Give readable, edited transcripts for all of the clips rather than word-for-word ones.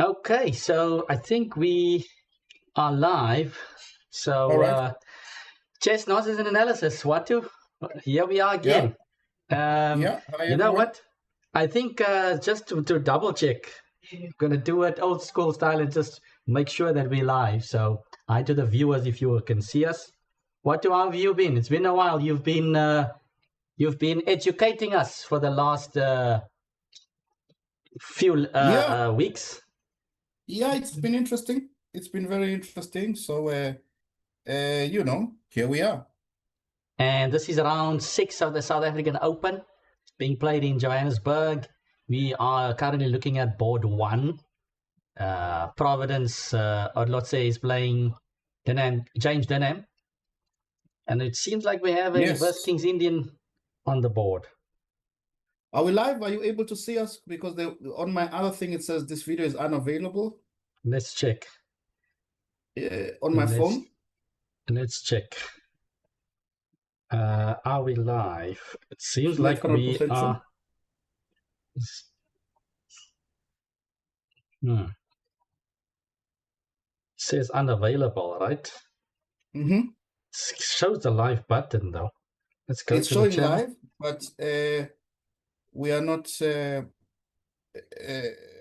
Okay, so I think we are live. All So, right. chess nonsense and analysis. What to? Here we are Yeah. again. Um, Yeah. Hi, you know everyone. what? I think just to double check, I'm gonna do it old school style and just make sure that we're live. So, hi to the viewers if you can see us. How have you been? It's been a while. You've been educating us for the last few Yeah. weeks. Yeah. It's been interesting. It's been very interesting. So, here we are. And this is round 6 of the South African Open. It's being played in Johannesburg. We are currently looking at board 1. Providence, or let's say, is playing James Denham. And it seems like we have a reverse Yes. King's Indian on the board. Are we live? Are you able to see us? Because on my other thing, it says this video is unavailable Let's check. on my Let's phone. let's check. Are we live? It seems Not like we 100% sure. are. Hmm. It says unavailable, right? Mm-hmm. It shows the live button though. Let's go It's to the showing channel. live, but we are not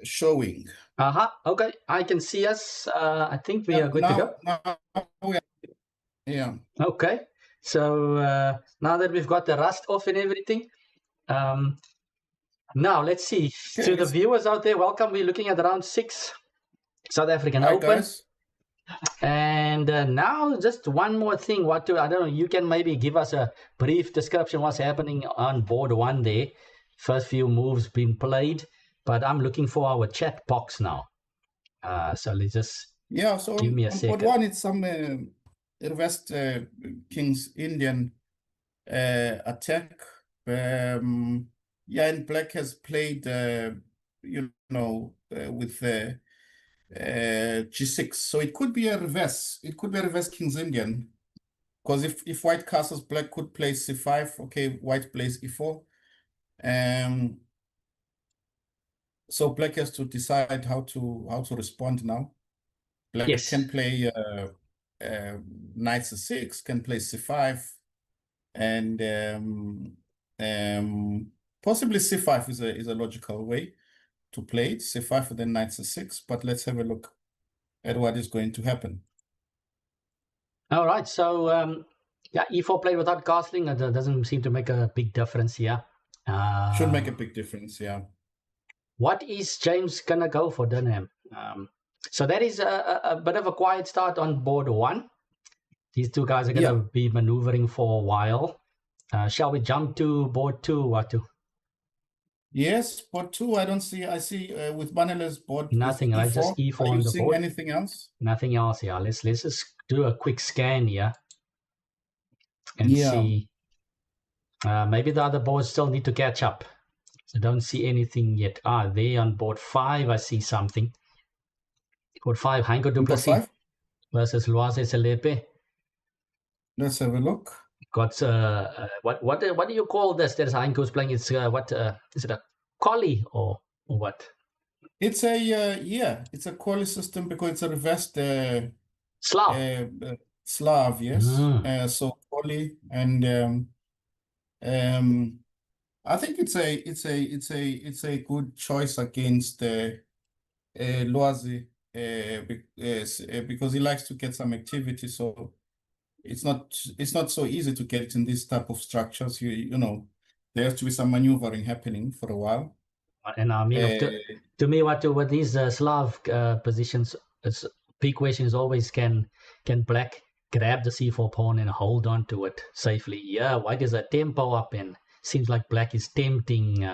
showing. Okay, I can see us. I think we are good to go. Now we are, yeah. Okay, so now that we've got the rust off and everything, now let's see. Okay. To the viewers out there, welcome. We're looking at round 6, South African Hi, Open. guys. And now just one more thing. I don't know, you can maybe give us a brief description what's happening on board 1 there. First few moves been played, but I'm looking for our chat box now. So let's just So give me a on board second. 1, it's some reversed King's Indian attack. And Black has played, with G6. So it could be a reverse. It could be a reverse King's Indian. Because if White castles, Black could play C5. Okay, White plays E4. So Black has to decide how to respond now. Black Yes. can play knight c6, can play c5, and possibly c5 is a logical way to play it. C5 and then knight c6. But let's have a look at what is going to happen. All right. So e4 play without castling, it doesn't seem to make a big difference here. Should make a big difference, yeah. What is James gonna go for Dunham? So that is a bit of a quiet start on board 1. These two guys are gonna be maneuvering for a while. Shall we jump to board 2, Watu? Yes, board 2. I see with Banele's board nothing, with right? E4. Just E4 Are on you the seeing board. Anything else? Nothing else. Yeah. Let's just do a quick scan here and see. Maybe the other boards still need to catch up. So don't see anything yet. There on board 5, I see something. Board 5, Hanko du Plessis versus Loise Selepe. Let's have a look. Got what do you call this? There's Hanko's playing. It's is it a collie or what? It's a it's a collie system because it's a reversed Slav. Slav, yes. So collie and I think it's a good choice against Loise because he likes to get some activity. So it's not so easy to get it in this type of structures. You know, there has to be some maneuvering happening for a while. And I mean, to me, what these Slav positions, it's big question is always can Black grab the c4 pawn and hold on to it safely? Yeah, White is a tempo up and seems like Black is tempting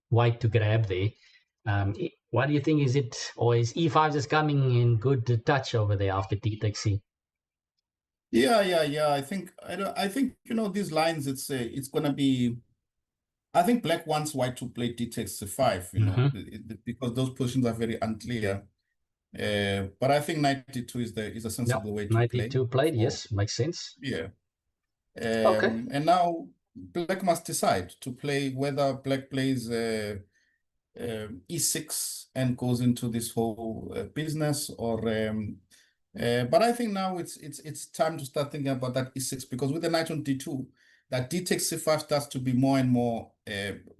White to grab there. What do you think? Is it, or is e5 just coming in good touch over there after d takes c? Yeah. I think these lines. It's gonna be. I think Black wants White to play d takes c5. You know, because those positions are very unclear. But I think knight d2 is a sensible way to play. Knight d2 played, yes, makes sense. Yeah. Okay. And now Black must decide to play whether Black plays e6 and goes into this whole business, or but I think now it's time to start thinking about that e6, because with the knight on d2, that d takes c5 starts to be more and more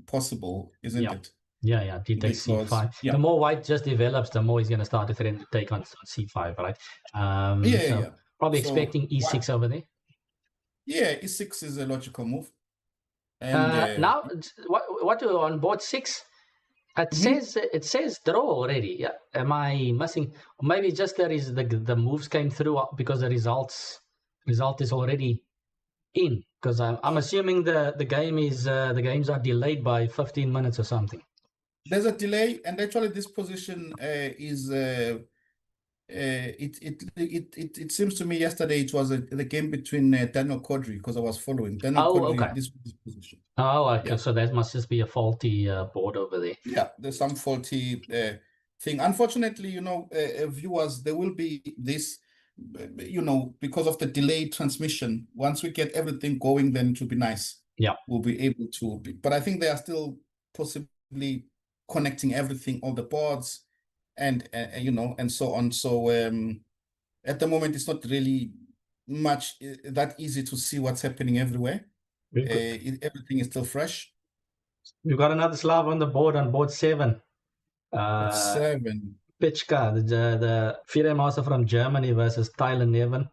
possible, isn't it? Yeah, d takes Because c5. The more white just develops, the more he's going to start to threaten to take on c5, right? So probably So expecting e6 over there. Yeah, e6 is a logical move. And now, what on board 6? It says draw already. Yeah. Am I missing? Maybe just there is the moves came through because the result is already in. Because I'm assuming the games are delayed by 15 minutes or something. There's a delay, and actually this position is it seems to me yesterday it was the game between Daniel Kodri, because I was following Daniel Kodri. Okay. This position. Oh, okay. Yeah. So that must just be a faulty board over there. Yeah, there's some faulty thing. Unfortunately, viewers, there will be this, because of the delayed transmission. Once we get everything going, then it will be nice. Yeah, we'll be able to. But I think they are still possibly connecting everything, all the boards, and and so on. So at the moment, it's not really much that easy to see what's happening everywhere. Everything is still fresh. We've got another Slav on the board, on board 7. 7. Pichka, the FIDE master from Germany versus Tyler Nevin.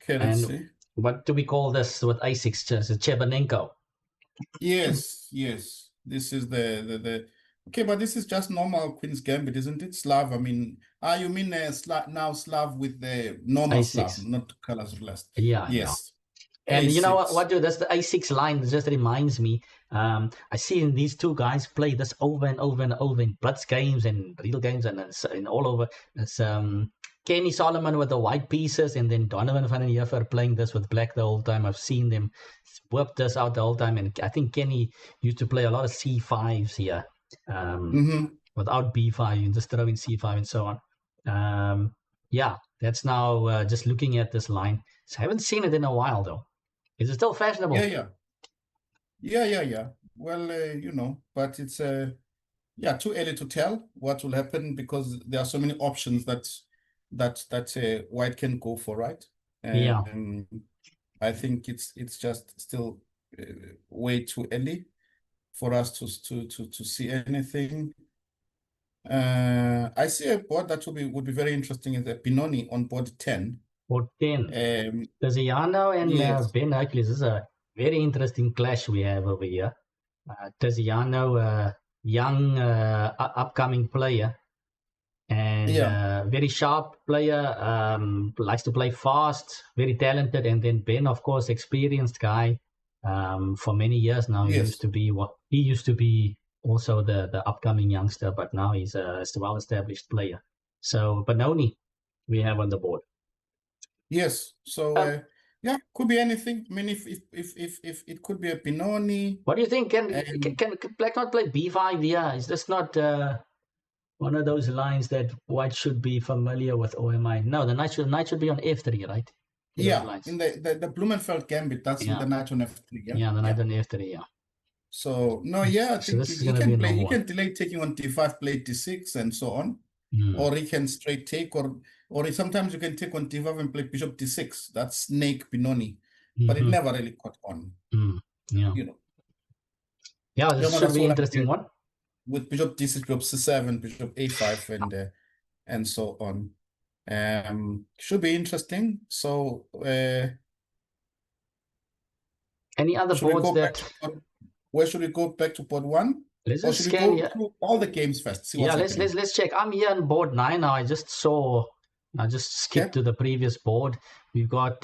Okay, let's see. What do we call this with a6? Is it Chebanenko? Yes. This is the okay, but this is just normal Queen's Gambit, isn't it? Slav. I mean, you mean now Slav with the normal a6. Slav, not colors blessed. Yeah. Yes. And A6. You know what, dude? That's the a6 line. That just reminds me. I see these two guys play this over and over and over in Blitz games and real games and all over. It's Kenny Solomon with the white pieces, and then Donovan van den Heever playing this with black the whole time. I've seen them whip this out the whole time, and I think Kenny used to play a lot of c5s here. Without b5, you just throw in c5 and so on. Yeah, that's now just looking at this line. So I haven't seen it in a while though. Is it still fashionable? Yeah. Well, but it's too early to tell what will happen, because there are so many options that white can go for, right? I think it's just still way too early for us to see anything. I see a board that would be very interesting, is the Benoni on board 10. Board 10. Tiziano and Ben Hercules. This is a very interesting clash we have over here. Tiziano, young upcoming player, and very sharp player, likes to play fast, very talented. And then Ben, of course, experienced guy for many years now. He used to be also the upcoming youngster, but now he's a well-established player. So Benoni we have on the board. Yes. So could be anything. I mean, if it could be a Benoni. What do you think? Can Black not play b5? Yeah, is this not one of those lines that white should be familiar with, or am I? No, the knight should be on f3, right? In the Blumenfeld gambit, that's with the knight on f3. Yeah, the knight on f3. Yeah. So no, I think he can play. He can delay taking on d5, play d6, and so on, or he can straight take, or sometimes you can take on d5 and play bishop d6. That's snake Benoni, but it never really caught on. Yeah, this should be an interesting one. With bishop d6, bishop c7, bishop a5, and so on. Should be interesting. So any other boards where should we go? Back to board 1? Let's or should we go through all the games first? See what's happening? Let's check. I'm here on board 9 now. I just skipped to the previous board. We've got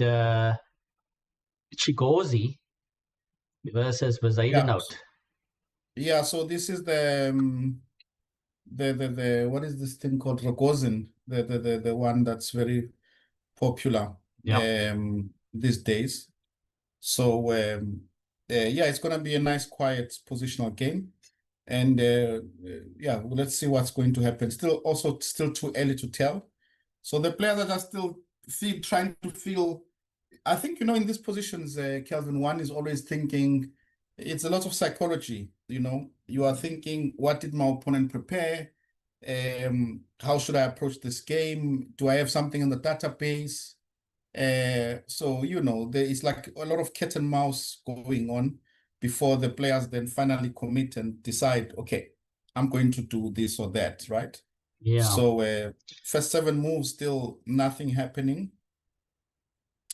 Chigozi versus Bezaidenhout. Yeah, so this is the what is this thing called? Rogozin, the one that's very popular these days. So it's gonna be a nice, quiet positional game, and let's see what's going to happen. Still too early to tell. So the players are still trying to feel. I think in these positions, Kelvin, one is always thinking. It's a lot of psychology. you are thinking, what did my opponent prepare? How should I approach this game? Do I have something in the database? So, there is like a lot of cat and mouse going on before the players then finally commit and decide, okay, I'm going to do this or that, right? Yeah. So first 7 moves, still nothing happening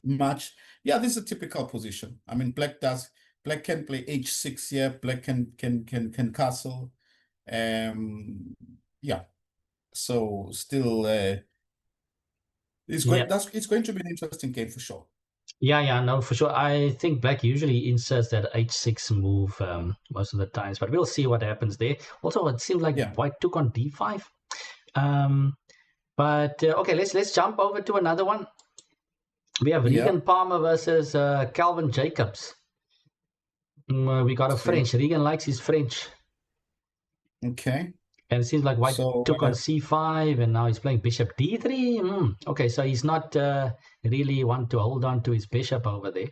much. Yeah, this is a typical position. I mean, black can play h6 here, black can castle. Yeah. So still it's Yeah. going to be an interesting game for sure. Yeah, no, for sure. I think black usually inserts that h6 move most of the times, but we'll see what happens there. Also, it seems like Yeah. white took on d5. But okay, let's jump over to another one. We have Yeah. Regan Palmer versus Calvin Jacobs. We got a French. Regan likes his French. Okay. And it seems like white So took on c5, and now he's playing bishop d3. Okay, so he's not really want to hold on to his bishop over there.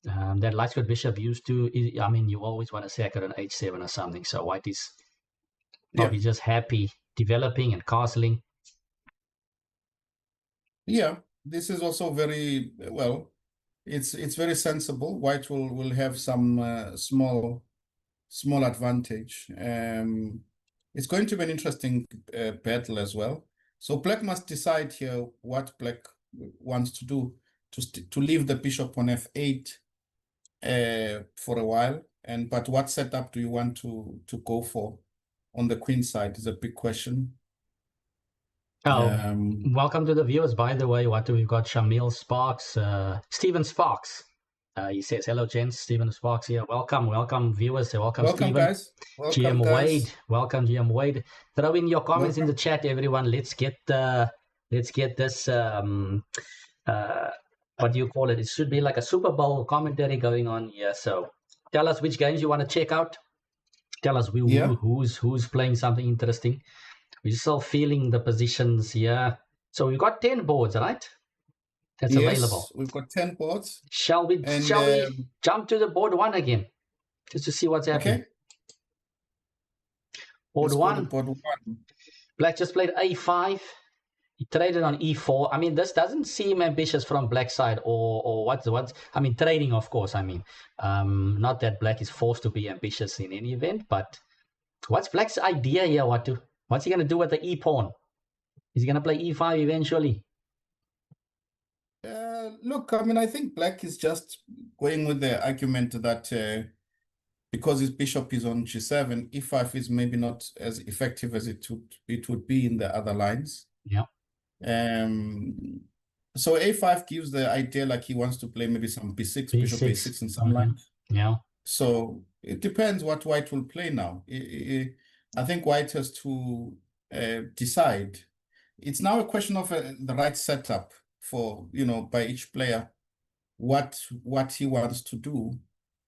That light squared bishop used to, I mean, you always want to sack it on h7 or something. So white is probably just happy developing and castling. Yeah, this is also very well. It's very sensible. White will have some small advantage. It's going to be an interesting battle as well. So black must decide here what black wants to do to leave the bishop on f8 for a while. But what setup do you want to go for on the queen side is a big question. Welcome to the viewers, by the way. What do we've got? Shamil Sparks, Stephen Sparks. He says, hello, gents. Stephen Sparks here. Welcome, viewers. Welcome, Stephen. Guys. GM guys. Wade. Welcome, GM Wade. Throw in your comments in the chat, everyone. Let's get this. What do you call it? It should be like a Super Bowl commentary going on here. So, tell us which games you want to check out. Tell us who's playing something interesting. We're still feeling the positions here. So we've got 10 boards, right? That's available. We've got 10 boards. Shall we jump to the board 1 again? Just to see what's happening. Okay. Board 1. Board 1. Black just played a5. He traded on e4. I mean, this doesn't seem ambitious from black side or what's I mean, trading, of course. I mean, not that black is forced to be ambitious in any event, but what's black's idea here? What's he going to do with the e pawn? Is he going to play e5 eventually? Look, I mean, I think black is just going with the argument that because his bishop is on g7, e5 is maybe not as effective as it would be in the other lines. Yeah. So a5 gives the idea like he wants to play maybe some b6, bishop a6 in some lines. Yeah. So it depends what white will play now. I think white has to decide. It's now a question of the right setup for, by each player, what he wants to do.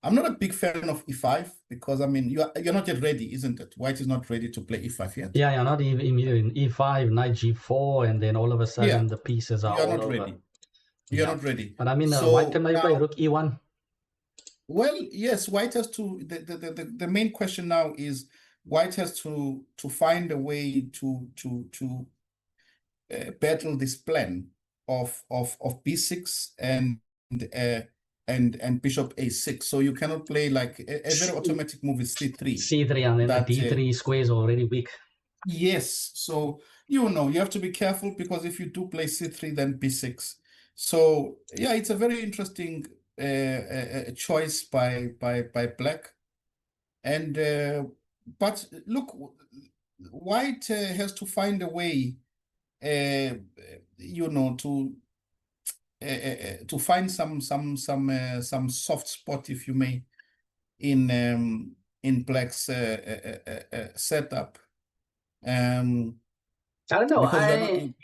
I'm not a big fan of e5 because, I mean, you're not yet ready, isn't it? White is not ready to play e5 yet. Yeah, you're not even in e5, knight g4, and then all of a sudden the pieces are all over. Ready. You're not ready. But I mean, white can maybe play rook e1. Well, yes, white has to. The main question now is white has to find a way to battle this plan of b6 and bishop a6. So you cannot play like a very automatic move is c3. c3 and then the d3 square is already weak. Yes, so you have to be careful because if you do play c3, then b6. So yeah, it's a very interesting choice by black. And but look, white has to find a way, to find some soft spot, if you may, in black's setup. I don't know.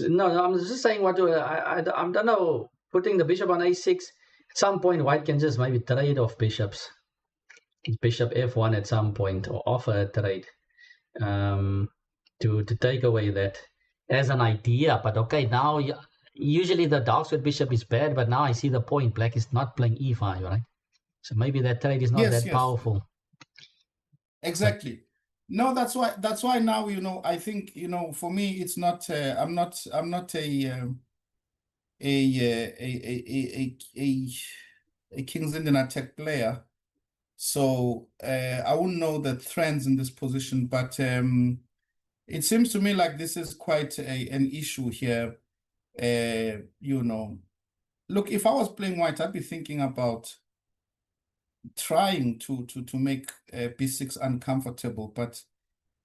No, I'm just saying what do I don't know. Putting the bishop on a6, at some point white can just maybe trade off bishops. Bishop f1 at some point, or offer a trade to take away that as an idea. But okay, now usually the dark squared bishop is bad, but now I see the point. Black is not playing e5, right? So maybe that trade is not Yes, that yes, powerful. exactly. No, that's why now, I think, for me, it's not, I'm not a Kings Indian attack player. So I wouldn't know the trends in this position, but it seems to me like this is quite an issue here. Look, if I was playing white, I'd be thinking about trying to make b6 uncomfortable, but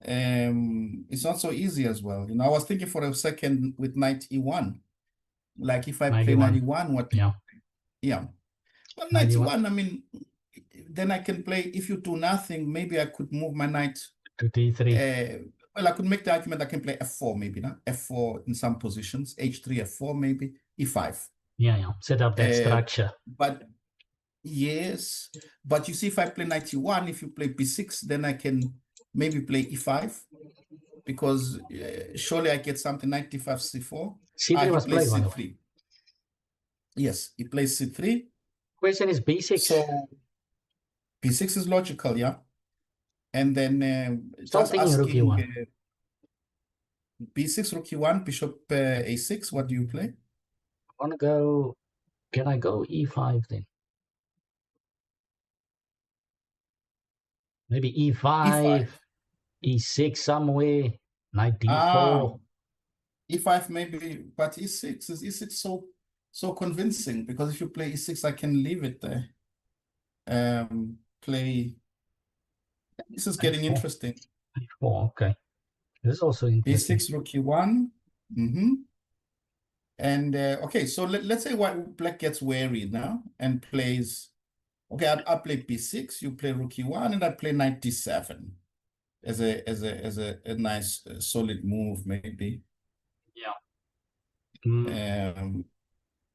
it's not so easy as well. I was thinking for a second with knight e1, like if I play knight 91. e1, what? Yeah. Yeah. Well, knight 91 e1, I mean, then I can play, if you do nothing, maybe I could move my knight. to d3. Well, I could make the argument I can play f4 maybe, no? F4 in some positions, h3, f4 maybe, e5. Yeah. Set up that structure. But yes, but you see, if I play knight e1, if you play b6, then I can maybe play e5, because surely I get something, knight d5, c4. c3 He was played, plays by the way. c3. Yes, he plays c3. Question is b6. So b6 is logical, yeah. And then Still just thinking rook asking e1. b6, rook e1, bishop a6. What do you play? I want to go. Can I go e5 then? Maybe e5, e5. e6 somewhere, knight d4. E5 maybe, but e6 is so convincing, because if you play e6, I can leave it there. Play. This is getting A4. interesting. A4, okay. This is also interesting. b6, rook e1. And okay, so let's say black gets wary now and plays. Okay, I play b6. You play rook e1, and I play knight d7 as a nice solid move, maybe. Yeah.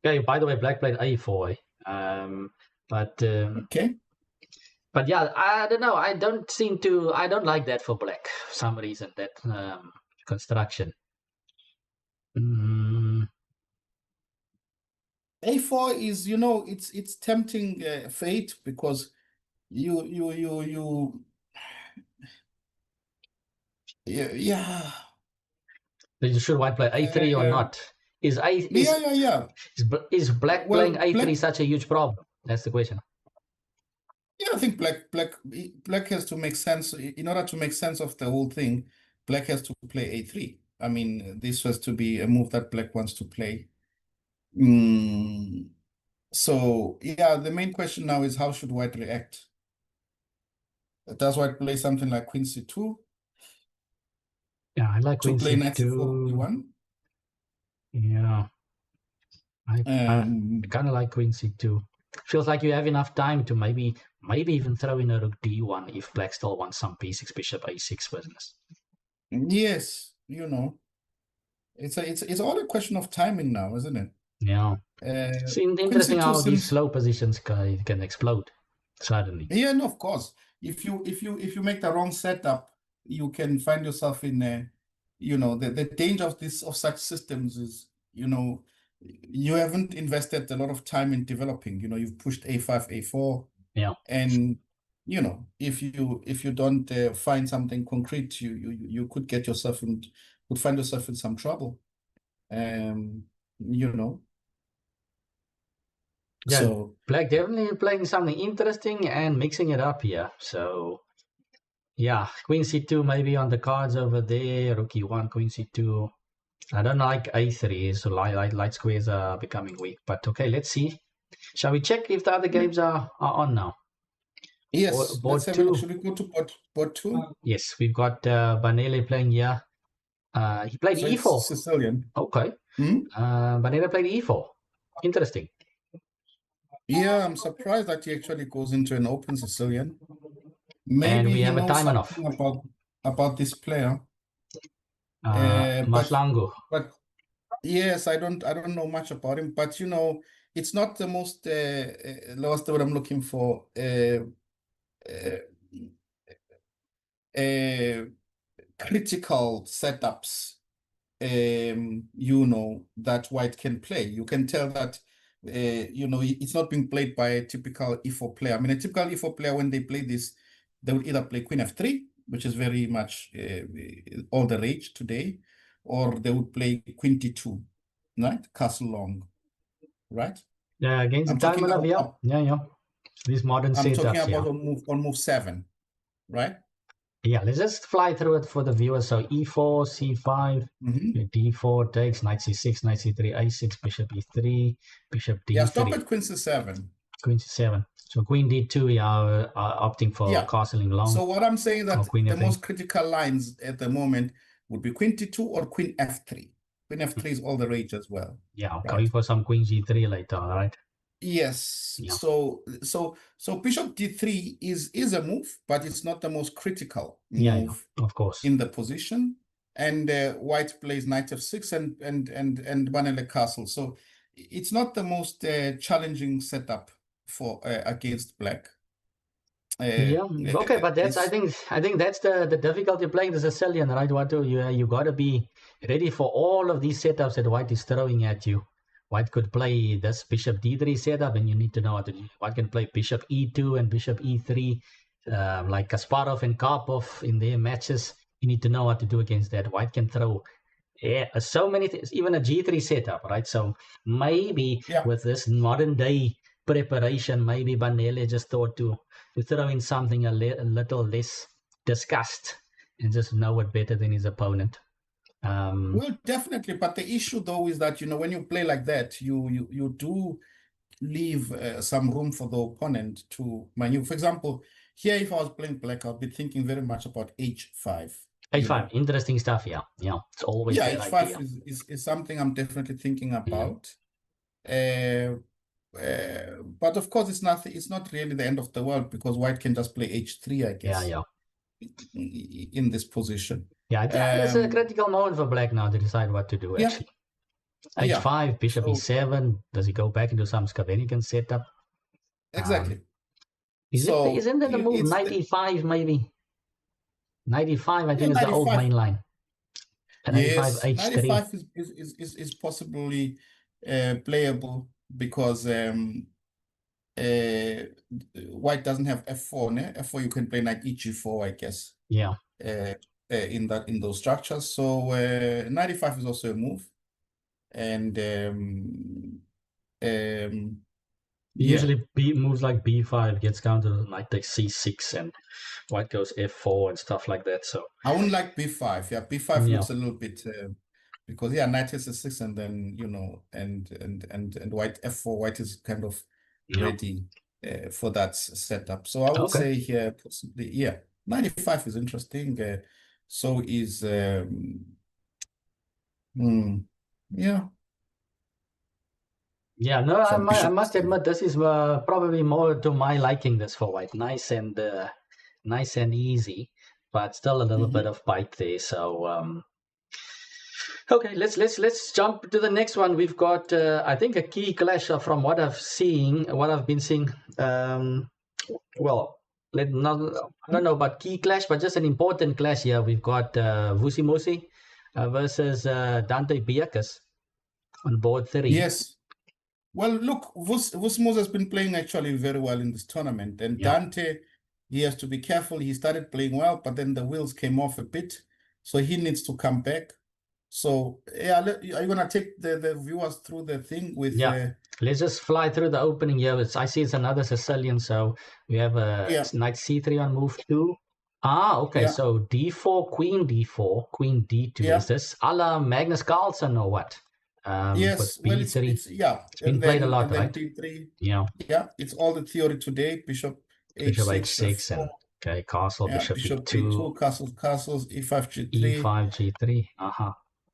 Okay, by the way, black played a4. okay. But yeah, I don't know. I don't like that for black for some reason, that construction. A4 is, it's tempting fate, because yeah. Should white play a3 or not? Is black Well, playing a3 such a huge problem? That's the question. Yeah, I think black has to make sense. In order to make sense of the whole thing, black has to play a3. I mean, this was to be a move that black wants to play. So yeah, the main question now is, how should white react? Does white play something like queen c2? Yeah, I like To queen play knight c2. c4, e1? Yeah. I kind of like queen c2. Feels like you have enough time to maybe even throw in a rook d1 if black still wants some b6, bishop a6 business. Yes, it's all a question of timing now, isn't it? Yeah. It's interesting how these slow positions can explode suddenly. Yeah, no, of course. If you make the wrong setup, you can find yourself in the danger of such systems is, you haven't invested a lot of time in developing. You've pushed a5, a4. Yeah. And if you don't find something concrete, you could find yourself in some trouble. Yeah, So black definitely playing something interesting and mixing it up here. So yeah, queen c2 maybe on the cards over there, rook e1, queen c2. I don't like a3, so light squares are becoming weak. But okay, let's see. Shall we check if the other games are on now? yes, board let's have a two. look. Should we go to board two? Yes, we've got Benoni playing here. He played e4. Sicilian. Okay. Benoni played e4. Interesting. Yeah, I'm surprised that he actually goes into an open Sicilian. Maybe we he have a knows time enough something about this player. Maslango. But yes, I don't know much about him. But it's not the most what's the word I'm looking for? Critical setups. That white can play. You can tell that it's not being played by a typical e4 player. I mean, a typical e4 player, when they play this, they would either play queen f3, which is very much all the rage today, or they would play queen d2, right? Castle long, right? Yeah, against I'm the time talking of about, yeah. These modern I'm talking setups, about yeah. on move 7, right? Yeah, let's just fly through it for the viewers. So e4, c5, Mm-hmm. d4 takes, knight c6, knight c3, a6, bishop e3, bishop Yeah, stop d3, at queen c7. queen c7. So queen d2, we are opting for Yeah. castling long. So what I'm saying Or that queen the f3. most critical lines at the moment would be queen d2 or queen f3. Queen f3 is all the rage as well, Yeah, right? going for some queen g3 later, right? Yes. Yeah, So bishop d3 is a move, but it's not the most critical yeah, move of course. in the position. And white plays knight f6 and Banele castle. So it's not the most challenging setup for against black. Yeah, okay, but that's This I think that's the difficulty playing the Sicilian, right? You gotta be ready for all of these setups that white is throwing at you. White could play this bishop d3 setup, and you need to know how to do. White can play bishop e2 and bishop e3, like Kasparov and Karpov in their matches. You need to know what to do against that. White can throw so many things, even a g3 setup, right? So maybe yeah. with this modern day preparation, maybe Banele just thought to throw in something a little less discussed and just know it better than his opponent. Well, definitely. But the issue though is that, when you play like that, you do leave some room for the opponent to maneuver. For example, here, if I was playing black, I'd be thinking very much about h5. H5, interesting stuff. Yeah, it's always Yeah, that h5 idea. is something I'm definitely thinking Mm. about. Uh, but of course, it's nothing. It's not really the end of the world because white can just play h3, I guess, Yeah. in this position. Yeah, it's a Um, critical moment for black now to decide what to do, yeah, actually. yeah. H5, bishop So e7. Does he go back into some Skavenikan setup? exactly. So Isn't there the move it's knight e5 maybe? Knight e5, I yeah, think, is the old 95. main line. Knight e5, Yes, h3. 95 is possibly playable because white doesn't have f4. Ne? F4 you can play knight eg4, I guess. Yeah. In those structures. So 95 is also a move, and yeah, Usually moves like b5 gets down to knight takes c6 and white goes f4 and stuff like that. So I wouldn't like b5. Yeah, b5 yeah, looks a little bit because knight is a 6, and then and white f4. White is kind of yeah. ready for that setup. So I would Okay. say here possibly 95 is interesting. So is yeah. Yeah, no, So I bishop must seven. admit this is probably more to my liking. This for white, nice and easy, but still a little bit of bite there. So okay, let's jump to the next one. We've got I think a key clash from what I've been seeing. Well, I don't know about key clash, but just an important clash here. We've got Vusi versus Dante Biakas on board 3. Yes. Well, look, Vusmos has been playing actually very well in this tournament. And Yeah. Dante, he has to be careful. He started playing well, but then the wheels came off a bit. So he needs to come back. So, yeah, are you going to take the viewers through the thing with... Yeah. Let's just fly through the opening here. I see it's another Sicilian, so we have a knight c3 on move 2. Okay. Yeah. So d4, queen d2. Yeah. Is this a la Magnus Carlsen or what? With Yes. Well, b3. it's Been played a lot, right? d3. Yeah. Yeah. It's all the theory today. Bishop Bishop h6, h6 f4. and okay, castle, Yeah. bishop Bishop e2, b2, castles, e5, g3. e5, g3.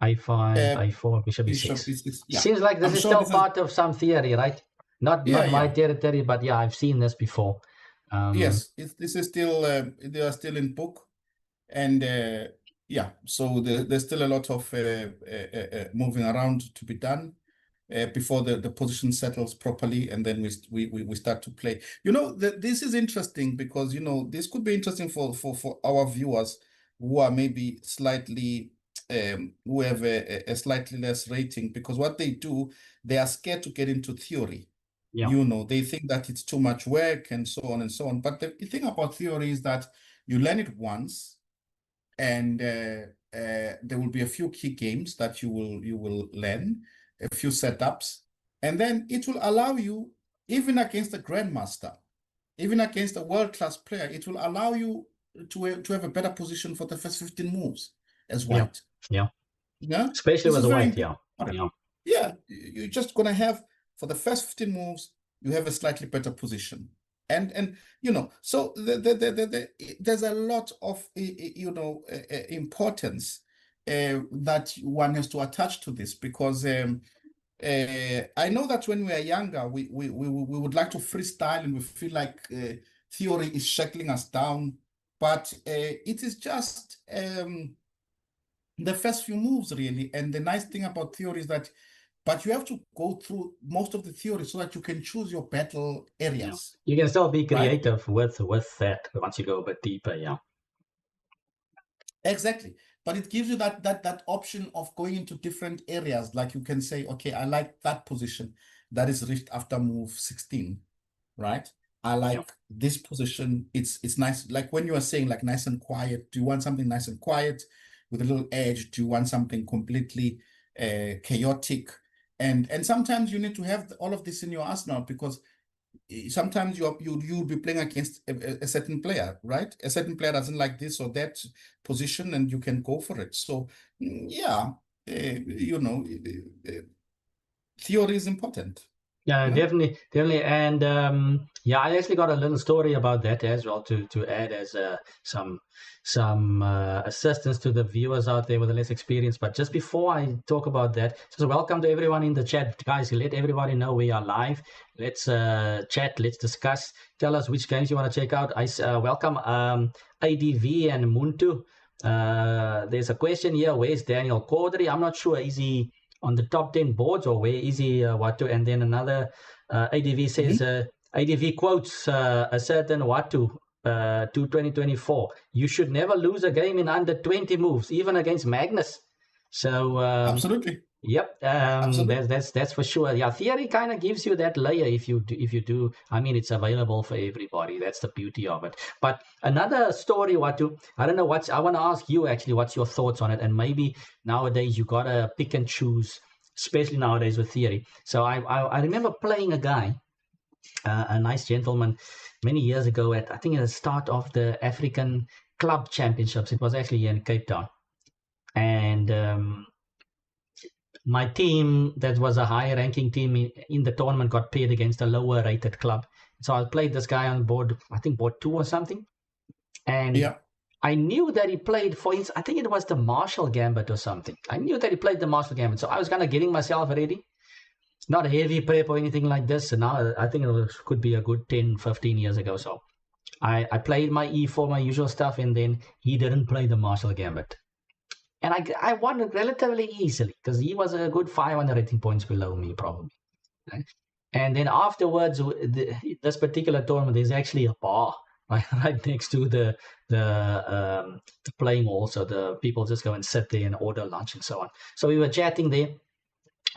a5, a4, bishop Bishop e6. b6. Yeah. Seems like this I'm is sure still this is... part of some theory, right? Not my territory, but yeah, I've seen this before. Yes, this is still they are still in book, and so there's still a lot of moving around to be done before the position settles properly, and then we start to play. This is interesting because this could be interesting for our viewers who are maybe slightly who have a slightly less rating, because what they do, they are scared to get into theory. Yeah. They think that it's too much work and so on and so on. But the thing about theory is that you learn it once, and there will be a few key games that you will learn, a few setups, and then it will allow you, even against a grandmaster, even against a world-class player, it will allow you to have a better position for the first 15 moves as white. Yeah. Yeah. Especially This with is the very white, yeah. important. Yeah. Yeah. You're just gonna have, for the first 15 moves, you have a slightly better position. And so there's a lot of importance that one has to attach to this, because I know that when we are younger, we would like to freestyle, and we feel like theory is shackling us down, but it is just the first few moves, really. And the nice thing about theory is that, but you have to go through most of the theory so that you can choose your battle areas. You can still be right? creative with that once you go a bit deeper, yeah. Exactly. But it gives you that option of going into different areas. Like you can say, okay, I like that position that is reached after move 16, right? I like this position. It's nice. Like when you are saying like nice and quiet, do you want something nice and quiet with a little edge? Do you want something completely chaotic? And sometimes you need to have all of this in your arsenal, because sometimes you'll be playing against a certain player, right? A certain player doesn't like this or that position, and you can go for it. So yeah, theory is important. Yeah, definitely. And I actually got a little story about that as well to add as some assistance to the viewers out there with less experience. But just before I talk about that, just welcome to everyone in the chat, guys. Let everybody know we are live. Let's chat. Let's discuss. Tell us which games you want to check out. I welcome ADV and Muntu. There's a question here. Where's Daniel Caudry? I'm not sure. Is he on the top 10 boards, or where is he? Watu? And then another ADV says, ADV quotes a certain Watu to 2024. You should never lose a game in under 20 moves, even against Magnus. So absolutely. Yep, that's for sure. Yeah, theory kind of gives you that layer if you do. I mean, it's available for everybody. That's the beauty of it. But another story, Watu, I don't know I want to ask you actually, what's your thoughts on it? And maybe nowadays you gotta pick and choose, especially nowadays with theory. So I remember playing a guy, a nice gentleman, many years ago at, I think at the start of the African Club Championships. It was actually in Cape Town, and my team, that was a higher ranking team in the tournament, got paired against a lower rated club. So I played this guy on board, I think board 2 or something. And I knew that he played, for instance, I think it was the Marshall Gambit or something. I knew that he played the Marshall Gambit. So I was kind of getting myself ready. Not a heavy prep or anything like this. And now I think could be a good 10, 15 years ago. So I played my E4, my usual stuff. And then he didn't play the Marshall Gambit. And I won it relatively easily, because he was a good 500 rating points below me, probably. Right? And then afterwards, this particular tournament, there's actually a bar right next to the playing hall. So the people just go and sit there and order lunch and so on. So we were chatting there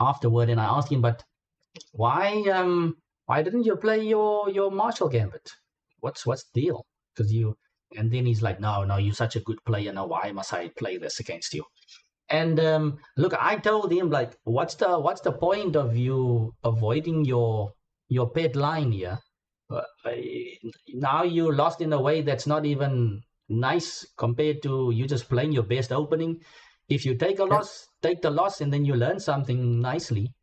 afterward, and I asked him, but why didn't you play your Marshall Gambit? What's the deal? Because and then he's like, no, you're such a good player. Now, why must I play this against you? And look, I told him, like, what's the point of you avoiding your pet line here? Now you lost in a way that's not even nice compared to you just playing your best opening. If you take a loss, take the loss, and then you learn something nicely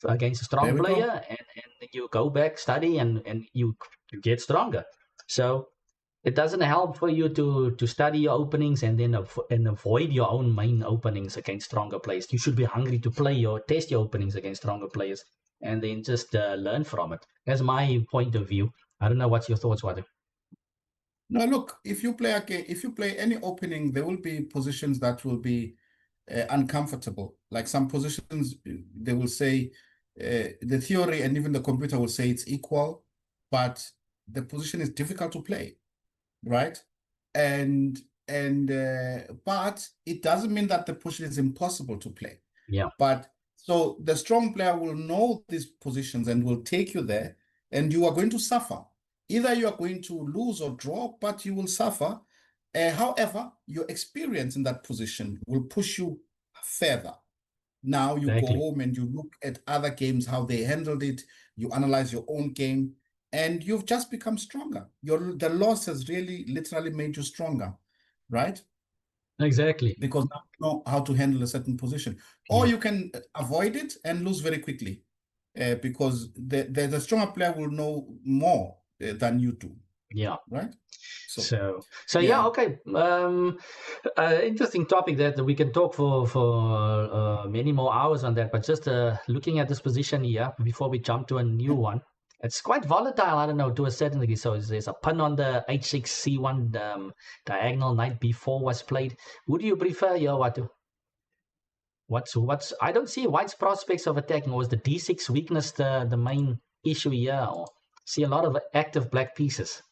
against a strong player, and then you go back, study, and you get stronger. So it doesn't help for you to study your openings and then avoid your own main openings against stronger players. You should be hungry to test your openings against stronger players, and then just learn from it. That's my point of view. I don't know what's your thoughts, Wadu. No, look, if you play any opening, there will be positions that will be uncomfortable. Like some positions, they will say the theory and even the computer will say it's equal, but the position is difficult to play, right? And and but it doesn't mean that the position is impossible to play. Yeah. But so the strong player will know these positions and will take you there, and you are going to suffer. Either you are going to lose or draw, but you will suffer. However, your experience in that position will push you further. Now you go Exactly. home and you look at other games, how they handled it, you analyze your own game, and you've just become stronger. The loss has really literally made you stronger, right? Exactly. Because now you know how to handle a certain position. Or Yeah. you can avoid it and lose very quickly, because the stronger player will know more than you do, Yeah. right? So, So yeah, yeah. okay. Interesting topic that we can talk for many more hours on that. But just looking at this position here before we jump to a new one, it's quite volatile. I don't know, to a certain degree. So there's a pun on the h6 c1 diagonal. Knight b4 was played. Would you prefer here what's I don't see white's prospects of attacking, or is the d6 weakness the main issue here, or see a lot of active black pieces?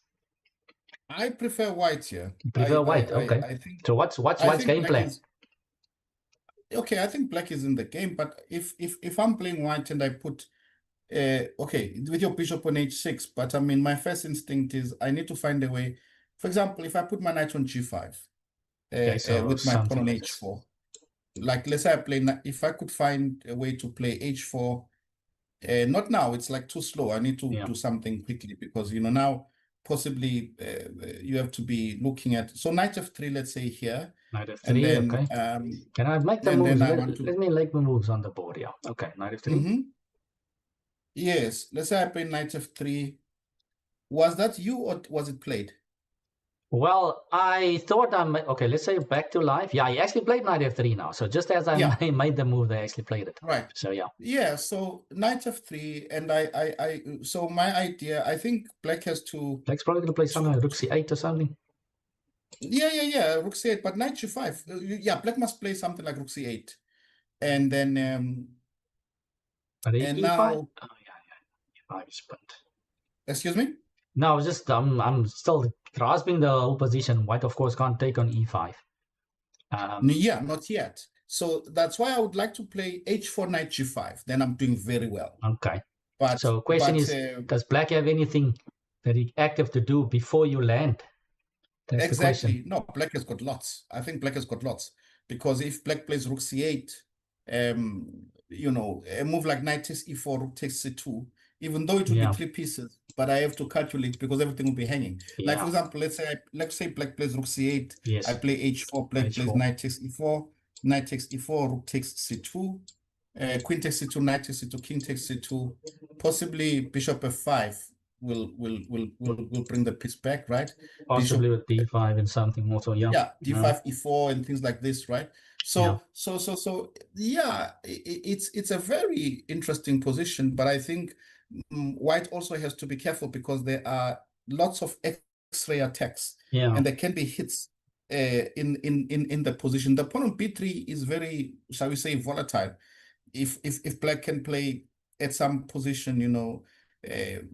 I prefer white here. You prefer white, okay. I think So what's I white's think game black plan? is okay. I think black is in the game, but if I'm playing white and I put okay with your bishop on h6, but I mean my first instinct is I need to find a way. For example, if I put my knight on g5 Okay, so with my pawn something on like this. h4, like let's say I play, if I could find a way to play h4, not now, it's like too slow. I need to Yeah, do something quickly because now possibly you have to be looking at, so knight f3, let's say here, knight and f3, then okay. Can I make the and moves? then I Let, want to. let me make the moves on the board, yeah. Okay, knight f3. Yes, let's say I play knight f3. Was that you or was it played? Well, I thought okay, let's say back to life. Yeah, I actually played knight f3 now. So just as I Yeah, made the move, they actually played it. right. So yeah. Yeah, so knight f3, and so my idea, I think black has to Black's probably going to play something like rook c8 or something. yeah, rook c8, but knight g5. Yeah, black must play something like rook c8, and then But and e5? now, Oh yeah, e5 is spent. excuse me. No, just I'm still grasping the whole position. White, of course, can't take on e5. Yeah, not yet. So that's why I would like to play h4 knight g5. Then I'm doing very well. Okay. But So question is, does black have anything very active to do before you land? That's the question. exactly. No, black has got lots. I think black has got lots because if black plays rook c8, a move like knight takes e4, rook takes c2, even though it will be Yeah, 3 pieces, but I have to calculate because everything will be hanging. Like for yeah, example, let's say black plays rook c8, I yes, play h4, black plays h4, knight takes e4, knight takes e4, rook takes c2, queen takes c2, knight takes c2, king takes c2, possibly bishop f5 will bring the piece back, right? possibly Bishop, with d5 and something also. Yeah, yeah, yeah, d5, e4, and things like this, right? yeah, So yeah, it's a very interesting position, but I think white also has to be careful because there are lots of X-ray attacks, yeah, and there can be hits in the position. The pawn on b3 is very, shall we say, volatile. If black can play at some position,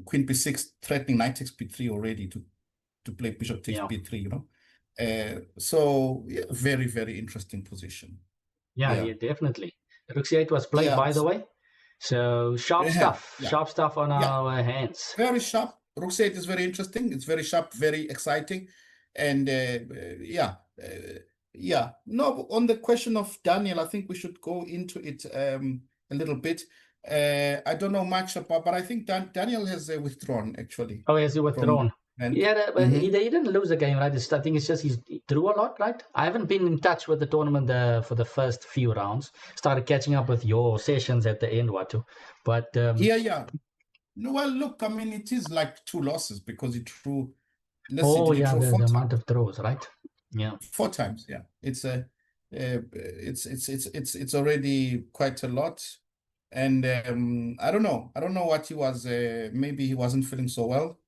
queen b6 threatening knight takes b3 already to play bishop takes yeah, b3, so yeah, very, very interesting position. yeah, Yeah. yeah, definitely. Rook c8 was played, Yeah. by the way. So Yeah. Yeah. sharp stuff on Yeah. our hands. Very sharp. Rook c8 is very interesting. It's very sharp, very exciting. And yeah. Yeah. No, on the question of Daniel, I think we should go into it a little bit. I don't know much about, but I think Daniel has withdrawn actually Oh, yes, he from. withdrawn. And Yeah, but he Mhm. didn't lose a game, right? I think it's just he drew a lot, right? I haven't been in touch with the tournament for the first few rounds. Started catching up with your sessions at the end, Watu. But Yeah. No, well, look, I mean, it is like 2 losses because he drew. Let's see, oh did he yeah, draw the 4 times? amount of throws, right? Yeah, 4 times, yeah. It's already quite a lot, and I don't know. I don't know what he was. Maybe he wasn't feeling so well,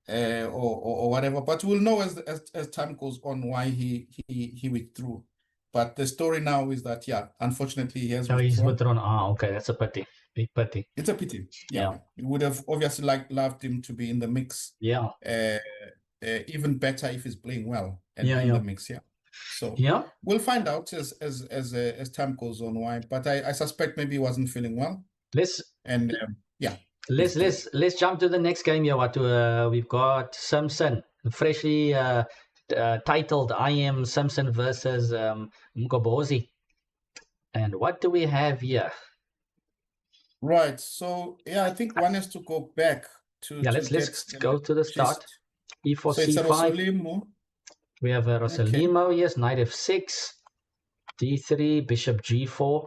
or whatever. But we'll know as time goes on why he withdrew. But the story now is that, yeah, unfortunately he has so he's withdrawn. withdrawn. Ah, okay, that's a pity, big pity. It's a pity. Yeah, Yeah, we would have obviously loved him to be in the mix. yeah, Uh, Even better if he's playing well. in the mix. Yeah. So we'll find out as time goes on why. But I suspect maybe he wasn't feeling well. Let's yeah. Let's jump to the next game here. We've got Simpson, freshly titled I Am Simpson versus Mgobozi. And what do we have here? Right. So yeah, I think one has to go back to let's go to the start. E4 so it's C5. a Rosolimo. We have a Rosolimo, yes, knight F6, D3, bishop G4.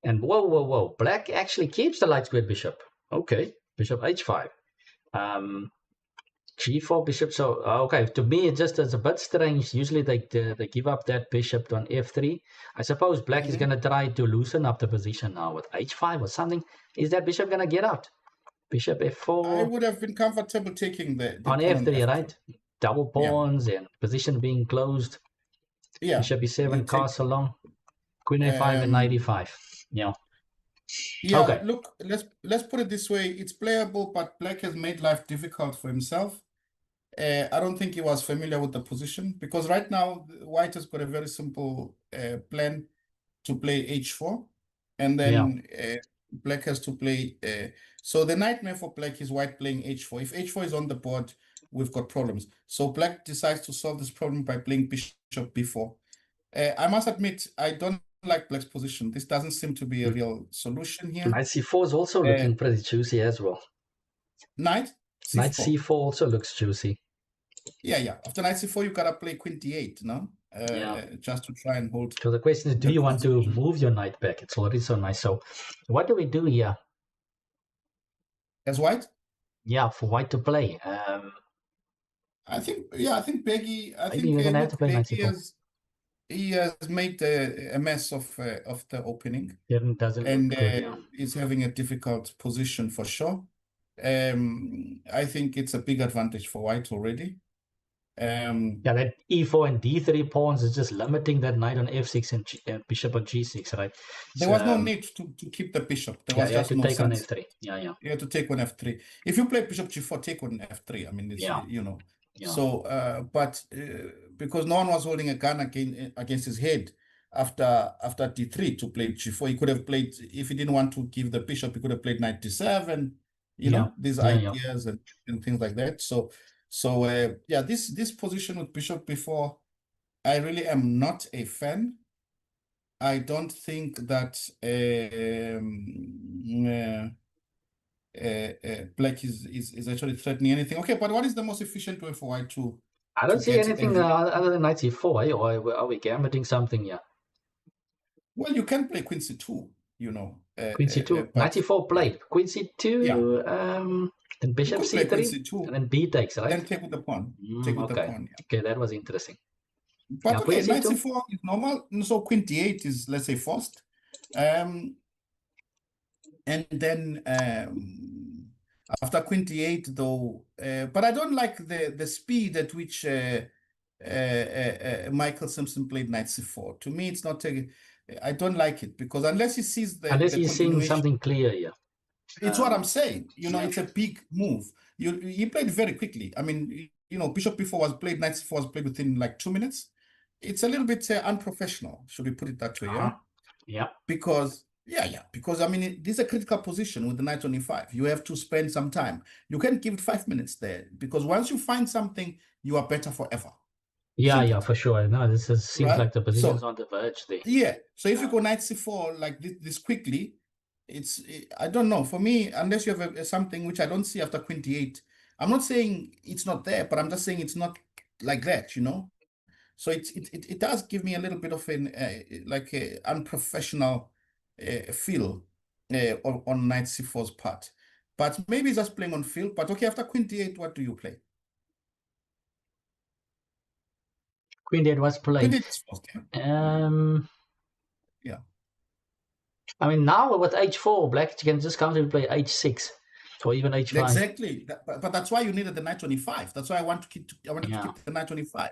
And whoa. Black actually keeps the light squared bishop. Okay, bishop H5. G4 bishop. So okay, to me it just is a bit strange. Usually they give up that bishop on F3. I suppose black is going to try to loosen up the position now with H5 or something. Is that bishop going to get out? Bishop F4. I would have been comfortable taking the on pawn F3, on F2. right? Double pawns and position being closed. Yeah. Bishop E7, castle long. Queen A5 and knight E5. Yeah. Yeah. Okay. Look, let's put it this way. It's playable, but black has made life difficult for himself. I don't think he was familiar with the position because right now white has got a very simple plan to play H4, and then black has to play. So the nightmare for black is white playing H4. If H4 is on the board, we've got problems. So black decides to solve this problem by playing bishop B4. I must admit, I don't like black's position. This doesn't seem to be a real solution here. Knight C4 is also looking pretty juicy as well. Knight C4. Knight C4 also looks juicy. Yeah. After knight C4, you gotta play queen D8, no? Just to try and hold. So the question is, do you want to move your knight back? It's already so nice. So what do we do here? As white? Yeah, for white to play. I think Peggy. I maybe think we're gonna have to play knight C4. He has made a mess of the opening. It doesn't look good, he's having a difficult position for sure. I think it's a big advantage for white already. That E4 and D3 pawns is just limiting that knight on F6 and bishop on G6, right? There was no need to keep the bishop. There was just no sense. You had to take on F3. Yeah. You had to take on F3. If you play bishop G4, take on F3. I mean, it's, you know. Yeah. So, but because no one was holding a gun against his head after D3 to play G4, he could have played, if he didn't want to give the bishop, he could have played knight D7, you know, these ideas and things like that. So this position with bishop B4, I really am not a fan. I don't think that black is actually threatening anything. Okay, but what is the most efficient way for white to? I don't see anything other than knight c4, or are we gambling something here? Well, you can play queen c2, you know. Queen c2, knight c4 played. Queen c2, then bishop c3, and then b takes, right? Then take with the pawn. Take with the pawn. Okay, that was interesting. But okay, knight c4 is normal. So queen d8 is, let's say, forced. And then after queen d8, though, but I don't like the speed at which Michael Simpson played knight c4. To me, it's not I don't like it, because unless he sees unless he's seeing something clear here. It's what I'm saying. You know, it's a big move. He played very quickly. I mean, you know, bishop b4 was played, knight c4 was played within like 2 minutes. It's a little bit unprofessional, should we put it that way? Yeah. Because because I mean, this is a critical position with the knight on e5. You have to spend some time. You can give it 5 minutes there, because once you find something, you are better forever. Yeah, for sure. No, this seems like the position's on the verge there. Yeah. So if you go knight c4 like this quickly, I don't know. For me, unless you have something which I don't see after queen d8, I'm not saying it's not there, but I'm just saying it's not like that, you know. So it does give me a little bit of an like a unprofessional feel on knight c4's part. But maybe it's just playing on feel. But okay, after queen d8, what do you play? Queen d8 was played. Queen d8 is first, yeah. I mean, now with h4, black can just come to play h6 or even h5. Exactly, but that's why you needed the knight on e5. That's why I want to keep. I wanted to keep the knight on e5,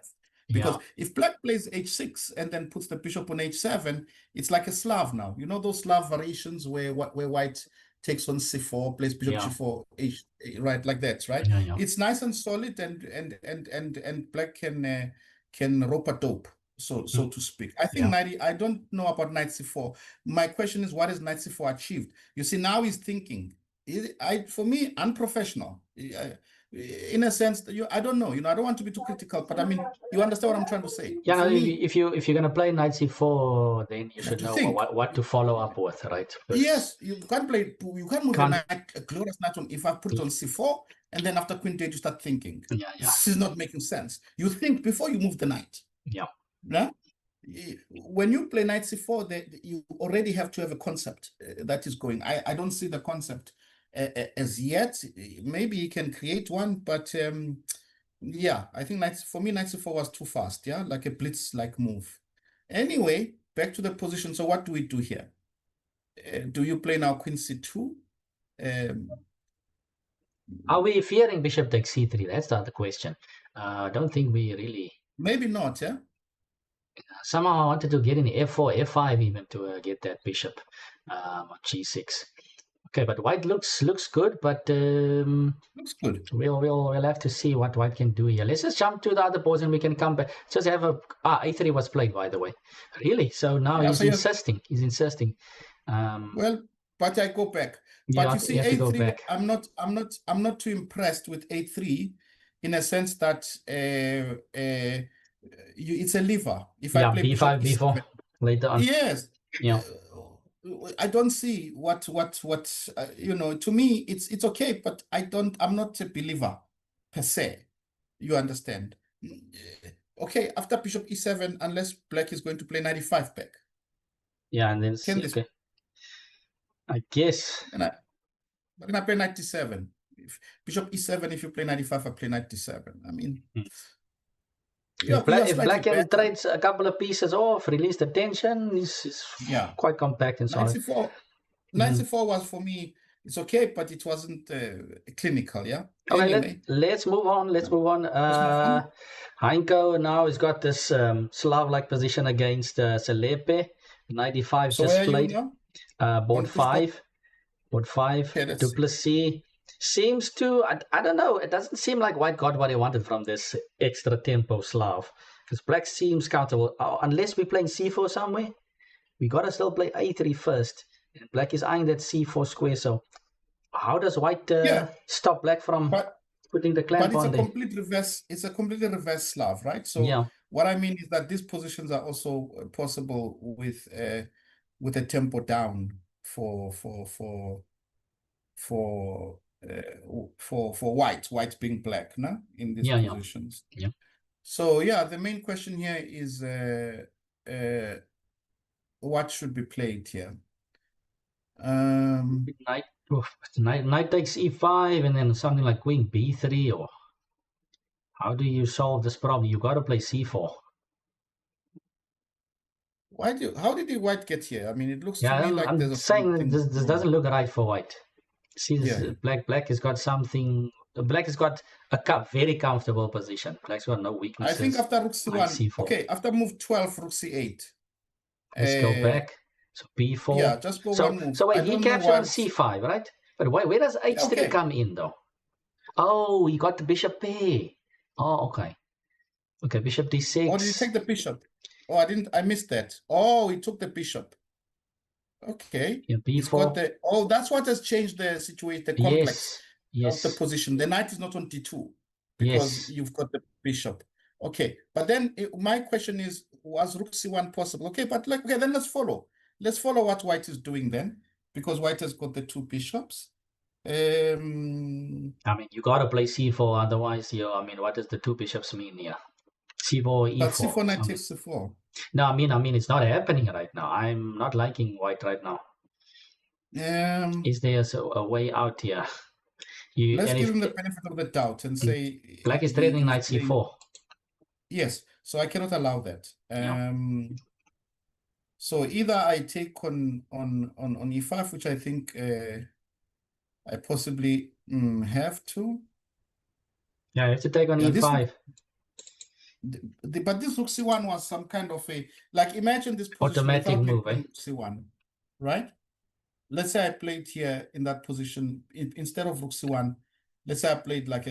because if black plays h6 and then puts the bishop on h7, it's like a Slav now. You know those Slav variations where white takes on c4, plays bishop g4, right, like that, right? Yeah. It's nice and solid, and black can rope a dope, so to speak. I think I don't know about knight c4. My question is, what is knight c4 achieved? You see, now he's thinking. For me, unprofessional. In a sense, I don't know. I don't want to be too critical, but I mean, you understand what I'm trying to say. Yeah, for me, if you're gonna play knight c4, then you should to know think. what to follow up with, right? Yes, you can't move a glorious knight on if I put it on c4, and then after queen d8 you start thinking. Yeah. This is not making sense. You think before you move the knight. Yeah. When you play knight c4, you already have to have a concept that is going. I don't see the concept as yet. Maybe you can create one, but yeah, I think for me, knight c4 was too fast. Yeah, like a blitz-like move. Anyway, back to the position. So what do we do here? Do you play now queen c2? Are we fearing bishop takes c3? That's the other question. I don't think we really. Maybe not, yeah? Somehow I wanted to get in f4, f5 even to get that bishop on g6. Okay, but white looks good, but looks good. We'll have to see what white can do here. Let's just jump to the other boards and we can come back. Just have a3 was played, by the way. Really? So now he's insisting. He's insisting. Well, but I go back. But you see, a3. I'm not too impressed with a3, in a sense that it's a lever. If I play b5, b4 later on. Yes. Yeah. I don't see what to me it's okay, but I'm not a believer per se. You understand? Okay, after bishop e7, unless black is going to play 95 back. Yeah, and then okay. I guess. But then I play 97. If bishop e7, if you play 95, I play 97. I mean, if black can trade a couple of pieces off, release the tension, is quite compact and solid. 94 was for me. It's okay, but it wasn't clinical. Yeah. Okay, anyway, let's move on. Heinko now has got this Slav-like position against Selepe. 95 so just played. Board 5. Board 5. Okay, Duplessis seems to, I don't know, it doesn't seem like white got what he wanted from this extra tempo Slav. Because black seems countable. Unless we're playing c4 somewhere, we got to still play a3 first. And black is eyeing that c4 square, so how does white stop black from putting the clamp on there? It's a completely reverse Slav, right? So what I mean is that these positions are also possible with a tempo down for white being black, no? In these positions. Yeah. So the main question here is what should be played here? Knight takes e5 and then something like queen b3, or how do you solve this problem? You got to play c4. How did the white get here? I mean, it looks to me like I'm saying this doesn't look right for white. See, this black has got something. Black has got a very comfortable position. Black's got no weaknesses. I think after rook c1, okay, after move 12, rook c8. Let's go back. So b4. Yeah, just go one move. So wait, he captured on c5, right? But where does h3 come in, though? Oh, he got the bishop there. Oh, okay. Okay, bishop d6. Oh, did he take the bishop? Oh, I missed that. Oh, he took the bishop. Okay. Yeah, b4. That's what has changed the situation, the complex of the position. The knight is not on d2 because you've got the bishop. Okay, but then my question is, was rook c1 possible? Okay, but then let's follow. Let's follow what white is doing then, because white has got the two bishops. I mean, you got to play c4, otherwise, what does the two bishops mean here? c4, e4. But c4 knight takes c4. No, I mean, it's not happening right now. I'm not liking white right now. Is there a way out here? Let's give him the benefit of the doubt and say black is threatening knight c4. Yes, so I cannot allow that. So either I take on e5, which I think I possibly have to. Yeah, you have to take on e5. But this rook c1 was some kind of imagine this position automatic move, c1, right? Let's say I played here in that position instead of rook c1. Let's say I played like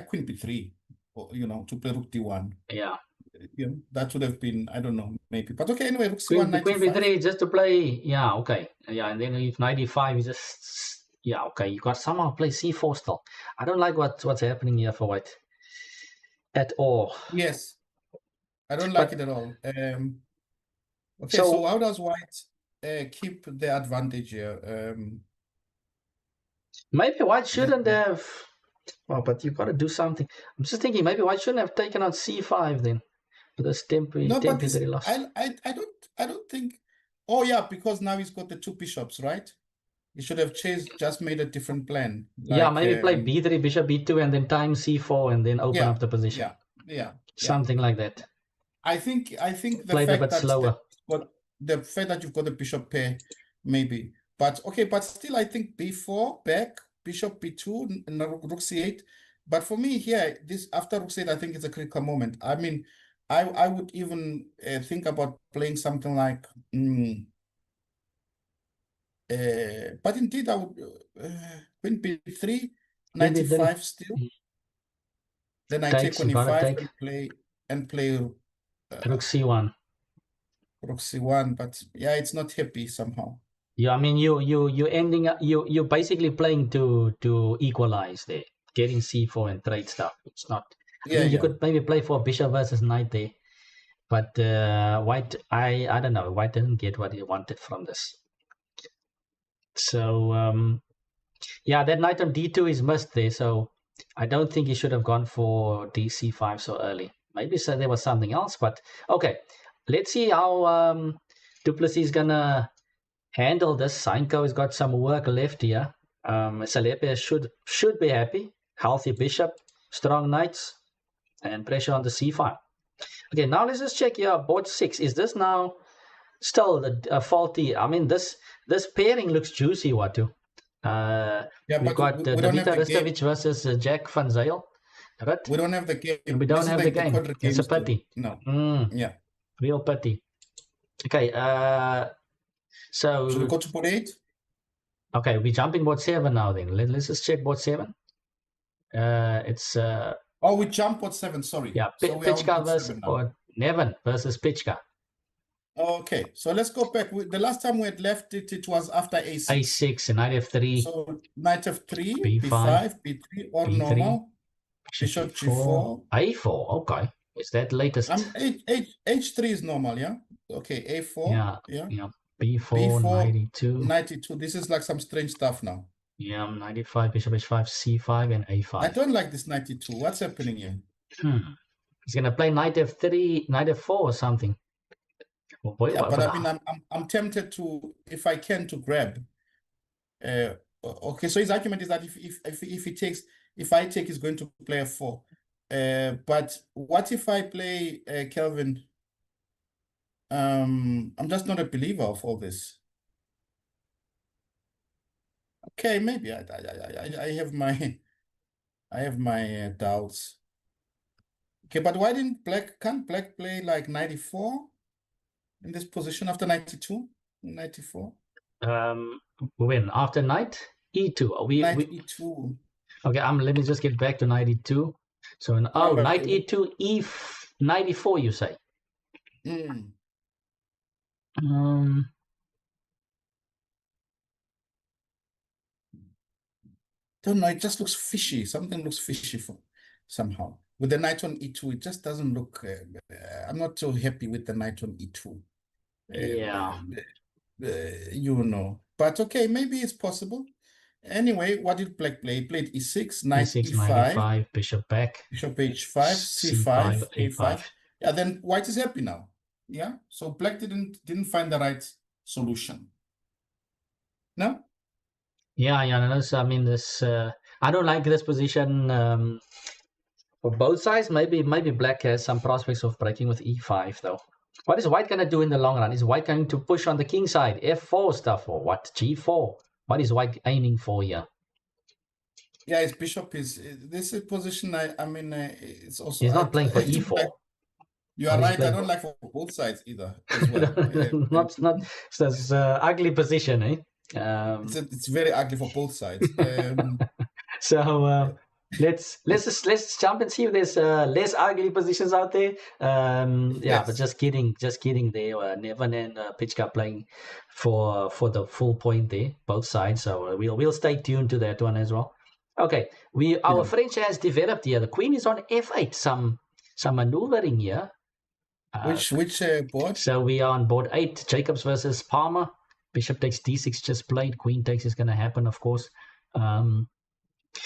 queen b3, or, to play rook d1. Yeah. that would have been, I don't know, maybe. But okay, anyway, rook Queen, c1, queen 95. b3 just to play. Yeah, okay. Yeah, and then if 95 is just, yeah, okay. You got somehow play c4 still. I don't like what's happening here for white at all. Yes, I don't like But it at all. Okay, so so how does white keep the advantage here? maybe white Let shouldn't have. Well, but you got to do something. I'm just thinking maybe white shouldn't have taken on c5 then. With this No, but temporary this loss. I don't think. Oh yeah, because now he's got the two bishops, right? He should have just made a different plan. Yeah, Like maybe play b3, bishop b2, and then time c4, and then open yeah, up the position. yeah, yeah, yeah. Something like that. I think the Played a fact bit that slower. you've got the bishop pair, maybe. But okay, but still I think b4 back, bishop b2, and rook c8. But for me here, this after rook c8, I think it's a critical moment. I mean, I would even think about playing something like but indeed I would queen b3, Queen b3. 95 still. Then I take Takes, on you gotta e5 take. and play Rook c1. rook c1, but yeah, it's not happy somehow. Yeah, I mean you ending up you basically playing to equalize there, getting c4 and trade stuff. It's not. I Yeah, mean you yeah. could maybe play for bishop versus knight there, but white I don't know. White didn't get what he wanted from this. So yeah, that knight on d2 is missed there. So I don't think he should have gone for dc5 so early. Maybe so there was something else, but okay. Let's see how Duplessis is gonna handle this. Sanko has got some work left here. Salepe should be happy. Healthy bishop, strong knights, and pressure on the c5. Okay, now let's just check here. Board 6. Is this now still faulty? I mean, this pairing looks juicy, Watu. Yeah, We've but got we don't have Davita the game. Ristovich versus Jack van Zyl. Right? We don't have the game. We don't This is have the like the game. quadra It's a game still. pity. No. Mm, Yeah. real pity. Okay, Should we so go to board 8? okay, we're jumping board 7 now then. Let's just check board 7. It's Oh, we jump board 7, sorry. yeah, So we are on Pichka board versus 7 now. or Neven versus Pichka. Okay, so let's go back. The last time we had left it was after a6. A6 and knight f3. So knight f3, B5, b5, b3, or B3, normal. bishop Bishop g4, g4. A4. Okay, is that latest? H3 is normal, yeah? Okay, a4. Yeah, Yeah. yeah. B4, b4, 92. 92. This is like some strange stuff now. Yeah, 95, bishop h5, c5, and a5. I don't like this 92. What's happening here? He's gonna play knight f3, knight f4 or something. Oh boy, Yeah, but I mean, I'm tempted to, if I can, to grab. Okay, so his argument is that if I take, he's going to play f4. But what if I play Kelvin? I'm just not a believer of all this. Okay, maybe I have my doubts. Okay, but why can't black play like 94 in this position after 92, 94? When after knight e2, Knight e2. Okay, let me just get back to 92. So knight e2, e94, you say? Don't know, it just looks fishy. Something looks fishy somehow. With the knight on e2, it just doesn't look, I'm not so happy with the knight on e2. Yeah. You know, but okay, maybe it's possible. Anyway, what did black play? He played e6, knight e6, e5, knight e5, bishop back, bishop h5, c5, a5. Yeah, then white is happy now. Yeah, so black didn't find the right solution. No? Yeah, I mean, this. I don't like this position for both sides. Maybe black has some prospects of breaking with e5 though. What is white gonna do in the long run? Is white going to push on the king side, f4 stuff, or what? G4. What is white aiming for here? Yeah, his bishop is this is position. I mean, it's also. He's not playing for e4. You are right. I don't like for both sides either as well. not it's an ugly position, eh? It's very ugly for both sides. So let's jump and see if there's less ugly positions out there. Yeah, but Yes. just kidding there. Nevin and Pichka playing for the full point there, both sides. So we'll stay tuned to that one as well. Okay, our Yeah. French has developed here. The queen is on f8. Some maneuvering here. Which board? So we are on board 8. Jacobs versus Palmer. Bishop takes d6 just played. Queen takes is going to happen, of course.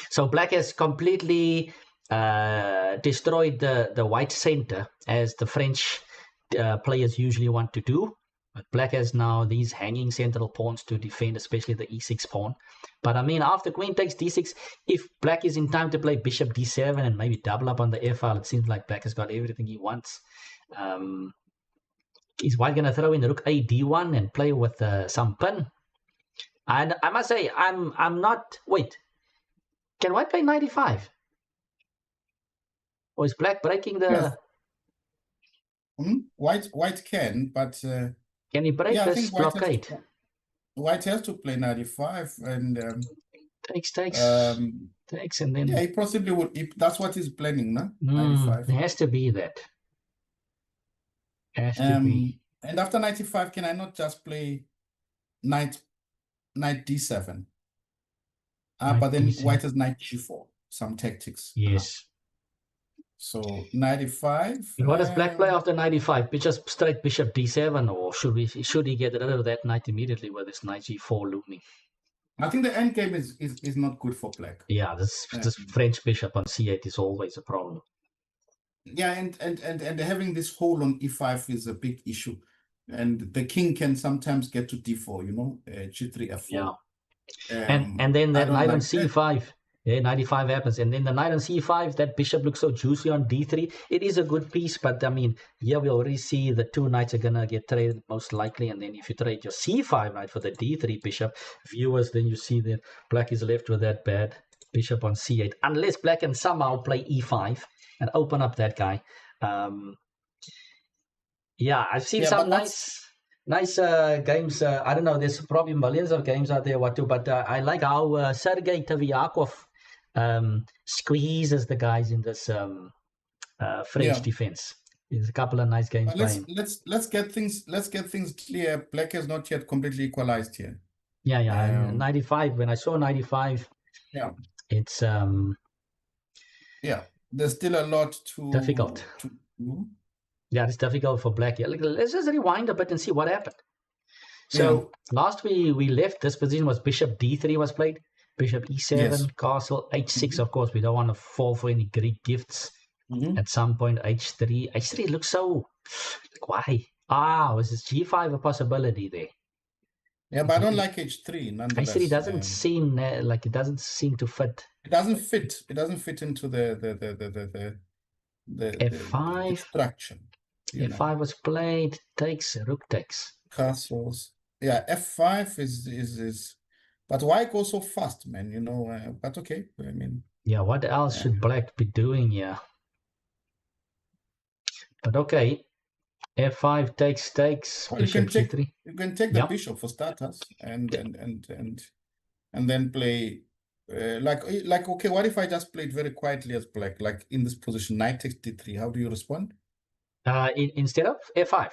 So black has completely destroyed the white center, as the French players usually want to do. But black has now these hanging central pawns to defend, especially the e6 pawn. But I mean, after queen takes d6, if black is in time to play bishop d7 and maybe double up on the f-file, it seems like black has got everything he wants. Is white going to throw in rook a d1 and play with some pin? And I must say, I'm not... Wait. Can white play 95? Or is black breaking the... Yes. White can, but... can he break this blockade? White has to play 95 and... takes, and then... Yeah, he possibly would... that's what he's planning, no? 95. It has to be that. Has to be. And after 95, can I not just play knight d7? But then d7. white has knight g4, some tactics. Yes. So 95. What does black play after 95? Just straight bishop d7, or should he get rid of that knight immediately with this knight g4 looming? I think the end game is not good for black. Yeah, this French bishop on c8 is always a problem. Yeah, and having this hole on e5 is a big issue, and the king can sometimes get to d4. You know, g3 f4. Yeah. And then that knight on c5. Yeah, 95 happens. And then the knight on c5, that bishop looks so juicy on d3. It is a good piece, but I mean, here we already see the two knights are going to get traded most likely. And then if you trade your c5 knight for the d3 bishop, viewers, then you see that black is left with that bad bishop on c8. Unless black can somehow play e5 and open up that guy. Yeah, I've seen some nice games. I don't know, there's probably millions of games out there, but I like how Sergei Taviakov squeezes the guys in this French defense. There's a couple of nice games by him. Let's get things clear. Black has not yet completely equalized here. Yeah. 95. When I saw 95, it's there's still a lot to difficult. Yeah, it's difficult for black. Yeah, let's just rewind a bit and see what happened. So last we left, this position was bishop d3 was played, bishop e7, castle h6. Of course, we don't want to fall for any Greek gifts. At some point, h3. h3 looks so... Why? Was this g5 a possibility there? Yeah, but I don't like h3 nonetheless. h3 doesn't seem like it doesn't seem to fit. It doesn't fit. It doesn't fit into the f5 structure. f5 was played. Takes, rook takes. Castles. Yeah, f5 is. But why go so fast, man? You know. But okay. I mean. Yeah. What else should black be doing here? But okay. f5 takes. Well, bishop g3. You can take the bishop for starters, and then play. Like okay, what if I just played very quietly as black, like in this position, knight takes d3? How do you respond? Instead of f5.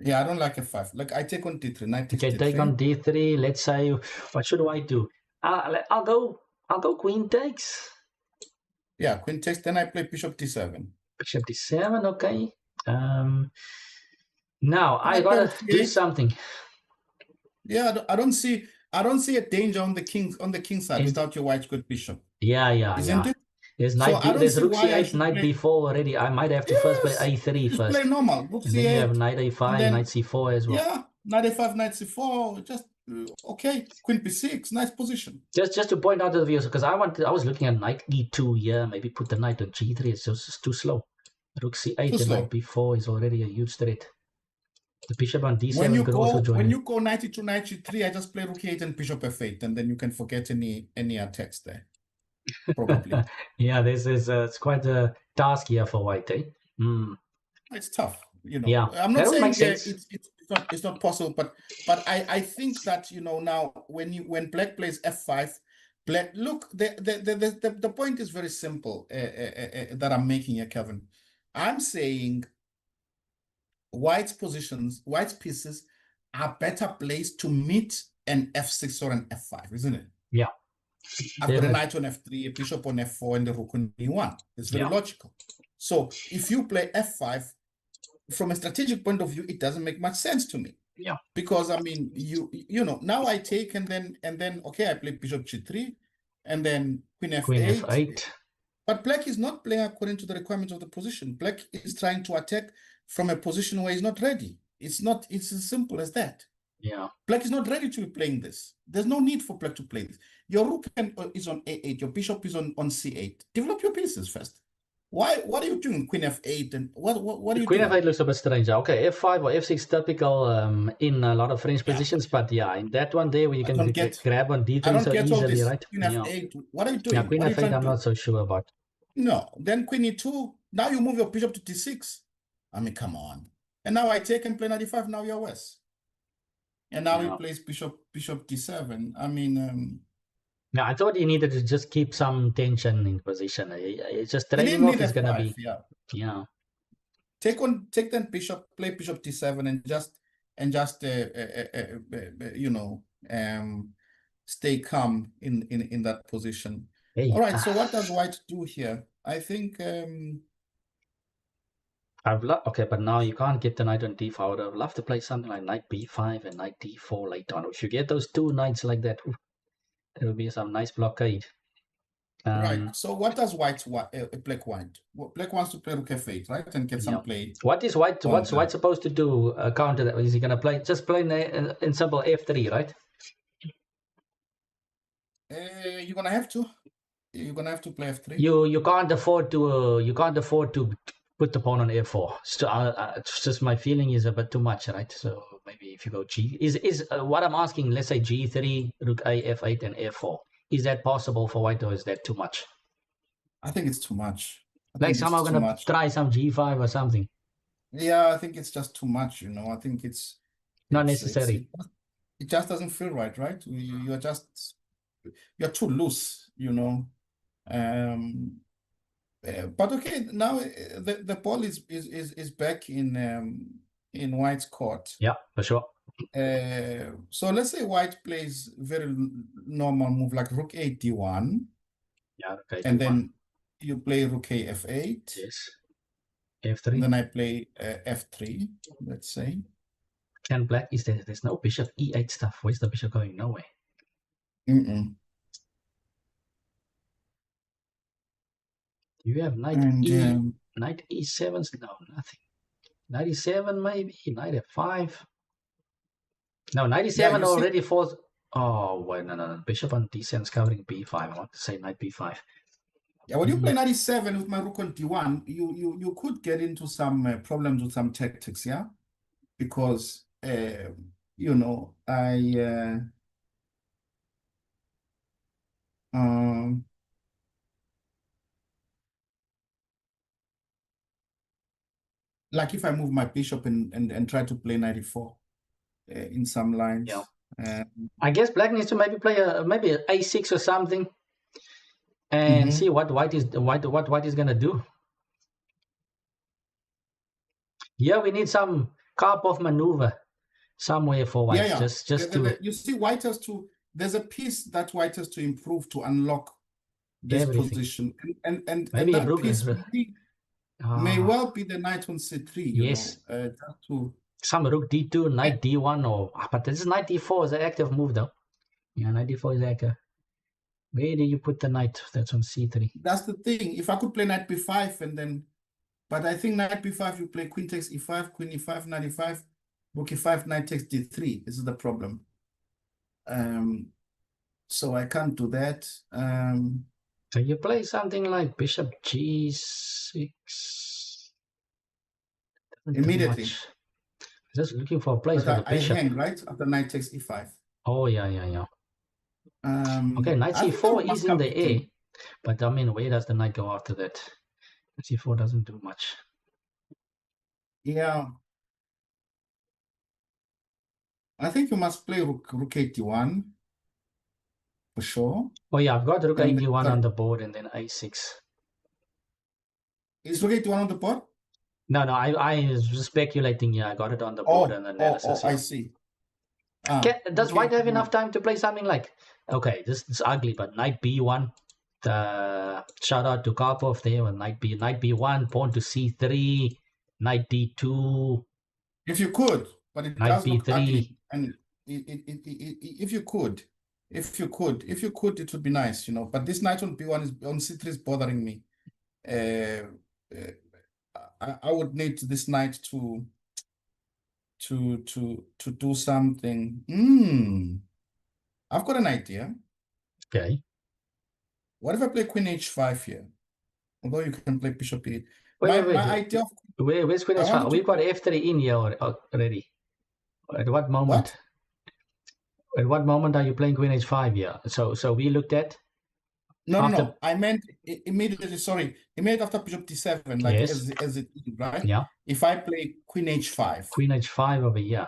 Yeah, I don't like f5. Like I take on d3, knight takes d3. Take on d3. Let's say, what should I do? I'll go queen takes. Yeah, queen takes. Then I play bishop d7. Bishop d7. Okay. Now I gotta do something. Yeah, I don't see a danger on the king side without your white good bishop. Isn't it? There's rook c8, knight b4 already. I might have to first play a3 first. Play normal. Rook and then you have knight a5, knight c4 as well. Yeah, knight a5, knight c4. Just okay. Queen b6, nice position. Just to point out to the viewers, because I was looking at knight e2 here. Maybe put the knight on g3. It's just too slow. Rook c8 and knight b4 is already a huge threat. The bishop on d7 could also join. When you go knight e2, knight g3, I just play rook e8 and bishop f8, and then you can forget any attacks there. Probably. Yeah, this is it's quite a task here for white, eh? It's tough, you know. Yeah, I'm not saying it's not possible, but I think that, you know, now when black plays f5, Look, the point is very simple that I'm making here, Kevin. I'm saying white's pieces are better placed to meet an f6 or an f5, isn't it? Yeah. I've got a knight on f3, a bishop on f4, and a rook on e1. It's very logical. So if you play f5, from a strategic point of view, it doesn't make much sense to me. Yeah. Because I mean, you know, now I take and then okay, I play bishop g3, and then queen f8. Queen f8. But black is not playing according to the requirements of the position. Black is trying to attack from a position where he's not ready. It's as simple as that. Yeah. Black is not ready to be playing this. There's no need for black to play this. Your rook is on a8. Your bishop is on c8. Develop your pieces first. What are you doing? Queen f8 and what are you Queen doing? f8 looks a bit strange. Okay, f5 or f6 typical in a lot of French positions, but yeah, in that one there where you can grab on d3 so easily, right? Queen f8. What are you doing? Yeah, queen f8 I'm not so sure about. No, then queen e2. Now you move your bishop to d6. I mean, come on. And now I take and play knight e5. Now you're worse. And now he plays bishop d7. I mean, yeah, I thought you needed to just keep some tension in position. It's just trading off is gonna be Take then bishop, play bishop d7, and just you know, stay calm in that position. Hey, all right. So what does white do here? I think okay, but now you can't get the knight on d4. I would have loved to play something like knight b5 and knight d4 later on. If you get those two knights like that, it will be some nice blockade. Right. So what does black want? Black wants to play rook f8, right, and get some play. What is white? What's white supposed to do? Counter that? Is he gonna play in simple f3, right? You're gonna have to. You're gonna have to play f3. You can't afford to put the pawn on f4. So just my feeling is a bit too much, right? So maybe if you go g is what I'm asking. Let's say g3, rook a, f8, and f4. Is that possible for white, or is that too much? I think it's too much. Like somehow gonna try some g5 or something. Yeah, I think it's just too much. You know, I think it's not necessary. It just doesn't feel right, right? You're too loose, you know. But okay, now the ball is back in white's court. Yeah, for sure. So let's say white plays very normal move like rook a d1. Yeah, okay. And then you play rook a f8. Yes. f3. And then I play f3, let's say. Can black is there's no bishop e8 stuff. Where's the bishop going? Nowhere. You have knight knight e7s? No, nothing. Knight e7 maybe, knight f5. No, knight e7 already falls. Oh, wait, no. Bishop on d7 is covering b5. I want to say knight b5. Yeah, when you play knight e7 with my rook on d1, you could get into some problems with some tactics, yeah? Because, you know, like if I move my bishop and try to play knight e4 in some lines. Yeah. I guess black needs to maybe play maybe an a6 or something, and see what white is gonna do. Yeah, we need some Karpov maneuver somewhere for white. Yeah. Just to you see, white has to. There's a piece that white has to improve to unlock this position, and maybe that piece may well be the knight on c3. Yes. Some rook d2, knight d1, or but this is knight d4 is an active move though. Yeah, knight d4 is active. Where do you put the knight that's on c3? That's the thing. If I could play knight b5 and then, but I think knight b5 you play queen takes e5, queen e5, knight e5, rook e5, knight takes d3. This is the problem. So I can't do that. So you play something like bishop g6. Immediately. Just looking for a place for the bishop. I hang, right? After knight takes e5. Oh, yeah. Okay, knight c4 is in the air. But I mean, where does the knight go after that? c4 doesn't do much. Yeah. I think you must play rook a d1. for sure. Oh yeah, I've got rook And then, a1 on sorry, the board and then a6. is rook a1 on the board? No, I was speculating. Yeah, I got it on the board and analysis. I Yeah. see. Ah, Does okay. white have enough time to play something like? Okay, this is ugly, but knight b1. Shout out to Karpov there with knight b1, pawn to c3, knight d2, If you could, but it knight does look ugly. b3. And if you could, it would be nice, you know. But this knight on b1 is on c3 is bothering me. Uh, I would need this knight to do something. I've got an idea. Okay. What if I play queen h5 here? Although you can play bishop e8. Wait. My idea of Where's queen I wanted h5? to We've got f3 in here already. At what moment? what? At what moment are you playing queen h5 here? So we looked at after. No. I meant immediately. Sorry, immediately after bishop d7, like Yes. as it right. Yeah. If I play queen h5, Queen h5 over here.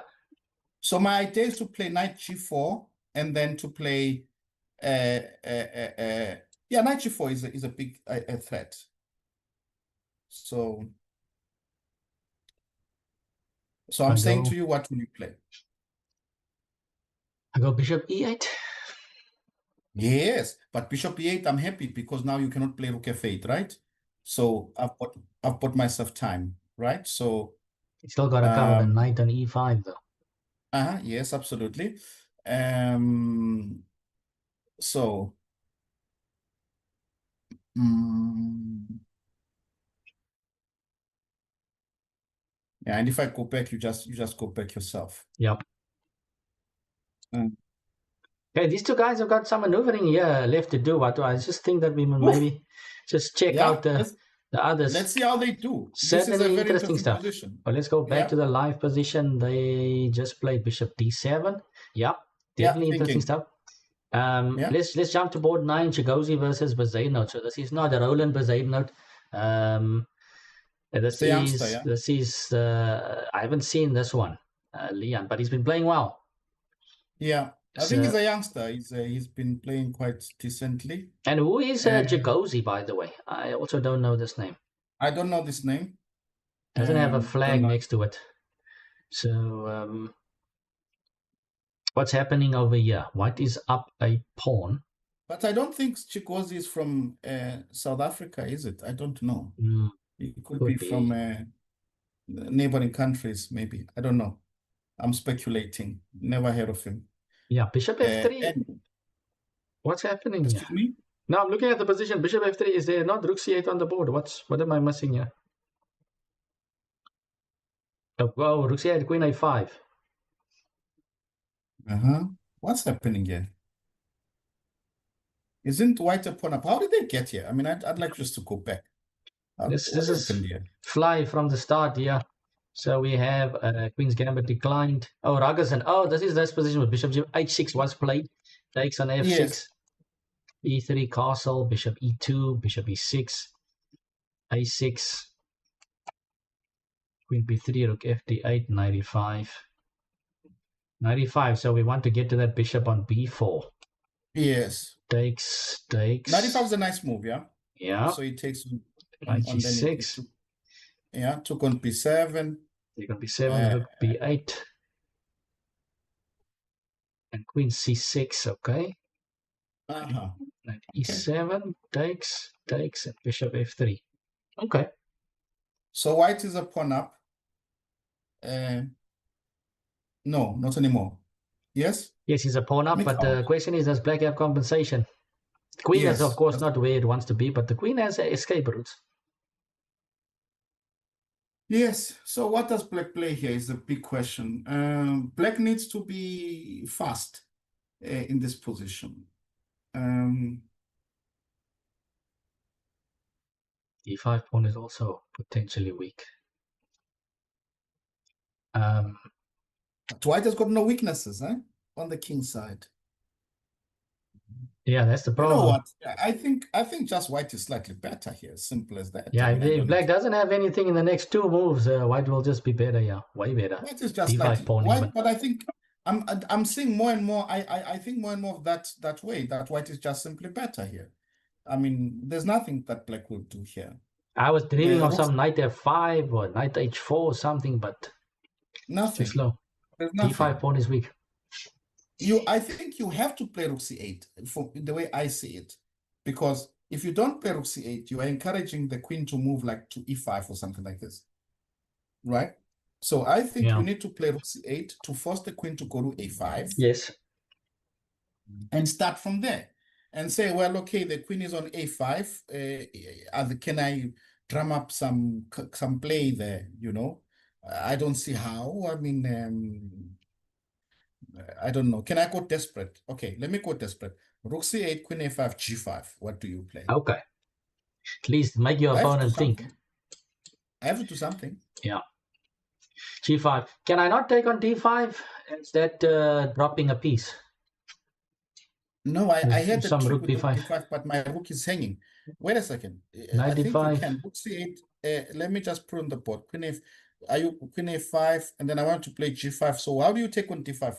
so my idea is to play knight g4 and then to play. Yeah, knight g4 is a big a threat. So I'm saying to you, what will you play? I go bishop e8. Yes, but bishop e8, I'm happy because now you cannot play rook f8, right? So I've bought myself time, right? So You still got to cover the knight on e5 though. Yes, absolutely. So yeah, and if I go back, you just go back yourself. Yep. Okay, these two guys have got some maneuvering here left to do. What I just think that we will maybe just check out the others. Let's see how they do. Certainly this is a very interesting stuff. position. But let's go back to the live position. They just played bishop d7. Yeah, definitely interesting stuff. Let's jump to board 9, Chigozi versus Bezuidenhout. So this is not a Roland Bezuidenhout. This is I haven't seen this one, Leon, but he's been playing well. Yeah, I think he's a youngster. He's been playing quite decently. And who is Chigozi, by the way? I also don't know this name. I don't know this name. Doesn't have a flag next to it. So what's happening over here? White is up a pawn. But I don't think Chigozi is from South Africa, is it? I don't know. It could be from neighboring countries, maybe. I don't know. I'm speculating. Never heard of him. Yeah, bishop f3. What's happening here? Me? No, I'm looking at the position. Bishop f3. Is there not rook c8 on the board? What am I missing here? Oh, rook c8, queen a5. What's happening here? Isn't white a pawn up? How did they get here? I mean, I'd like just to go back. This is fly from the start here. So we have Queen's Gambit declined. Oh, Ragason. Oh, this is this position with Bishop h6 was played. Takes on f6. Yes. e3 castle, Bishop e2, Bishop e6, a6, Queen b3, Rook fd8, 95. 95. So we want to get to that bishop on b4. Yes. Takes. 95 is a nice move, yeah? Yeah. So it takes on g6. Took on b7. Take on b7, rook b8. And queen c6, okay. Knight e7, takes, and bishop f3. Okay. So white is a pawn up. No, not anymore. Yes? Yes, he's a pawn up, but the question is, does black have compensation? Queen is, of course, not where it wants to be, but the queen has escape routes. Yes. So what does black play here is the big question. Black needs to be fast in this position. d5 pawn is also potentially weak. White has got no weaknesses, on the king side. Yeah, that's the problem. You know what? I think just white is slightly better here. Simple as that. Yeah, if black doesn't have anything in the next two moves, white will just be better. Yeah, way better. White is just d5 pawn white, but I think I'm seeing more and more. I think more and more of that way. That white is just simply better here. I mean, there's nothing that black will do here. I was dreaming of Rook, some knight f5 or knight h4 or something, but it's too nothing. slow. There's d5 nothing. pawn is weak. I think you have to play rook c8 for the way I see it, because if you don't play rook c8, you are encouraging the queen to move like to e5 or something like this, right? So I think you need to play rook c8 to force the queen to go to a5. Yes. And start from there and say, well, okay, the queen is on a5. Can I drum up some play there? You know, I don't see how. I mean, I don't know. Can I go desperate? Okay, let me go desperate. Rook c8, queen a5, g5. What do you play? Okay. At least make your opponent think. I have to do something. Yeah. g5. Can I not take on d5 instead dropping a piece? No, I had the some trick rook with b5. rook d5, but my rook is hanging. Wait a second. Knight I think d5. you can. Rook c8. Let me just put on the board. Are you queen a5? And then I want to play g5. So how do you take on d5?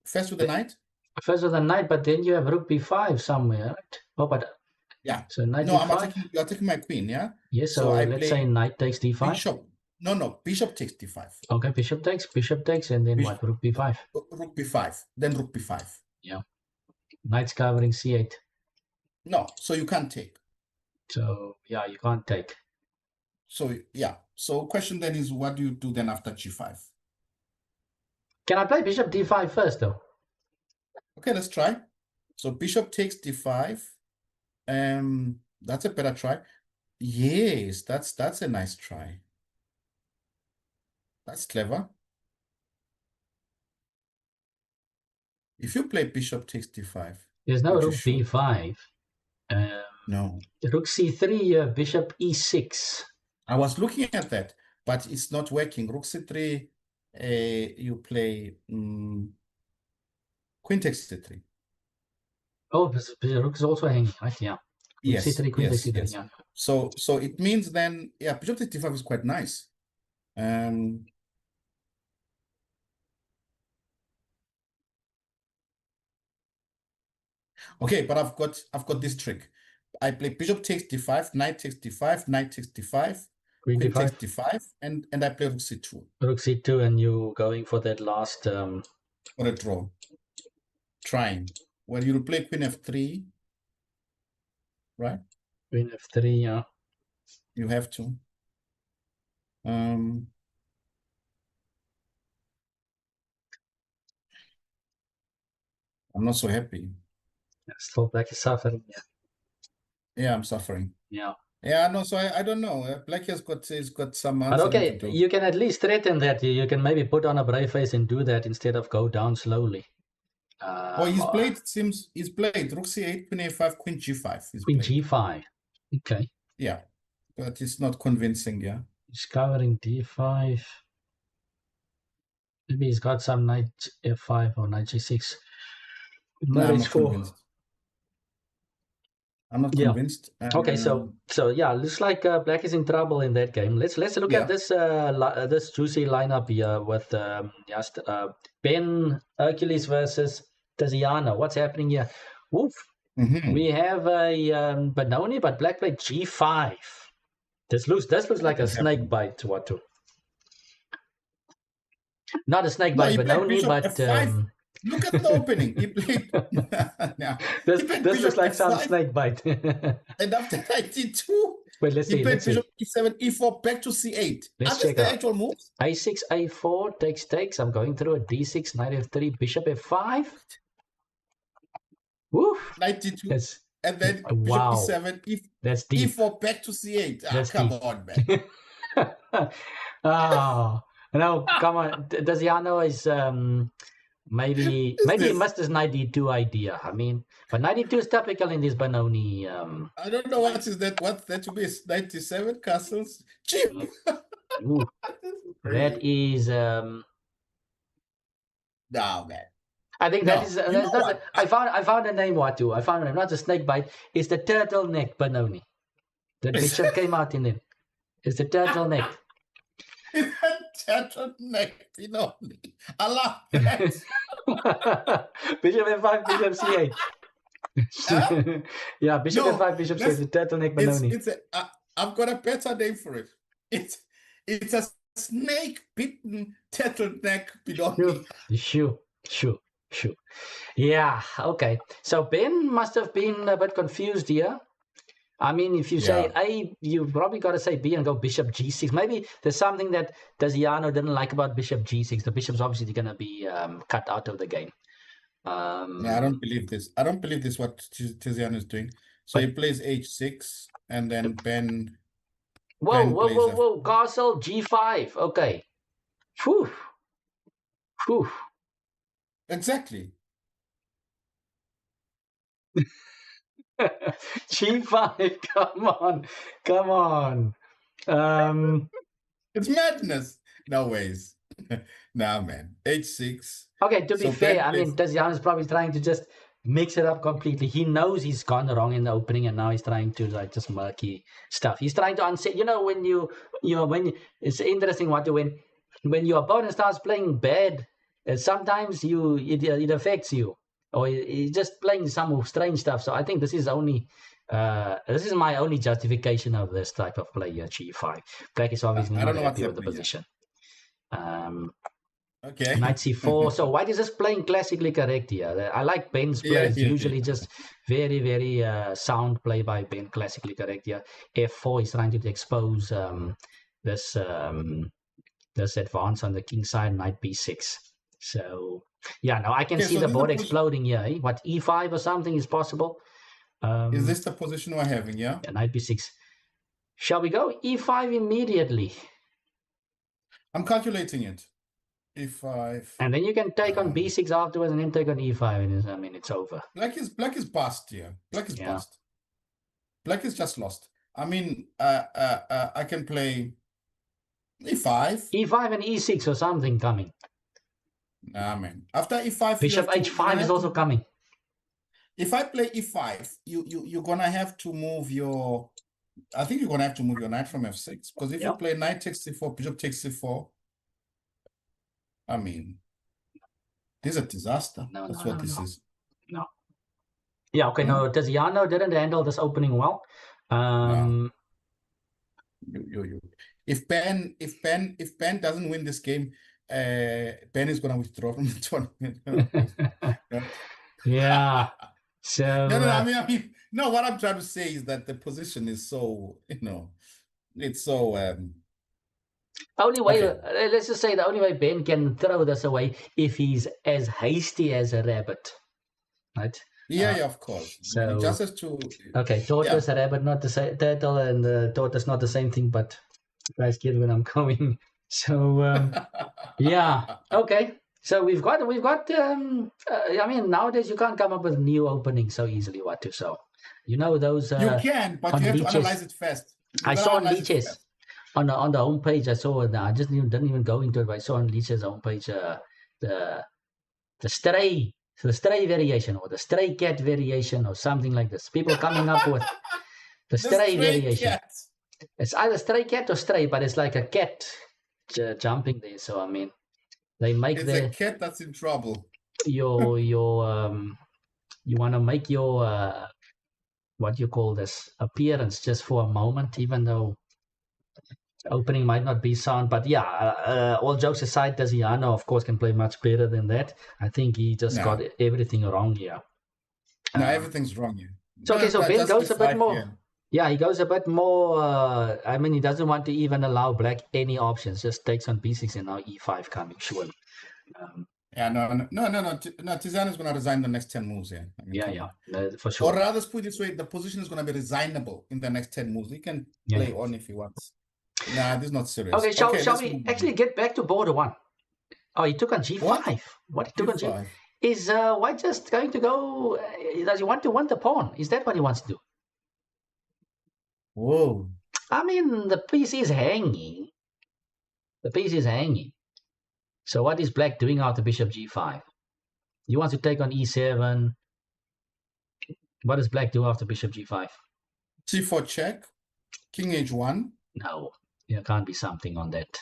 First with the knight? First with the knight, but then you have rook b5 somewhere, right? Oh, but yeah. So knight no, d5. You're taking my queen, yeah? Yes, so let's say knight takes d5. Bishop. No, bishop takes d5. Okay, bishop takes, and then what? Rook b5. Rook b5, then rook b5. Yeah. Knight's covering c8. No, so you can't take. So yeah, you can't take. So yeah. So question then is, what do you do then after g5? Can I play bishop d5 first though? Okay, let's try. So bishop takes d5. That's a better try. Yes, that's a nice try. That's clever. If you play bishop takes d5, there's no rook b5. No. Rook c3, bishop e6. I was looking at that, but it's not working. Rook c3, you play queen takes c3. Oh, rook is also hanging, right? Yeah. Yes. c3, queen takes c3. Yes. Yeah. So it means then, yeah, bishop takes d5 is quite nice. Okay, but I've got this trick. I play bishop takes d5, knight takes d5, knight takes d5, queen takes d5, and I play rook c2. Rook c2, and you going for that last for a draw. Trying. Well, you play queen f3, right? Queen f3, yeah. You have to. I'm not so happy. Still black is suffering. Yeah. Yeah, I'm suffering. Yeah. Yeah, no, so I don't know. Black has got some answering but okay, to do. You can at least threaten that. You can maybe put on a brave face and do that instead of go down slowly. He's played rook c8, queen a5, queen g5. Queen g5. Okay. Yeah, but it's not convincing, yeah. He's covering d5. Maybe he's got some knight f5 or knight g6. No, I'm not convinced. I'm not convinced. Okay, so yeah, looks like black is in trouble in that game. Let's look at this this juicy lineup here with Ben Hercules versus Tiziano. What's happening here? Woof. We have a Benoni, but black played g5. This looks like a snake bite. Not a snake bite Benoni, but look at the opening. He played. this looks like some snake bite. And after knight d2, wait, let's see. He played bishop e7, e4, back to c8. Let's check the actual moves. a6, a4 takes. I'm going through a d6, knight f3, bishop f5. Woof. Knight d2. And then bishop e7, that's deep. e4, back to c8. Come on, man. No, come on. Tiziano is maybe he missed his knight d2 idea. I mean, but knight d2 is typical in this Benoni. I don't know what is that. What that should be? 97 castles. Cheap. That is no, man. I think that is. I found a name, Watu. I found a name. Not a snake bite. It's the turtleneck Benoni. The bishop came out in it. It's the turtleneck. Turtleneck Benoni. I love that. Bishop f5, bishop c8. Yeah, bishop No, f5, bishop c8, the turtleneck Benoni. I've got a better name for it. It's a snake-bitten turtleneck Benoni. Sure. Yeah, okay. So Ben must have been a bit confused here. I mean, if you say Yeah. A, you probably got to say B and go bishop g6. Maybe there's something that Tiziano didn't like about bishop g6. The bishop's obviously going to be cut out of the game. Yeah, I don't believe this. I don't believe this what Tiziano is doing. So he But plays h6, and then Ben whoa, plays f. castle g5. Okay. Whew. Exactly. G5. Come on. It's madness. No ways. Nah, man. h6. Okay, to be So fair, Ben I mean, plays. Tiziano is probably trying to just mix it up completely. He knows he's gone wrong in the opening, and now he's trying to like just murky stuff. He's trying to unset. It's interesting when your opponent starts playing bad, sometimes it affects you, or he's just playing some strange stuff. So I think this is my only justification of this type of play here, G5. Black is obviously I not don't know what's happy with the happening here. position. Okay. Knight c4. So white is just playing classically correct here. I like Ben's play. It's usually just very, very sound play by Ben, classically correct here. f4 is trying to expose this this advance on the king side, knight b6. So yeah, now I can see So the this is board exploding here. What, e5 or something is possible? is this the position we're having, yeah? Yeah, knight b6. Shall we go e5 immediately? I'm calculating it. e5. And then you can take on b6 afterwards, and then take on e5, and I mean it's over. Black is bust here. Black is bust. Black is just lost. I mean, I can play e5. E5 and e6 or something coming. Nah, man. After e5, Bishop h5 is also coming. If I play e5, you're gonna have to move your. I think you're gonna have to move your knight from f6, because if you play knight takes c4, bishop takes c4. I mean, this is a disaster. That's what this is. No. Yeah. Okay. No, Tiziano didn't handle this opening well. No. If Ben doesn't win this game, Ben is gonna withdraw from the tournament. Yeah. So no. I mean, no. What I'm trying to say is that the position is so, it's so. Only way, let's just say the only way Ben can throw this away if he's as hasty as a rabbit, right? Yeah, of course. So he just has to. Okay, tortoise, rabbit, not the same. Turtle and tortoise, not the same thing, but you guys get where I'm going. So yeah, okay. So we've got. I mean, nowadays you can't come up with new openings so easily. What to so, those. You can, but you have to analyze it first. I saw on Leeches on the homepage. I saw it. I just didn't even go into it. But I saw on Leeches homepage the stray. So the stray variation or the stray cat variation or something like this. People coming up with the stray variation. Cat. It's either stray cat or stray, but it's like a cat jumping there. So I mean, they make a cat that's in trouble. You want to make your what you call this appearance just for a moment, even though opening might not be sound. But yeah, all jokes aside, Tiziano of course can play much better than that. I think he just got everything wrong here. No, everything's wrong here. So okay, so Ben goes a bit more. Here. Yeah, he goes a bit more. I mean, he doesn't want to even allow black any options. Just takes on b6 and now e5 coming. Sure. No. Tiziano's going to resign the next 10 moves here. For sure. Or rather, put it this way: the position is going to be resignable in the next 10 moves. He can play on if he wants. Nah, this is not serious. Okay, shall we actually get back to border one? Oh, he took on g5. What he took on g5? Is white just going to go? Does he want to win the pawn? Is that what he wants to do? Whoa! I mean, the piece is hanging. So what is black doing after bishop g5? He wants to take on e7. What does black do after bishop g5? c4 check, king h1. No, there can't be something on that.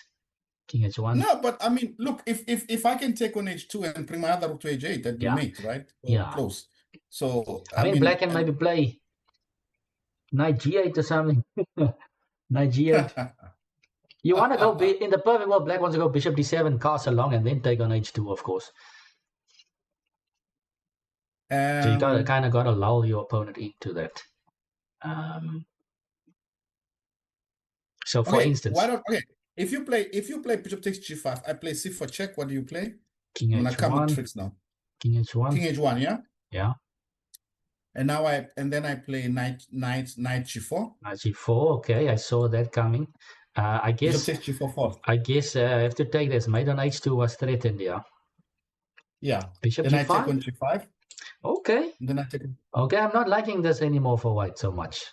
King h1. No, but I mean, look, if I can take on h2 and bring my other rook to h8, that'd be Yeah. mate, right? Or Yeah. close. So I mean, black can maybe play knight g8 or something. Knight g8. You want to go in the perfect world, black wants to go bishop d7, castle long, and then take on h2, of course. So you kind of got to lull your opponent into that. So for instance, if you play bishop takes g5, I play c for check. What do you play? king I'm gonna come with h1. tricks now. King h1. King h1, yeah. Yeah. And now then I play knight g4. Knight g4. Okay, I saw that coming. I guess bishop takes g4 first. I guess I have to take this. Mate on h2 was threatened. Yeah. Yeah. Bishop then g5. I take on g5. Okay. Then I take. Okay, I'm not liking this anymore for white so much.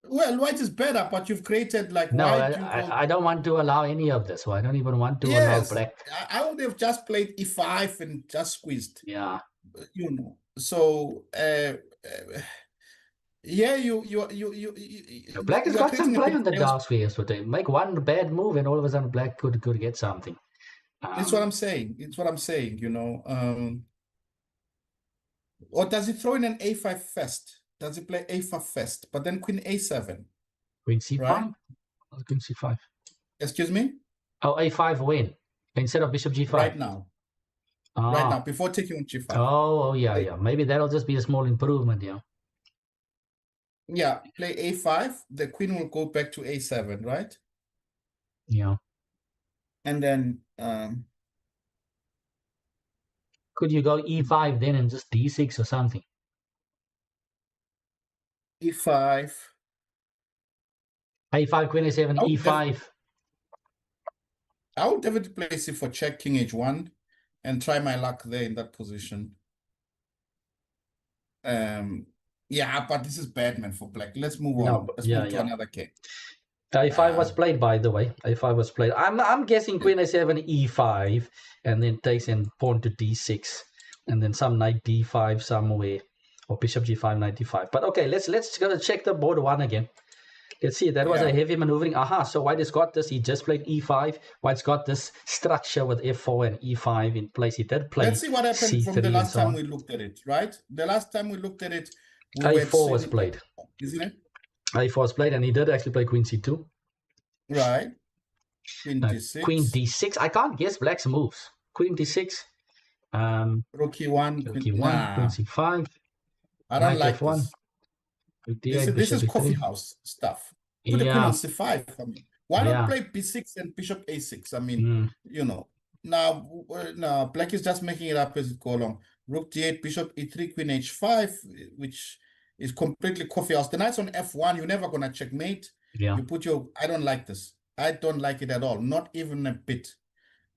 Well, white is better, but you've created like no. white. I don't want to allow any of this. So I don't even want to allow black. I would have just played e5 and just squeezed. Yeah. So yeah, black has got some play on the dark spheres, but they make one bad move and all of a sudden black could get something. It's what I'm saying. Or does he throw in an a5 first? Does he play a5 first, but then queen a7? Queen c5? Right? Queen c5. Excuse me? Oh, a5 win instead of bishop g5. Right now. Right now, before taking on g5. Oh, yeah. Maybe that'll just be a small improvement, yeah. Yeah, play a5. The queen will go back to a7, right? Yeah. And then could you go e5 then and just d6 or something? e5. a5, queen a7, e5. I would definitely play c for check, king h1, and try my luck there in that position. Yeah, but this is bad, man, for black. Let's move on. Let's move to another game. a5 was played, by the way. a5 was played. I'm guessing queen a7, e5, and then takes in pawn to d6, and then some knight d5 somewhere, or bishop g5, knight d5. But okay, let's go check the board one again. Let's see, that was a heavy maneuvering. Aha, so white has got this. He just played e5. White's got this structure with f4 and e5 in place. He did play. Let's see what happened from the last time we looked at it, right? The last time we looked at it, a4 was played. Isn't it? a4 was played, and he did actually play queen c2. Right. Queen d6. Queen d6. I can't guess black's moves. Queen d6. Rook e1. Rook e1. Queen c5. I don't like f1. This. This is coffee house stuff. Put a queen on c5. I mean, why not play b6 and bishop a6? I mean, now black is just making it up as it go along. Rook d8, bishop e3, queen h5, which is completely coffee house. The knight's on f1. You're never gonna checkmate. Yeah. You put your. I don't like this. I don't like it at all. Not even a bit.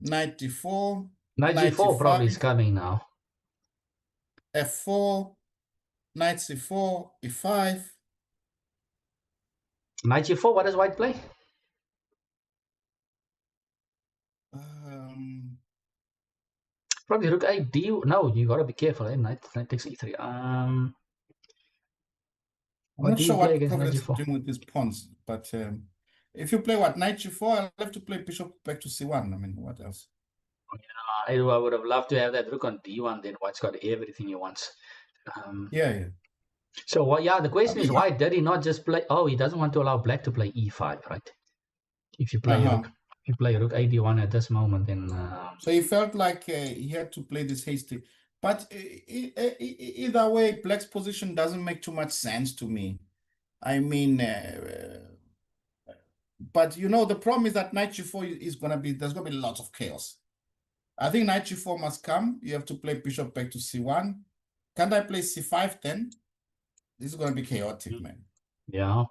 Knight d4. Knight g4 probably is coming now. f4. Knight c4, e5. Knight g4, what does white play? Probably rook a no, you gotta be careful, eh? Knight takes e3. I'm not sure what Providence is doing with these pawns, but if you play knight g4, I'll have to play bishop back to c1. I mean, what else? I would have loved to have that rook on d1, then white's got everything he wants. Yeah. So, the question is, why did he not just play? Oh, he doesn't want to allow black to play e5, right? If you play rook, if you play rook a1 at this moment, then... So he felt like he had to play this hasty. But either way, black's position doesn't make too much sense to me. I mean... but, the problem is that knight g4 is going to be... There's going to be lots of chaos. I think knight g4 must come. You have to play bishop back to c1. Can't I play c5 then? This is going to be chaotic, man. Yeah.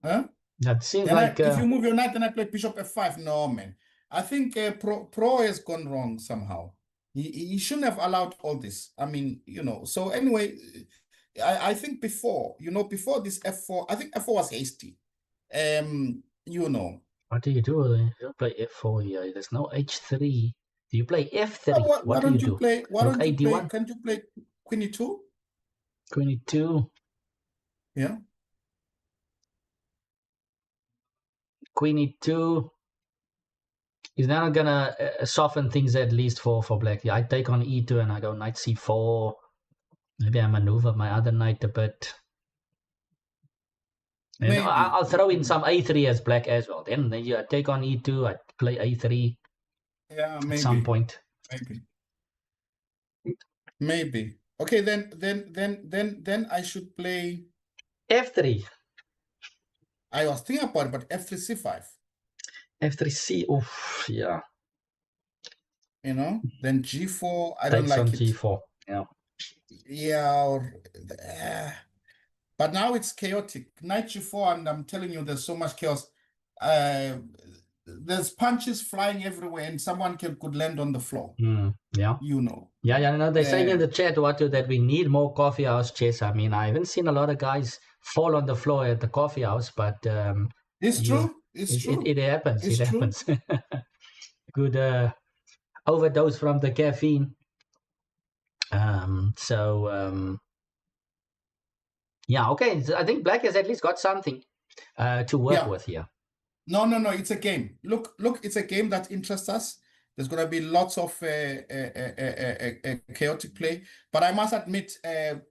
Huh? That seems like... if you move your knight, then I play bishop f5. No, man. I think Pro has gone wrong somehow. He shouldn't have allowed all this. I mean, So anyway, I think before this f4, I think f4 was hasty. What do you do? You don't play f4 here. There's no h3. Do you play f3? Why don't you play? Why don't you play? d1? Can't you play queen e2? Queen e2. Yeah. Queen e2 is now gonna soften things at least for black. Yeah, I take on e2 and I go knight c4. Maybe I maneuver my other knight a bit. And Maybe. I'll throw in some a3 as black as well. Then you take on e2, I play a3 Yeah, at some maybe. point. Maybe. Okay, then I should play f3. I was thinking about it, but f3 c5. f3c. Oof, yeah. You know, then g4. I don't Takes like on it. g4. Yeah. Yeah. But now it's chaotic. Knight g4, and I'm telling you, there's so much chaos. There's punches flying everywhere, and someone could land on the floor. Yeah. You know. Yeah. No, they're saying in the chat, Watu, that we need more coffee house chess. I mean, I haven't seen a lot of guys fall on the floor at the coffee house, but it's true. It's true. It happens. It's it true. happens. Good overdose from the caffeine. Yeah, okay. I think black has at least got something to work with here. No. It's a game. Look. It's a game that interests us. There's going to be lots of chaotic play. But I must admit,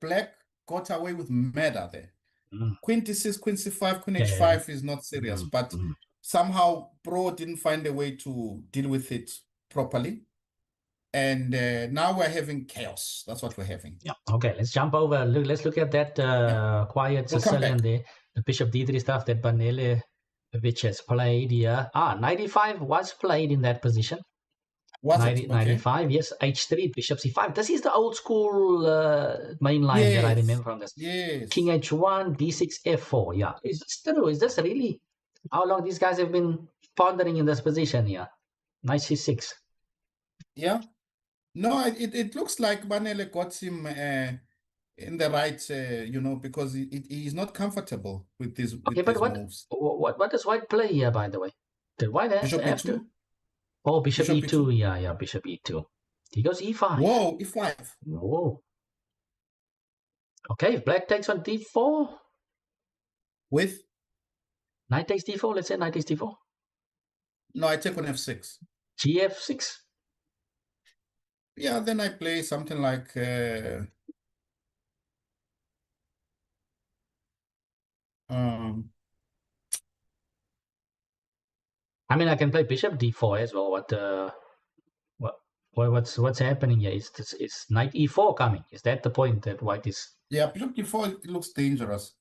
black got away with murder there. Queen d6, queen c5, queen h5 is not serious. But somehow Pro didn't find a way to deal with it properly. And now we're having chaos. That's what we're having. Yeah. Okay, let's jump over. Let's look at that quiet Sicilian there. The bishop d3 stuff that Benoni has played here. 95 was played in that position. Was 90, 95, yes. h3, bishop c5. This is the old school main line that I remember from this. Yes. King h1, d6, f4. Yeah. Is this really how long these guys have been pondering in this position here? Knight c6. Yeah. No, it looks like Benoni got him in the right, because he's not comfortable with these moves. What does white play here, by the way? Did white have to? Oh, bishop e2. Yeah, bishop e2. He goes e5. Whoa, e5. Whoa. Okay, if black takes on d4. With? Knight takes d4. Let's say knight takes d4. No, I take on f6. gf6. Yeah, then I play something like... I mean, I can play bishop d4 as well. What's happening here? Is knight e4 coming? Is that the point that white is? Yeah, bishop d4 it looks dangerous.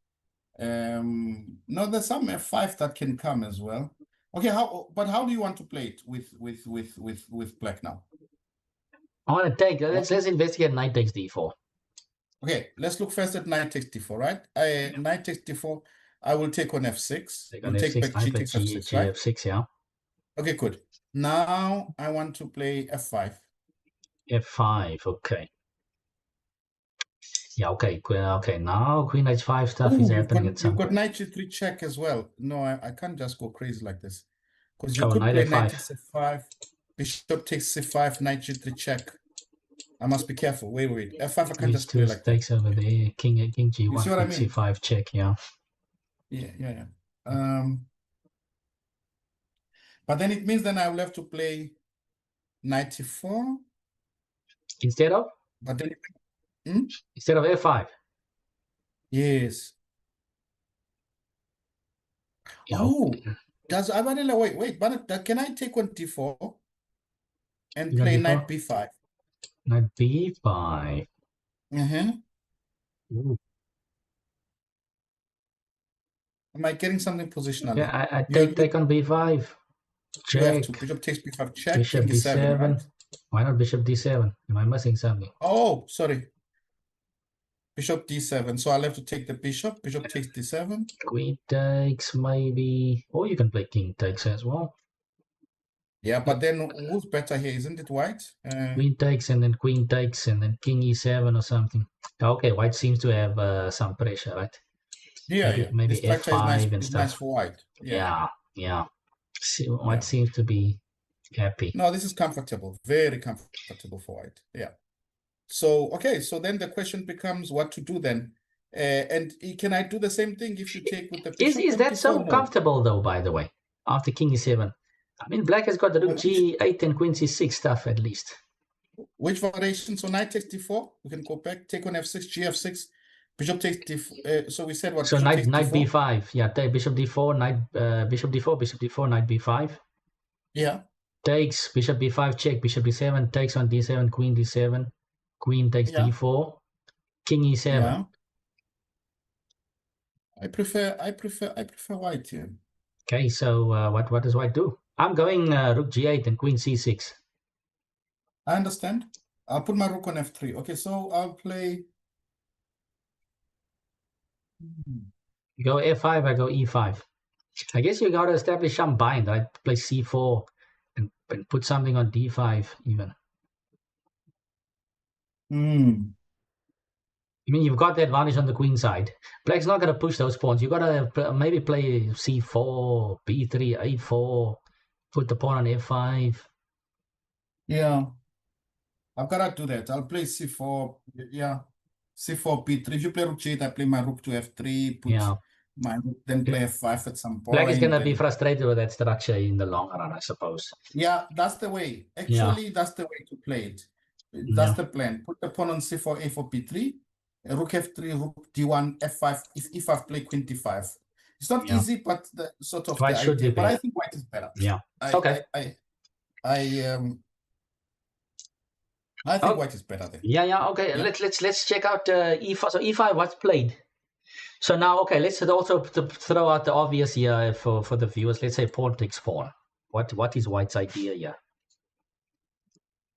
No, there's some f5 that can come as well. Okay, how do you want to play it with black now? I want to take. Let's investigate knight takes d4. Okay, let's look first at knight takes d4, right? Knight takes d4. I will take on f6. Take on f6. Back g takes f6, right? F6, yeah. Okay, good. Now I want to play f5. F5, okay. Yeah, okay. Okay, now queen h5 stuff is happening. You've got knight g3 check as well. No, I can't just go crazy like this. Because you could knight play f5. knight takes f5, bishop takes c5, knight g3 check. I must be careful. Wait. F5 I can't just play like that. Takes over there. King g1, you see what I mean? c5 check, yeah. Yeah. But then it means then I will have to play knight e4 instead of. But then instead of f5. Yes. Yeah. Oh, does wait? But can I take on d4 and play knight b5? Knight b5. Ooh. Am I getting something positional? Yeah, I take on b5. Check. Bishop takes b5 check. Bishop d7. Right? Why not bishop d7? Am I missing something? Oh, sorry. Bishop d7. So I'll have to take the bishop. Bishop takes d7. Queen takes maybe. Or you can play king takes as well. Yeah, but then who's better here? Isn't it white? Queen takes and then queen takes and then king e7 or something. Okay, white seems to have some pressure, right? Yeah, maybe f5 and stuff. Nice for white. Yeah. White seems to be happy. No, this is comfortable. Very comfortable for white. Yeah. So, okay. So then the question becomes what to do then. And can I do the same thing if you take with the bishop? Is that so comfortable though, by the way? after king e7. I mean, black has got the rook g8 and queen c6 stuff at least. Which variation? So knight takes d4. We can go back. Take on f6, gf6. Bishop takes d4. So we said what? So bishop knight takes d4. b5. Yeah, bishop d4, knight bishop d4, bishop d4, knight b5. Yeah. Takes bishop b5 check, bishop d7 takes on d7, queen d7, queen takes d4, king e7. Yeah. I prefer white here. Okay, so what does white do? I'm going rook g8 and queen c6. I understand. I'll put my rook on f3. Okay, so I'll play. You go f5, I go e5. I guess you got to establish some bind, right? Play c4 and put something on d5 even. I mean, you've got the advantage on the queen side. Black's not going to push those pawns. You got to maybe play c4, b3, a4, put the pawn on f5. Yeah. I've got to do that. I'll play c4. Yeah. c4, b3. If you play rook g8, I play my rook to f3. Put my rook, then play f5 at some point. Black is going to be frustrated with that structure in the long run, I suppose. Yeah, that's the way. Actually, that's the way to play it. That's the plan. Put the pawn on c4, a4, b3. Rook f3, rook d1, f5. If e5, play queen d5. It's not easy, but the sort of white the idea. But I think white is better. Yeah. I think white is better there. Yeah. Okay. Yeah. Let's check out e5. So e5, what's played? So now, okay, let's also throw out the obvious here for the viewers. Let's say pawn takes pawn. What is white's idea here?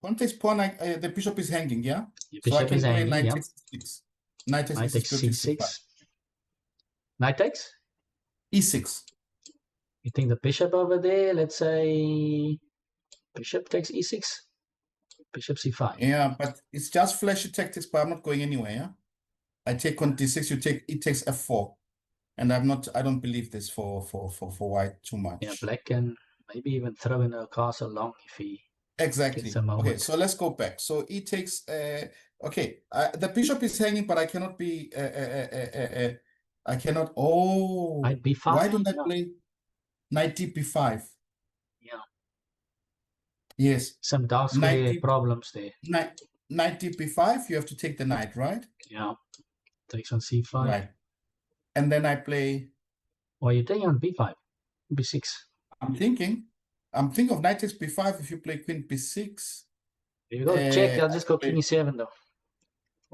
Pawn takes pawn. The bishop is hanging. Yeah. Bishop so I can is play hanging. Knight takes e6. Knight takes c6. Knight takes e6. You think the bishop over there? Let's say bishop takes e6. Bishop c5. Yeah, but it's just flashy tactics. But I'm not going anywhere. Yeah. I take on d6. You take. It takes f4, and I don't believe this for white too much. Yeah, black can maybe even throw in a castle long if he. Exactly. Okay, so let's go back. So he takes. Okay, the bishop is hanging, but I cannot be. I cannot. Oh, knight b5. Why don't I play knight b5? Yeah. Yes. Some dark square problems there. Knight b5. You have to take the knight, right? Yeah. Takes on c5. Right. And then I play. Or you take on b5, b6. I'm thinking of knight takes b5 if you play queen b6. If you go check, I'll just go king e7 though.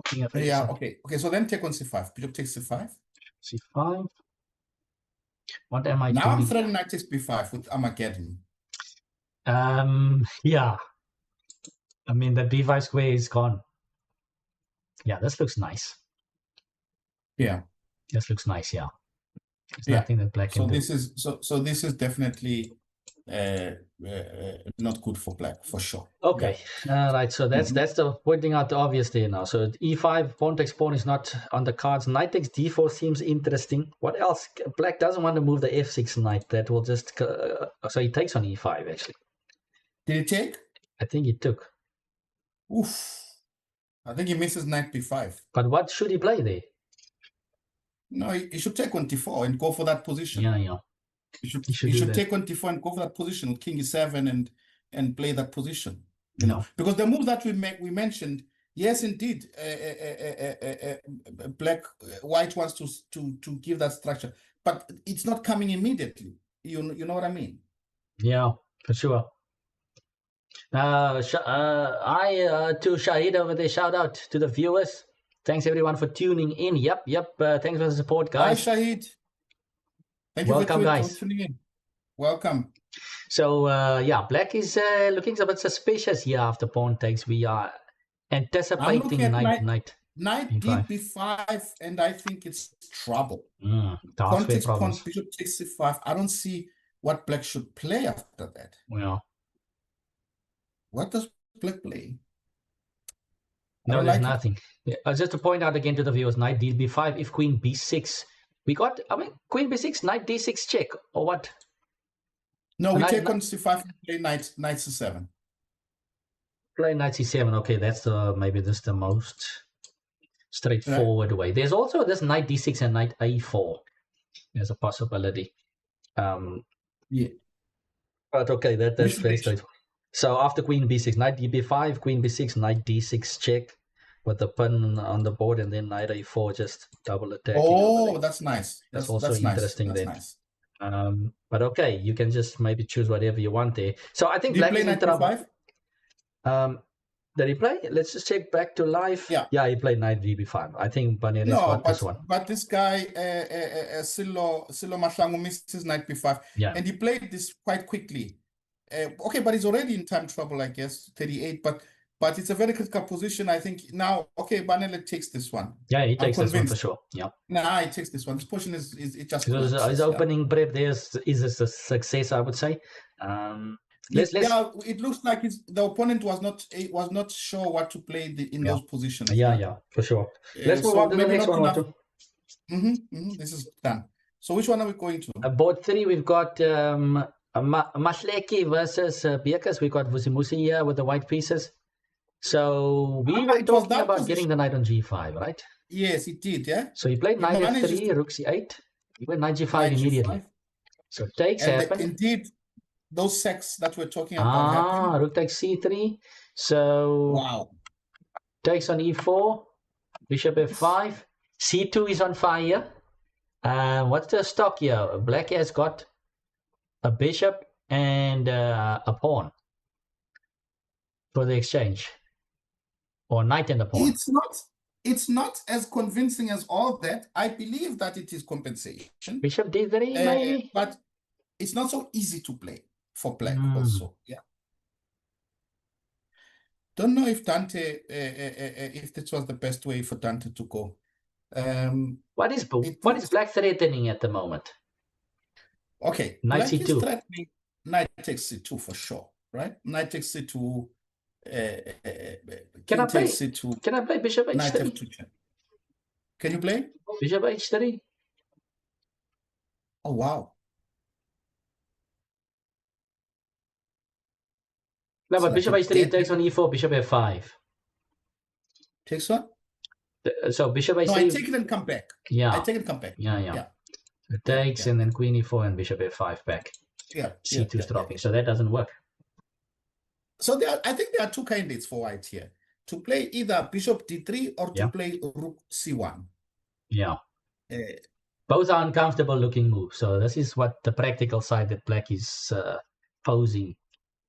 King f8. Yeah, okay. Okay, so then take on c5. Bishop takes c5. c5. What am I doing? Now I'm threatening knight takes b5 with Armageddon. Yeah. I mean, the b5 square is gone. Yeah, this looks nice. Yeah. This looks nice, yeah. There's nothing that black can do. So this is definitely not good for black, for sure. Okay. Yeah. All right. So that's the pointing out the obvious there now. So e5, pawn takes pawn is not on the cards. Knight takes d4 seems interesting. What else? Black doesn't want to move the f6 knight. That will just so he takes on e5 actually. Did he take? I think he took. Oof. I think he misses knight b5. But what should he play there? No, he should take on d4 and go for that position. Yeah. He should take on d4 and go for that position with king e7 and play that position. You know, because the move that we mentioned, yes, indeed, white wants to give that structure, but it's not coming immediately. You know what I mean? Yeah, for sure. To Shahid over there, shout out to the viewers. Thanks everyone for tuning in. Yep. Thanks for the support, guys. Hi, Shahid. Thank you for tuning in. Welcome. So, black is looking a bit suspicious here after pawn takes. We are anticipating knight d5, and I think it's trouble. Pawn takes pawn, bishop takes c5. I don't see what black should play after that. Well, what does black play? No, there's nothing. Just to point out again to the viewers, knight d5, if queen b6. We got, queen b6, knight d6 check, or what? No, we take on c5 and play knight c7. Play knight c7, okay, that's maybe this the most straightforward way. There's also this knight d6 and knight a4. There's a possibility. Yeah. But okay, that's very Mission. straightforward. So after queen b6, knight db5, queen b6, knight d6 check with the pawn on the board, and then knight a4 just double attacking over there. Oh, that's nice. That's also That's nice. interesting That's then. nice. But okay, you can just maybe choose whatever you want there. So I think Do you black play is in knight trouble. b5? Did he play? Let's just check back to live. Yeah, he played knight db5. I think Baneri's no, got this one. but this guy Silo Mashango missed his knight b5, Yeah, and he played this quite quickly. Okay, but he's already in time trouble, I guess, 38. But it's a very critical position. I think now, okay, Banele takes this one. yeah, he takes this one for convinced. sure. Yeah, Nah, he takes this one. This position is it just because collapses. his opening prep there is a success, I would say. Let's Yeah, it looks like the opponent was not sure what to play in those positions. Yeah, for sure. Let's move So on to the maybe next not one. enough. This is done. So which one are we going to? Board 3, we've got Mahleki versus Bekas. We've got Vusimusi here with the white pieces. So we were It was talking that about position. getting the knight on g5, right? Yes, it did, yeah. So he played He knight manages f3, rook c8. He went knight g5 Knight immediately. G5. So takes And happened. indeed, those sets that we're talking about happened. Rook takes c3. So Wow. takes on e4, bishop f5. c2 is on fire. What's the stock here? Black has got a bishop and a pawn for the exchange, or knight and a pawn. It's not as convincing as all that. I believe that it is compensation. Bishop d3 maybe, but it's not so easy to play for black also. Yeah. Don't know if Dante, if this was the best way for Dante to go. What is black threatening at the moment? Okay, knight black c2. is threatening knight takes c2 for sure, right? Knight takes c2. Can I play c2? Can I play bishop h3? Knight f2 check. Can you play bishop h3? Oh wow! No, but bishop h3 takes on e4, bishop f5. Takes what? So bishop h3. No, I take it and come back. Yeah. I take it and come back. Yeah. It takes and then queen e4 and bishop f5 back. Yeah. c2 is dropping, so that doesn't work. So I think there are two candidates for white here: to play either bishop d3 or to play rook c1. Yeah. Both are uncomfortable looking moves. So this is what the practical side that black is posing.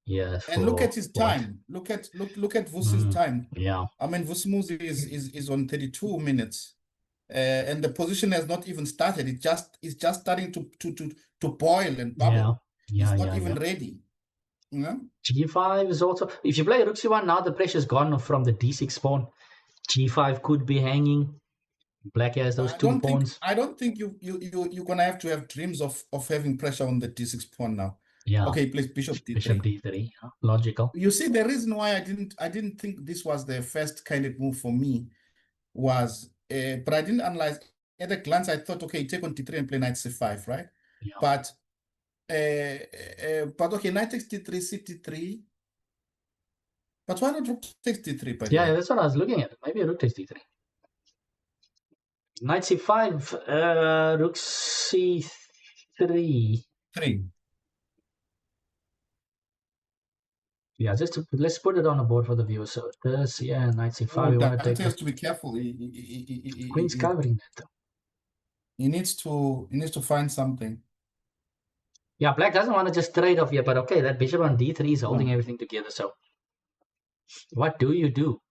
Yeah, and look at his time. Look at Vusi's time. Yeah, I mean Vusimuzi is on 32 minutes, and the position has not even started. It's just starting to boil and bubble. It's not even ready. Yeah. G5 is also. If you play rook c1 now, the pressure's gone from the d6 pawn. G5 could be hanging. Black has those two pawns. I don't think you're gonna have to have dreams of having pressure on the d6 pawn now. Yeah. Okay, plays bishop d3. Bishop d3, logical. You see, the reason why I didn't think this was the first kind of move for me was, but I didn't analyze. At a glance, I thought, okay, take on d3 and play knight c5, right? Yeah. But okay, knight takes d3, c3. But why not rook takes d3? By the way? That's what I was looking at. Maybe rook takes d3. Knight c5, rook c3. 3. Yeah, let's put it on the board for the viewers. So this, knight c5. We want to take. Has to be careful. Queen's covering that though. He needs to find something. Yeah, black doesn't want to just trade off here, but okay, that bishop on d3 is holding everything together. So what do you do?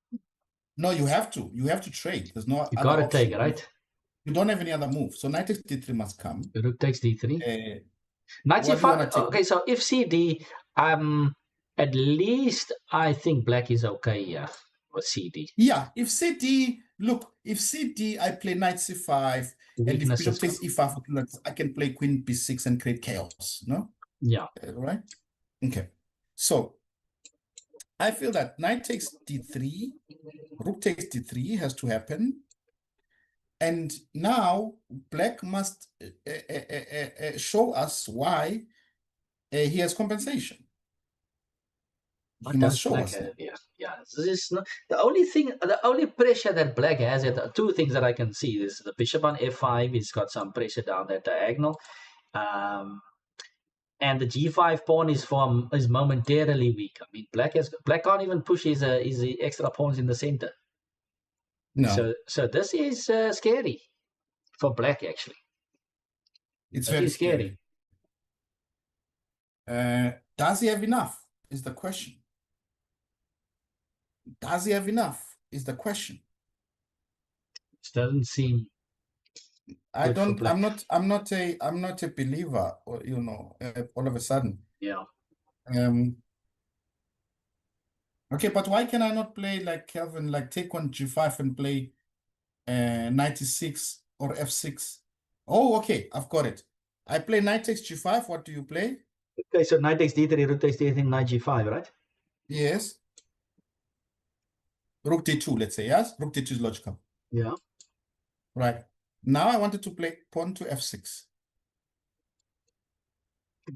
No, you have to. You have to trade. There's no. You gotta take it, right? You don't have any other move. So knight takes d3 must come. Rook takes d3. Knight c5. Okay, so if cd, at least I think black is okay here with CD. Yeah, if CD, look, if CD, I play knight c5, and if bishop takes e5, I can play queen b6 and create chaos, no? Yeah. Right? Okay. So, I feel that knight takes d3, rook takes d3 has to happen. And now, black must show us why he has compensation. He must show us. This is not, the only pressure that black has. Two things that I can see is the bishop on f5. He's got some pressure down that diagonal, And the g5 pawn is momentarily weak. I mean, black can't even push his extra pawns in the center. No. So this is scary for black, actually. It's very scary. Does he have enough? Is the question. Does he have enough? Is the question. It doesn't seem. I'm not a believer, or all of a sudden. Yeah. Okay, but why can I not play like Kelvin, like take on G5 and play 96 or F6? Oh, okay, I've got it. I play knight takes G5. What do you play? Okay, so knight takes D3, rook takes D3, knight G5, right? Yes. Rook D2, let's say, yes? Rook D2 is logical. Yeah. Right. Now I wanted to play pawn to F6.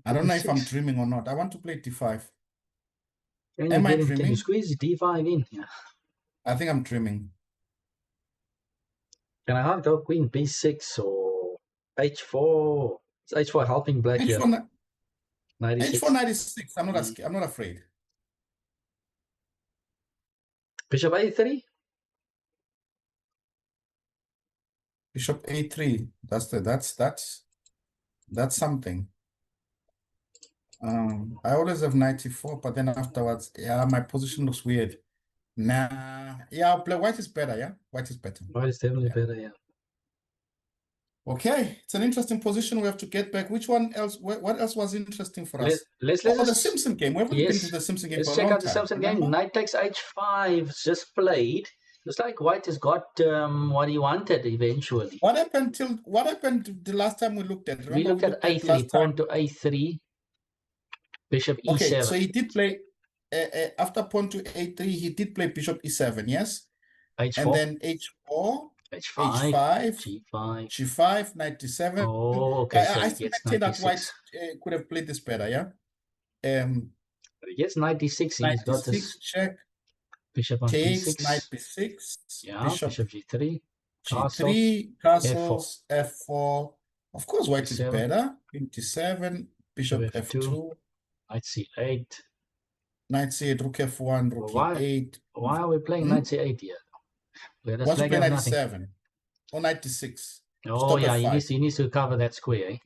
I don't know if I'm dreaming or not. I want to play D5. Am I dreaming? Can you squeeze D5 in? Yeah. I think I'm dreaming. Can I have go queen B6 or H4? Is H4 helping black here? H4, 96. H4 96. I'm not afraid. Bishop A3. Bishop A3. That's something. I always have 94, but then afterwards, yeah, my position looks weird. Nah, yeah, I'll play white is better, yeah? White is better. White is definitely better, yeah. Okay, it's an interesting position. We have to get back. Which one else? What else was interesting for us? Let's the Simpson game. We haven't been to the Simpson game for a long time. Let's check out the Simpson game. Knight takes H5 just played. Looks like white has got what he wanted eventually. What happened the last time we looked at? Remember, we looked at A3, pawn to A3, bishop E7. Okay, so he did play after pawn to A3. He did play bishop E7, yes. H4. And then H4. H5, G5, G5, 97. Oh, okay. So I still maintain that white could have played this better, yeah? But he gets 96. He's got this check. Bishop on takes, B6. Knight B6. Yeah, bishop G3. G3, castles, F4. Of course, white is better. Queen T7, bishop F2. Knight C8. Knight C8, rook F1, rook E8. Why are we playing Knight C8 here? What's play Knight E7 or Knight D6? Oh, yeah, he needs to cover that square. Eh?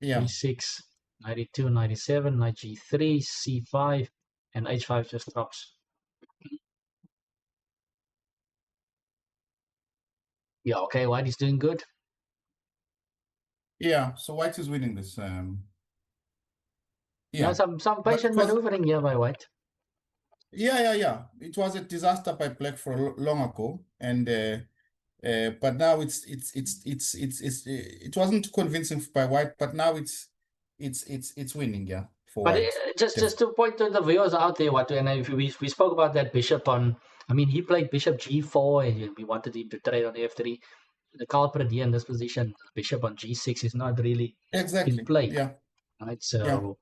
Yeah. E6, 92, 97, Knight G3, C5, and H5 just drops. Yeah, okay, white is doing good. Yeah, so white is winning this. Yeah, some patient maneuvering here by white. Yeah. It was a disaster by black for long ago, and but now it wasn't convincing by white, but now it's winning, yeah. For but white. Just to point to the viewers out there, and if we spoke about that bishop on. I mean, he played bishop G4, and we wanted him to trade on F3. The culprit here in this position, bishop on G6, is not really in play. Yeah. Right. So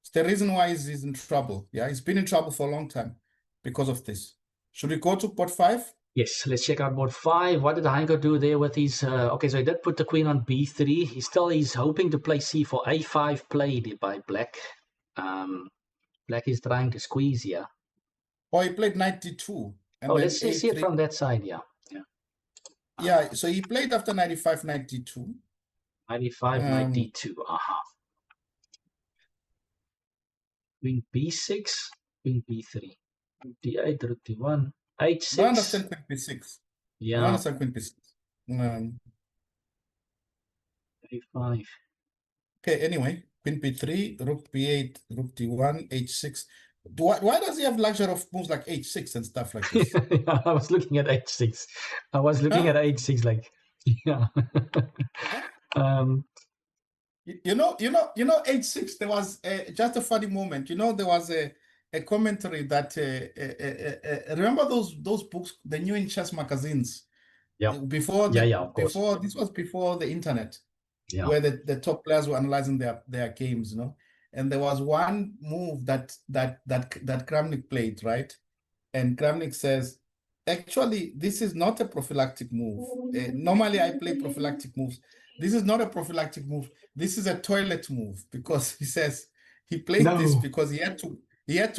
it's the reason why he's in trouble. Yeah, he's been in trouble for a long time because of this. Should we go to board 5? Yes, let's check out board 5. What did Heinko do there with his... okay, so he did put the queen on B3. He's hoping to play C4. A5 played by black. Black is trying to squeeze here. Oh, he played knight D2. And then let's see it from that side, yeah. Yeah, so he played after 95, knight D2. 95, knight D2, Queen B6, Queen B3. D8, rook D1, H6. I understand Queen B6. Yeah. I understand Queen B6. A5. Okay, anyway, Queen B3, rook B8, rook D1, H6. Why does he have luxury of moves like H6 and stuff like this? Yeah, I was looking at H6. I was looking at H6 like, yeah. You know, H6, there was just a funny moment. You know, there was a commentary that, remember those books, the New in Chess magazines? Yeah. Before, of course. This was before the internet, where the top players were analyzing their games, you know? And there was one move that Kramnik played, right? And Kramnik says, actually, this is not a prophylactic move. Normally, I play prophylactic moves, This is not a prophylactic move. This is a toilet move because he says he played this No. because he had to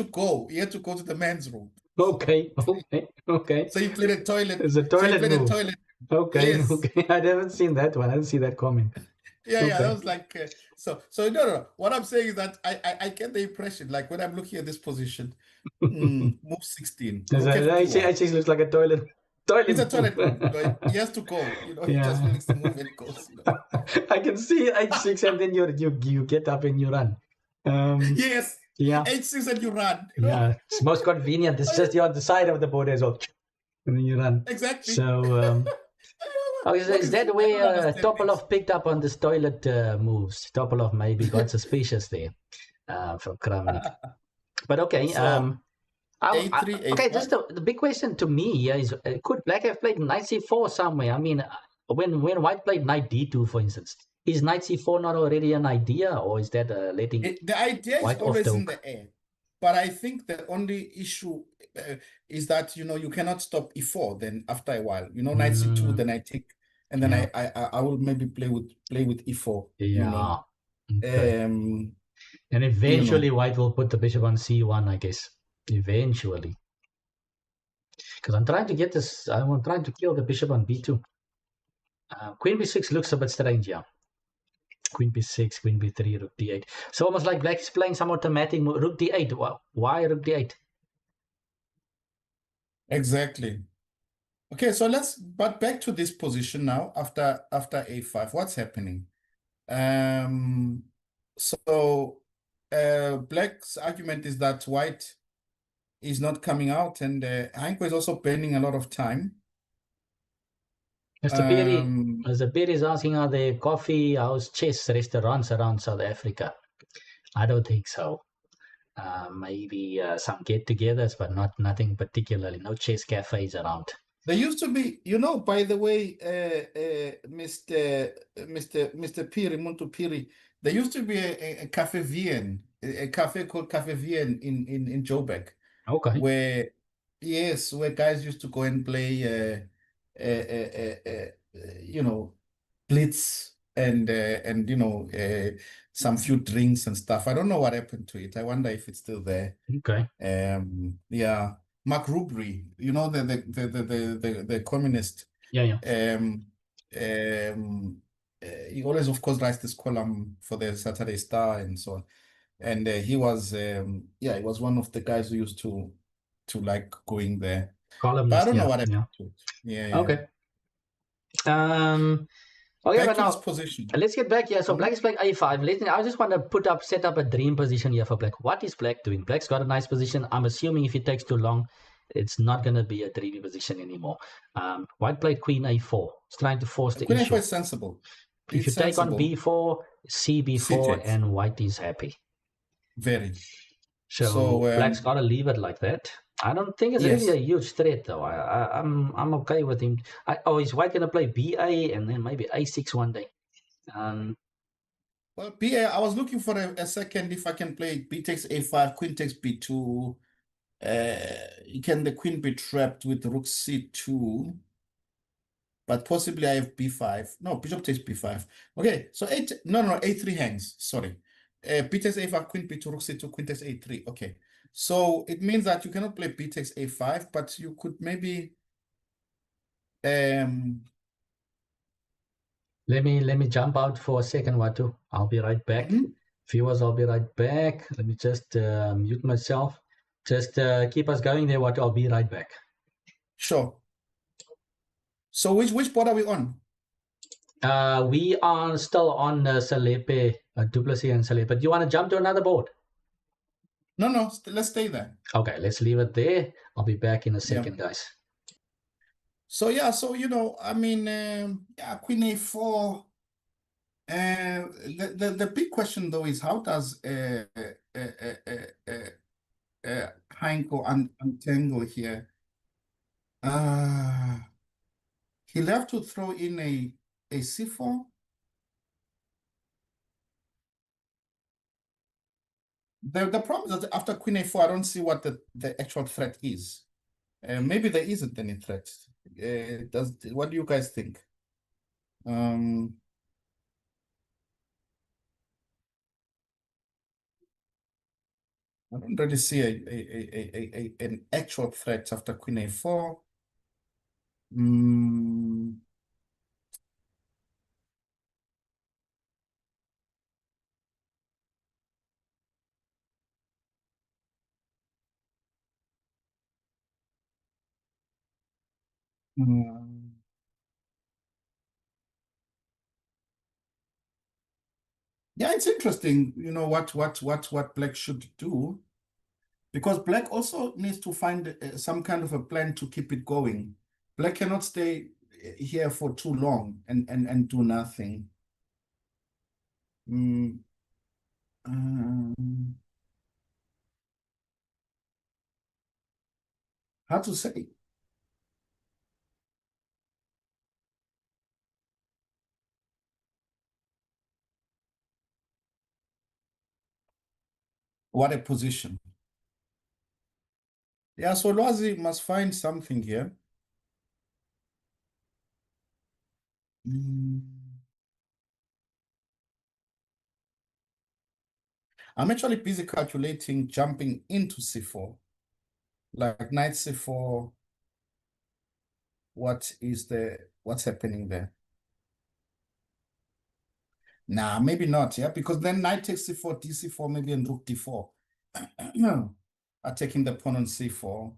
go. He had to go to the men's room. Okay. Okay. So he played a toilet. It's a So he toilet played a move. toilet. Okay. Yes. Okay. I haven't seen that one. I didn't see that comment. Yeah. That Okay. was like so. No. What I'm saying is that I get the impression, like when I'm looking at this position, move 16, Rook I F3. see. Looks like a It's a toilet move. toilet move. He has to go. He just Yeah. makes the move and goes. I can see H6 and then you get up and you run. Yes, Yeah. H6 and you run. Yeah. It's most convenient. It's just you're on the side of the board as well. And then you run. Exactly. So is that I don't where understand this. Topolov picked up on this toilet moves? Topolov maybe got suspicious there from Kramnik. But okay. So A3, Okay, A5. just the big question to me here is could Black have played knight c4 somewhere? I mean, when White played knight d2, for instance, is knight c4 not already an idea, or is that letting The idea is White off always the in hook? the air. But I think the only issue is that, you cannot stop E4 then after a while. Knight C2, then I take, and then Yeah. I will maybe play with E4, Yeah. Okay. Um, And eventually White will put the bishop on c1, I guess. Eventually. Because I'm trying to get this, I'm trying to kill the bishop on b2. Queen b6 looks a bit strange, yeah. Queen b6, queen b3, rook d8. So almost like Black is playing some automatic move. Rook d8. Why rook d8? Exactly. Okay, so but back to this position now after A5. What's happening? So Black's argument is that White is not coming out, and Heinko is also burning a lot of time. Mr. Piri is asking, are there coffee house chess restaurants around South Africa? I don't think so. Maybe some get-togethers, but nothing particularly. No chess cafes around. There used to be, by the way, Mr. Piri, Muntu Piri, there used to be a Cafe Vienne, a cafe called Cafe Vienne in Joburg. Okay. Where guys used to go and play, blitz and some few drinks and stuff. I don't know what happened to it. I wonder if it's still there. Okay. Yeah. Mark Rubry, the communist. Yeah. He always, of course, writes this column for the Saturday Star and so on. And he was one of the guys who used to like going there. Columnist, but I don't know what happened to it. Yeah. Okay. Okay, back but to now this position. Let's get back here. So Black is playing a5. I just want to set up a dream position here for Black. What is Black doing? Black's got a nice position. I'm assuming if it takes too long, it's not going to be a dreamy position anymore. White played Queen A4. It's trying to force the Queen issue. A4 is sensible. If you take on B4, CB4, and White is happy. Very. So Black's got to leave it like that. I don't think it's really a huge threat, though. I'm okay with him. Is White going to play BA and then maybe A6 one day? Well, BA, I was looking for a second if I can play B takes A5, Queen takes B2. Can the Queen be trapped with Rook C2? But possibly I have B5. No, Bishop takes B5. Okay, so A3 hangs. Sorry. B takes A5, Queen B2, Rook C2, Queen takes A3. Okay. So it means that you cannot play B takes A5, but you could maybe let me jump out for a second, Watu. I'll be right back. Viewers, I'll be right back. Let me just mute myself. Just keep us going there, Watu. I'll be right back. Sure. So which board are we on? We are still on Salepe, Duplessis and Salepe. But do you want to jump to another board? No, let's stay there. Okay, let's leave it there. I'll be back in a second, guys. So I mean, Queen A4. The big question though is how does Heinko untangle here? He'll have to throw in a C4. The problem is that after Queen A4, I don't see what the actual threat is. Maybe there isn't any threat. What do you guys think? I don't really see an actual threat after queen a4. Mm, mm. Yeah, it's interesting, what black should do, because black also needs to find some kind of a plan to keep it going. Black cannot stay here for too long and do nothing. Mm, um, how to say? What a position. Yeah, so Loazi must find something here. Mm. I'm actually busy calculating jumping into c4, like knight c4. What's happening there? Nah, maybe not, yeah, because then knight takes c4, dc4, maybe, and rook d4. Attacking the pawn on c4.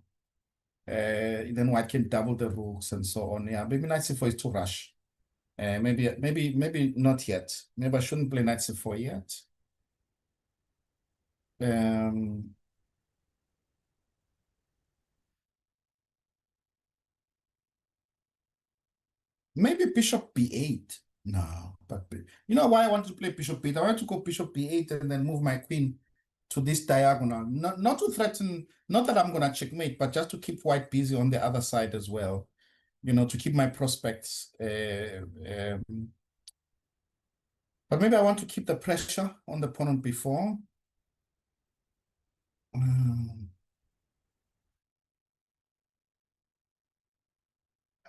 Then white can double the rooks and so on. Yeah, maybe knight c4 is too rush. Maybe not yet. Maybe I shouldn't play knight c4 yet. Um, Maybe bishop b8. No, but you know why I want to play bishop b8? I want to go bishop b8 and then move my queen to this diagonal. Not to threaten, not that I'm gonna checkmate, but just to keep white busy on the other side as well. To keep my prospects. But maybe I want to keep the pressure on the pawn on b4. Um,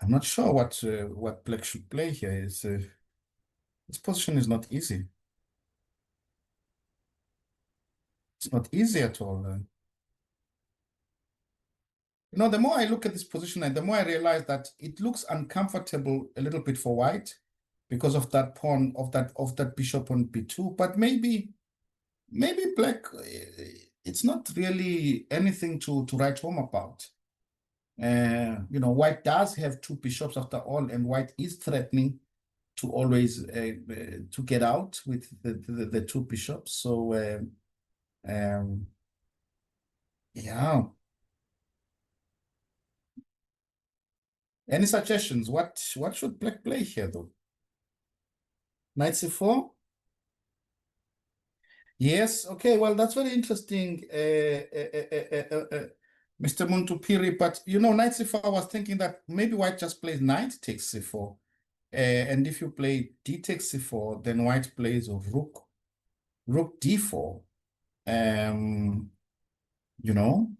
I'm not sure what black should play here. This position is not easy. It's not easy at all. The more I look at this position, and the more I realize that it looks uncomfortable a little bit for white because of that pawn of that bishop on b2. But maybe black, it's not really anything to write home about. White does have two bishops after all, and white is threatening to always to get out with the two bishops. So yeah. Any suggestions? What should black play here though? Knight c4? Yes. Okay. Well, that's very interesting, Mr. Muntupiri. But knight c4, I was thinking that maybe white just plays knight takes c4. And if you play d takes c4, then white plays rook d4. Um, you know.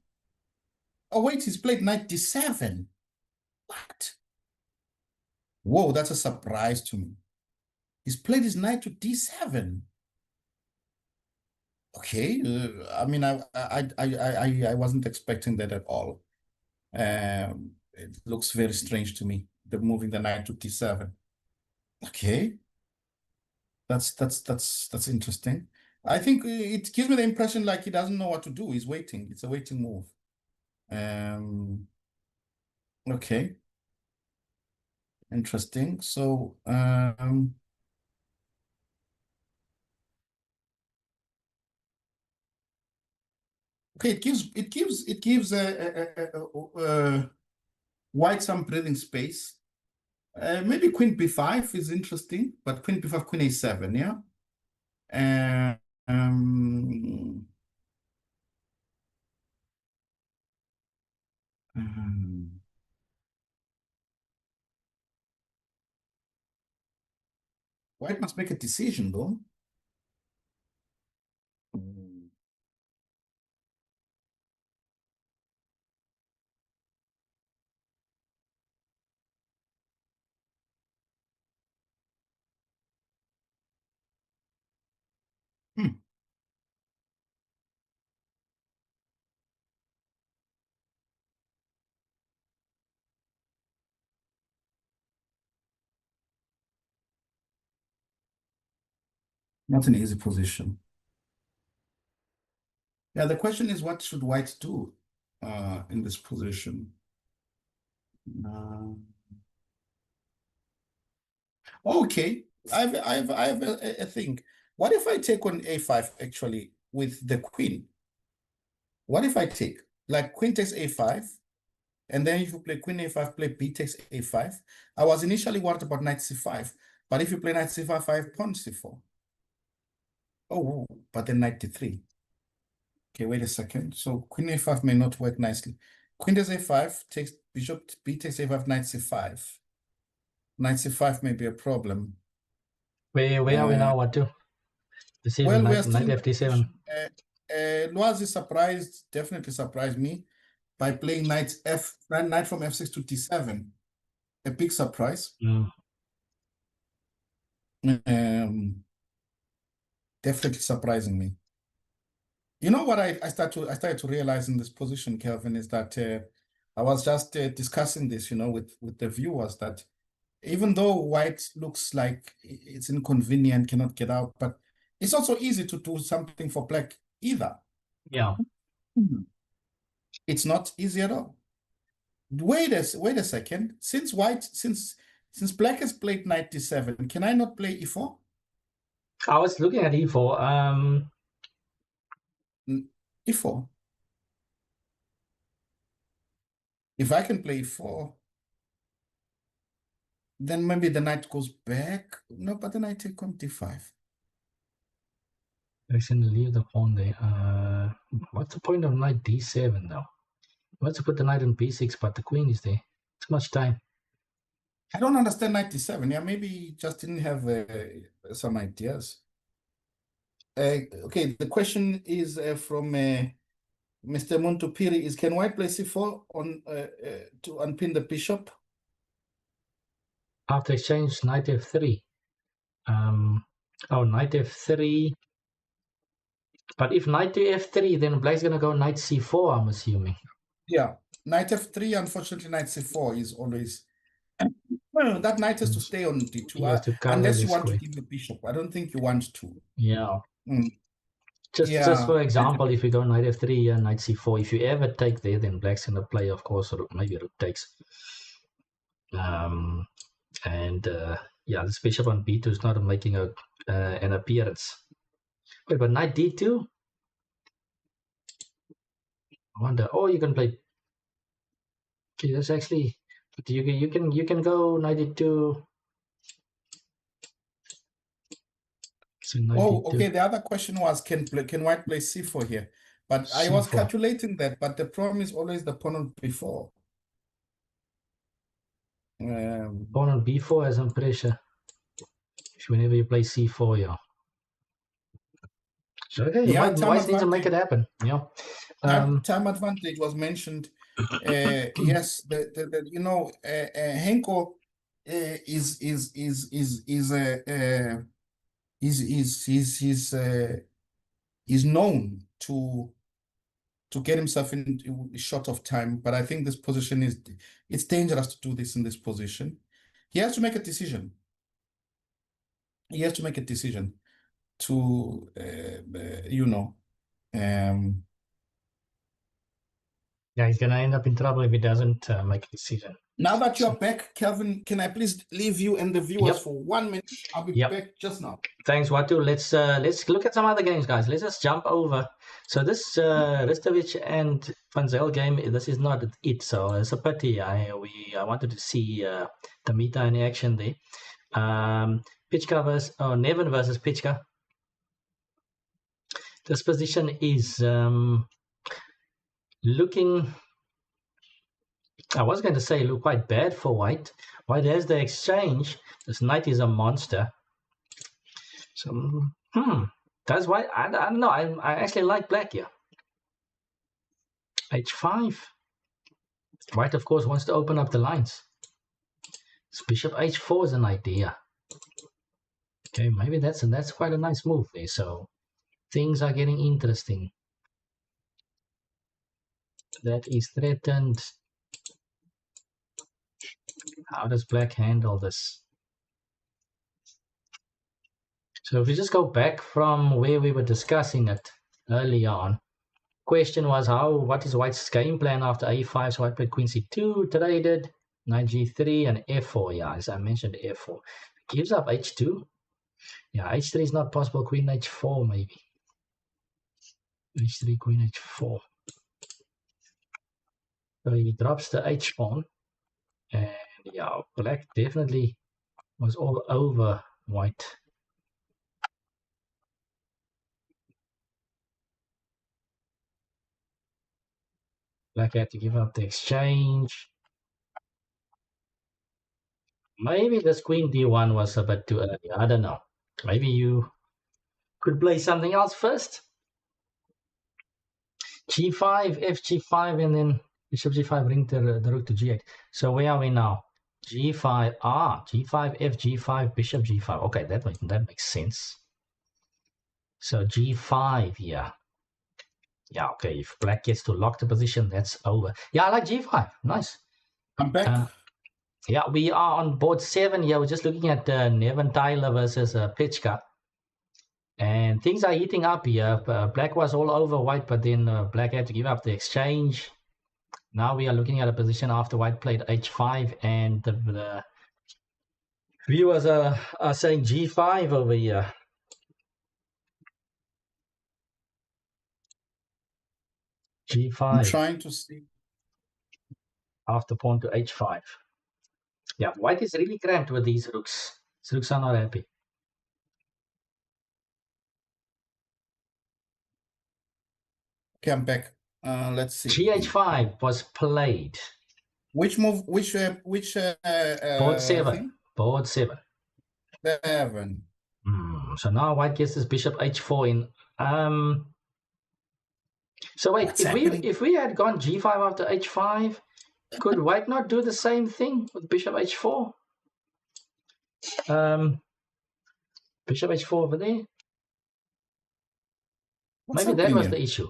Oh, wait, he's played knight d7. What? Whoa, that's a surprise to me. He's played his knight to d7. Okay. I mean, I wasn't expecting that at all. It looks very strange to me. They're moving the knight to d7. Okay, that's interesting. I think it gives me the impression like he doesn't know what to do. He's waiting. It's a waiting move. Um, okay, interesting. So, okay, it gives white some breathing space. Maybe queen b5 is interesting, but queen b5, queen a7, yeah. Uh, um, um, White must make a decision, though. Mm. Hmm. Not an easy position. Yeah, the question is, what should white do in this position? Uh, okay, I have a thing. What if I take on a5 actually with the queen? What if I take like queen takes a5, and then if you play queen a5, play b takes a5? I was initially worried about knight c5, but if you play knight c5, pawn c4. Oh, but then knight d3. Okay, wait a second. So queen a5 may not work nicely. Queen takes a5, takes bishop b takes a5, knight c5. Knight c5 may be a problem. Where are we now? What to? This even Well, we are knight, still knight in the fd7. position. Loaz is surprised, definitely surprised me by playing knight from f6 to d7. A big surprise. Mm. Definitely surprising me. You know what I started to realize in this position, Kelvin, is that I was just discussing this, with the viewers, that even though white looks like it's inconvenient, cannot get out, but it's also easy to do something for black either. Yeah. Mhm. It's not easy at all. Wait a second. Since black has played knight d7, can I not play e4? I was looking at e4. E4. If I can play e4, then maybe the knight goes back. No, but then I take on d5. I shouldn't leave the pawn there. What's the point of knight d7 though? Let's put the knight on b6, but the queen is there. Too much time. I don't understand knight d7. Yeah, maybe he just didn't have some ideas. Okay, the question is from Mr. Montupiri is, can white play c4 to unpin the bishop? After exchange, knight f3. Knight f3. But if knight to f3, then black's gonna go knight c4, I'm assuming. Yeah, knight f3, unfortunately, knight c4 is always... Well, that knight has to stay on d2, He has to cover unless you this want to square. give the bishop. I don't think you want to. Yeah. Mm, Just yeah, for example, if you go knight f3 and knight c4, if you ever take there, then black's gonna play, of course, or maybe rook takes. Yeah, this bishop on b2 is not making an appearance. Wait, but knight d2? I wonder. Oh, you can play. Okay, that's actually. You can go knight d2. So knight oh, d2, okay. The other question was, can white play c4 here? But I was c4. calculating that, but the problem is always the pawn on b4. Pawn on b4 has some pressure. Whenever you play c4, yeah. So okay, Yeah, white needs to make it happen. Yeah. time advantage was mentioned. Yes, Henko is known to get himself in a short of time, but I think this position it's dangerous to do this in this position. He has to make a decision. He has to make a decision to Yeah, he's gonna end up in trouble if he doesn't make a decision. Now that you're back, Kelvin, can I please leave you and the viewers Yep. for 1 minute? I'll be back just now. Thanks, Watu. Let's look at some other games, guys. Let's just jump over. So this Ristovic and Van game, this is not it. So it's a pity. I wanted to see the meta in action there. Pichka versus Nevin versus Pichka. This position is looking. I was going to say look quite bad for white. White has the exchange. This knight is a monster. So that's why I don't know. I actually like black here. H5. White, of course, wants to open up the lines. So bishop H4 is an idea. Okay, maybe that's quite a nice move there. So things are getting interesting. That is threatened. How does black handle this? So if we just go back from where we were discussing it earlier on, question was what is white's game plan after a5? So white played queen c2, traded, knight g3 and f4. Yeah, as I mentioned, f4. Gives up h2. Yeah, h3 is not possible. Queen h4 maybe. h3, queen h4. So he drops the h pawn. And yeah, black definitely was all over white. Black had to give up the exchange. Maybe this queen d1 was a bit too early. I don't know. Maybe you could play something else first. g5, f g5, and then bishop g5, ring the rook to g8. So where are we now? g5, g5, f g5, bishop g5. Okay, that makes sense. So g5 here. Yeah, okay, if black gets to lock the position, that's over. Yeah, I like g5. Nice. I'm back. Yeah, we are on board 7 here. We're just looking at Nevin Tyler versus Pitchka. And things are heating up here. Black was all over white, but then black had to give up the exchange. Now we are looking at a position after white played h5, and the viewers are saying g5 over here. g5. I'm trying to see. After pawn to h5. Yeah, white is really cramped with these rooks. These rooks are not happy. Okay, I'm back. Let's see. gh5 was played. Which move? Which Board 7. thing? Board 7. 7. So now white gets this bishop h4 in. So wait, if we had gone g5 after h5, could white not do the same thing with bishop h4? Bishop h4 over there. Maybe that was the issue.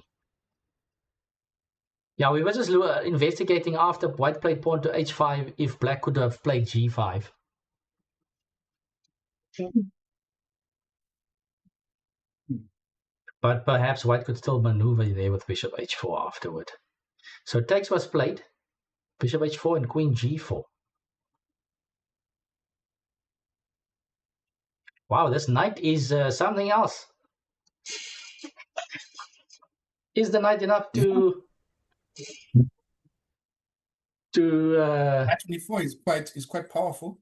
Yeah, we were just investigating after white played pawn to h5 if black could have played g5. But perhaps white could still maneuver there with bishop h4 afterward. So takes was played. Bishop h4 and queen g4. Wow, this knight is something else. Is the knight enough to Knight 24 is quite powerful,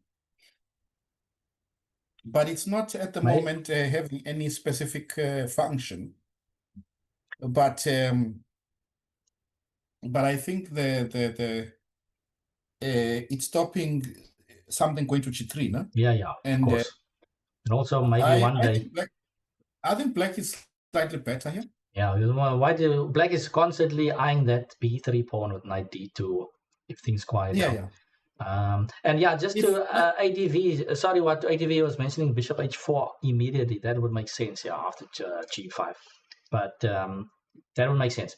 but it's not at the moment having any specific function. But I think it's stopping something going to g3, no? Yeah, of course. And also maybe one day. I think black is slightly better here. Yeah, black is constantly eyeing that b3 pawn with knight d2 if things quiet down. Yeah. And yeah, just to ADV, sorry, what ADV was mentioning, bishop h4 immediately, that would make sense, yeah, after g5. But that would make sense.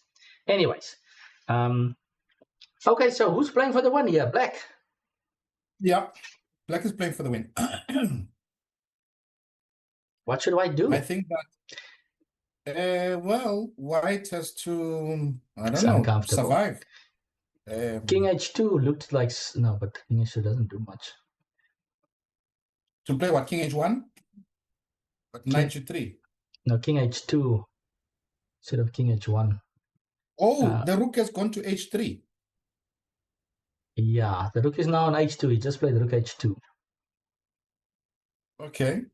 Anyways, okay, so who's playing for the win here? Black? Yeah, black is playing for the win. What should white do? I think that, well, white has to, I don't know, survive. King h2 looked like, no, but king h2 doesn't do much. To play what, king h1? But knight g3. No, king h2 instead of king h1. Oh, the rook has gone to h3. Yeah, the rook is now on h2. He just played rook h2. Okay.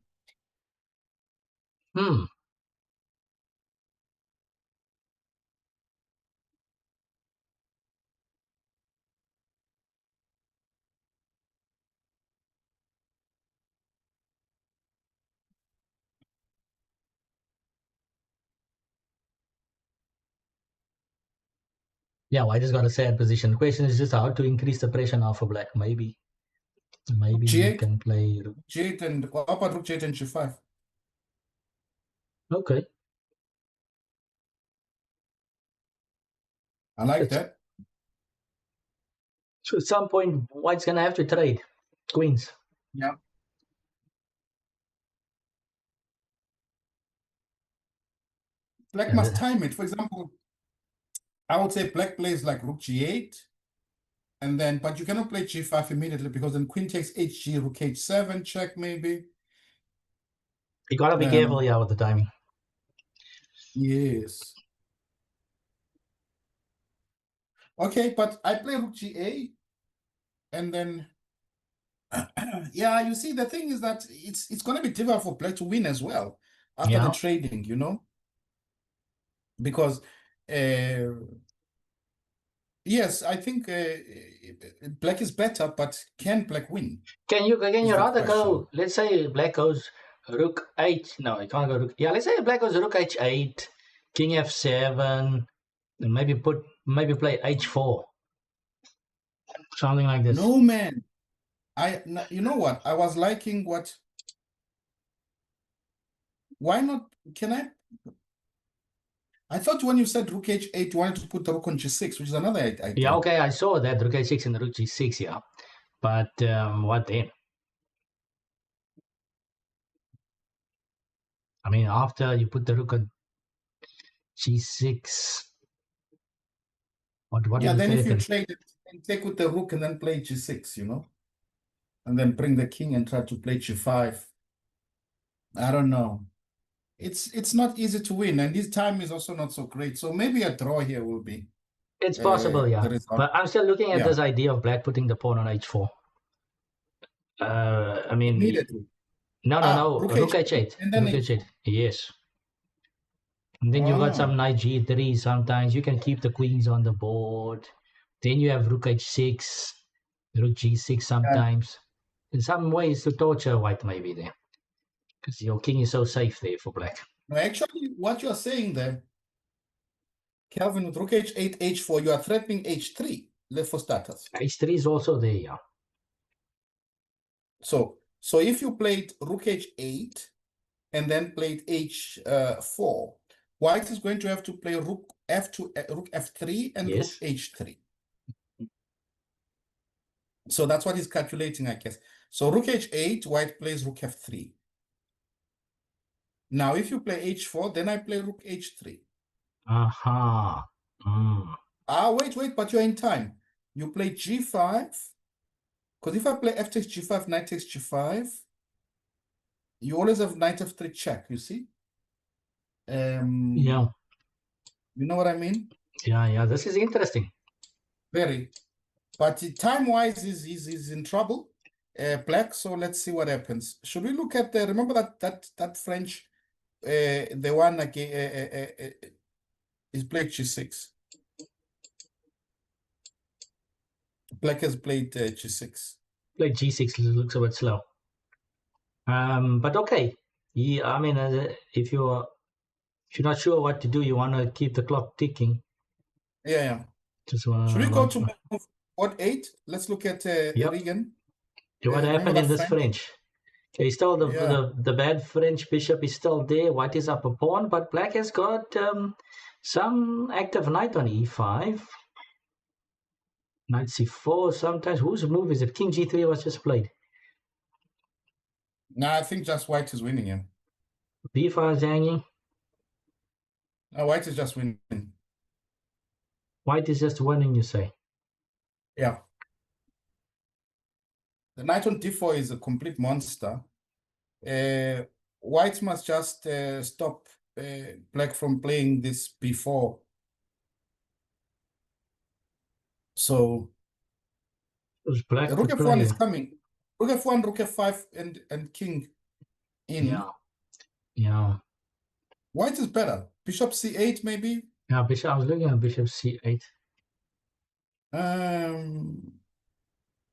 Yeah, white has got a sad position. The question is just how to increase the pressure now for black. Maybe G8, you can play G8 and what about rook G8 and G5? Okay. I like that. So at some point, white's gonna have to trade queens. Yeah. Black must time it. For example, I would say black plays like rook g8, and then, but you cannot play g5 immediately because then queen takes hg, rook h7, check maybe. You gotta be careful, yeah, with the timing. Yes. Okay, but I play rook ga, and then yeah, you see, the thing is that it's going to be difficult for black to win as well after the trading, you know, because yes, I think black is better, but can black win? Can you rather go? Let's say black goes rook h. No, you can't go rook. Yeah, let's say black goes rook h8, king f7, and maybe play h4, something like this. No, man. You know what? I was liking what. Why not? I thought when you said rook h8, you wanted to put the rook on g6, which is another idea. Yeah, okay, I saw that rook h6 and rook g6, yeah. But what then? I mean, after you put the rook on g6, what yeah, is then the if you trade it and take with the rook and then play g6, you know, and then bring the king and try to play g5. I don't know. It's not easy to win, and this time is also not so great. So maybe a draw here will be. It's possible, yeah. But I'm still looking at this idea of black putting the pawn on h4. I mean, immediately. No. Rook h8. And then rook h8. Yes. And then you got some knight g3. Sometimes you can keep the queens on the board. Then you have rook h6, rook g6 sometimes. In some ways to torture white maybe there. Because your king is so safe there for black. No, actually, what you're saying there, Kelvin, with rook h8, h4, you are threatening h3, left for starters. h3 is also there, yeah. So if you played rook h8 and then played h4, white is going to have to play rook f2, rook f3, and rook h3. So that's what he's calculating, I guess. So rook h8, white plays rook f3. Now, if you play h4, then I play rook h3. Aha. Wait, but you're in time. You play g5. Because if I play f takes g5, knight takes g5, you always have knight f3 check, you see? Yeah. You know what I mean? Yeah, this is interesting. Very. But time-wise, he's in trouble, black, so let's see what happens. Should we look at the, remember that French, the one again, is played g6. Black has played g6. Played g6 looks a bit slow. But okay. Yeah, I mean, if you're not sure what to do, you want to keep the clock ticking. Yeah. Just should we go to board 8? Let's look at Regan. What happened in this French? Okay, still the bad French bishop is still there. White is up a pawn, but black has got some active knight on e5. Knight c4 sometimes. Whose move is it? King g3 was just played. No, I think just white is winning here. b5 is hanging. No, white is just winning. White is just winning, you say? Yeah. The knight on d4 is a complete monster. White must just stop black from playing this b4. So black rook f1 is coming. Rook f1, rook f5, and king in. Yeah. White is better. Bishop c8 maybe. Yeah, bishop. I was looking at bishop c8.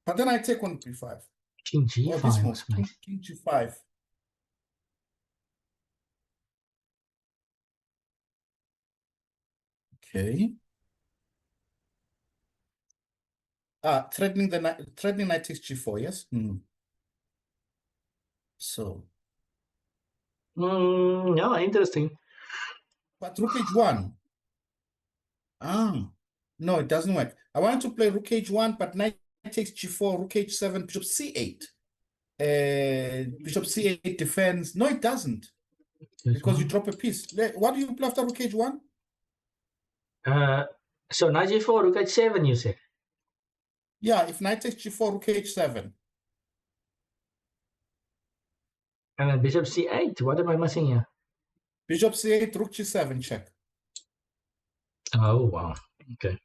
But then I take on b5. King g5 was played. King g5. Okay. Threatening knight takes g4, yes? So. Yeah, interesting. But rook h1. No, it doesn't work. I want to play rook h1, but knight takes g4, rook h7, bishop c8. Bishop c8 defends. No, it doesn't. because you drop a piece. What do you play after rook h1? So knight g4, rook h7, you said? Yeah, if knight takes g4, rook h7. And then bishop c8. What am I missing here? Bishop c8, rook g7, check. Oh, wow. Okay.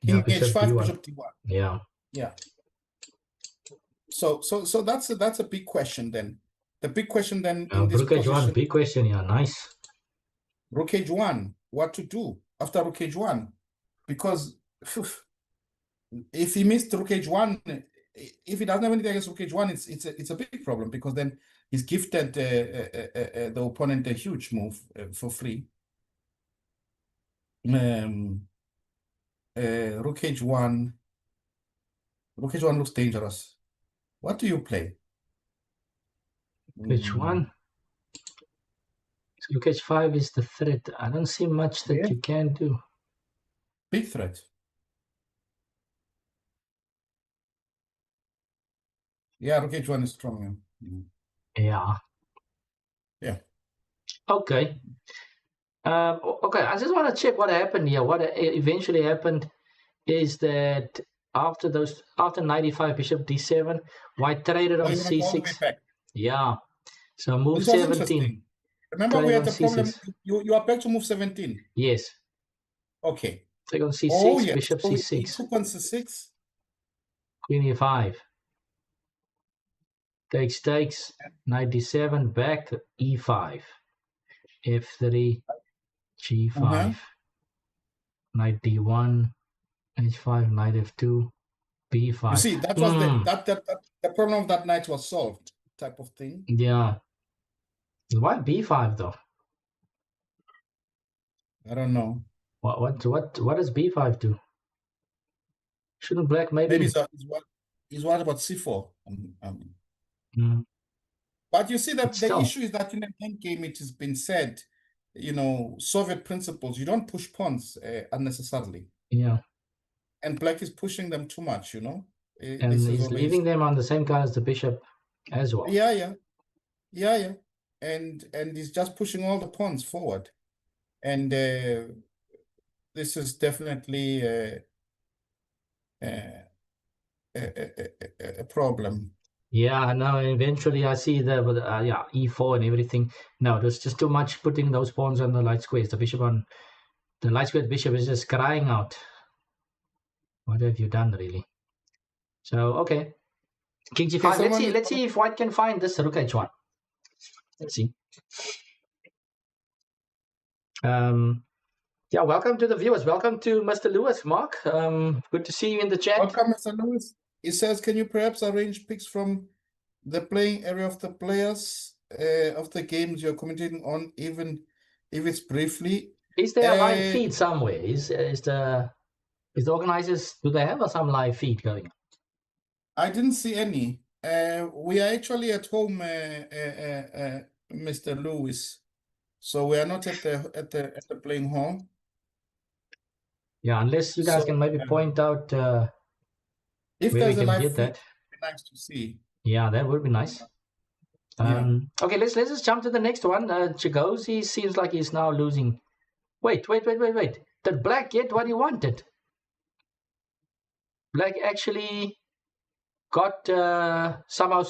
King Yeah, bishop h5, d1. bishop d1. Yeah. Yeah. So that's a big question then. The big question then in this Rook h1, position, big question. Yeah, nice. rook h1, what to do after rook h1? Because if he missed rook h1, if he doesn't have anything against rook h1, it's a big problem, because then he's gifted the opponent a huge move for free. Rook h1. Rook h1 looks dangerous. What do you play? h1. So rook h5 is the threat. I don't see much that you can do. Big threat. Yeah, rook h1 is strong. Yeah. Yeah. Okay. Okay, I just want to check what happened here. What eventually happened is that after knight e5, bishop d7, white traded on Oh, you want to go all the way c6. back? Yeah. So move This was 17. interesting. Remember, we Traded had on the problem. c6. You are back to move 17. Yes. Okay. Take on c6, Oh, yes. bishop So he c6, took on c6. queen e5. Takes, knight d7, back, e5, f3, g5, knight d1, h5, knight f2, b5. You see, that was the problem of that knight was solved, type of thing. Yeah. Why b5 though? I don't know. What does b5 do? Shouldn't black maybe? He's what about c4? Mm. But you see that the still. issue is that in an endgame, it has been said, Soviet principles, you don't push pawns unnecessarily. Yeah. And black is pushing them too much, And this he's is leaving them on the same card as the bishop as well. Yeah. And he's just pushing all the pawns forward. And this is definitely a problem. Yeah, no, eventually I see the e4 and everything. No, there's just too much putting those pawns on the light squares. The light square bishop is just crying out. What have you done, really? So, okay. King g5. Let's see if white can find this rook h1. Let's see. Yeah, welcome to the viewers. Welcome to Mr. Lewis, Mark. Good to see you in the chat. Welcome, Mr. Lewis. He says, can you perhaps arrange picks from the playing area of the players of the games you're commentating on, even if it's briefly? Is there a live feed somewhere? Is the organizers, do they have some live feed going? I didn't see any. We are actually at home, Mr. Lewis. So we are not at the playing hall. Yeah, unless you guys can maybe point out if where we there's a can live get feed, that. it'd be nice to see. Yeah, that would be nice. Okay, let's just jump to the next one. Chigozi seems like he's now losing. Wait. Did black get what he wanted? Black actually got somehow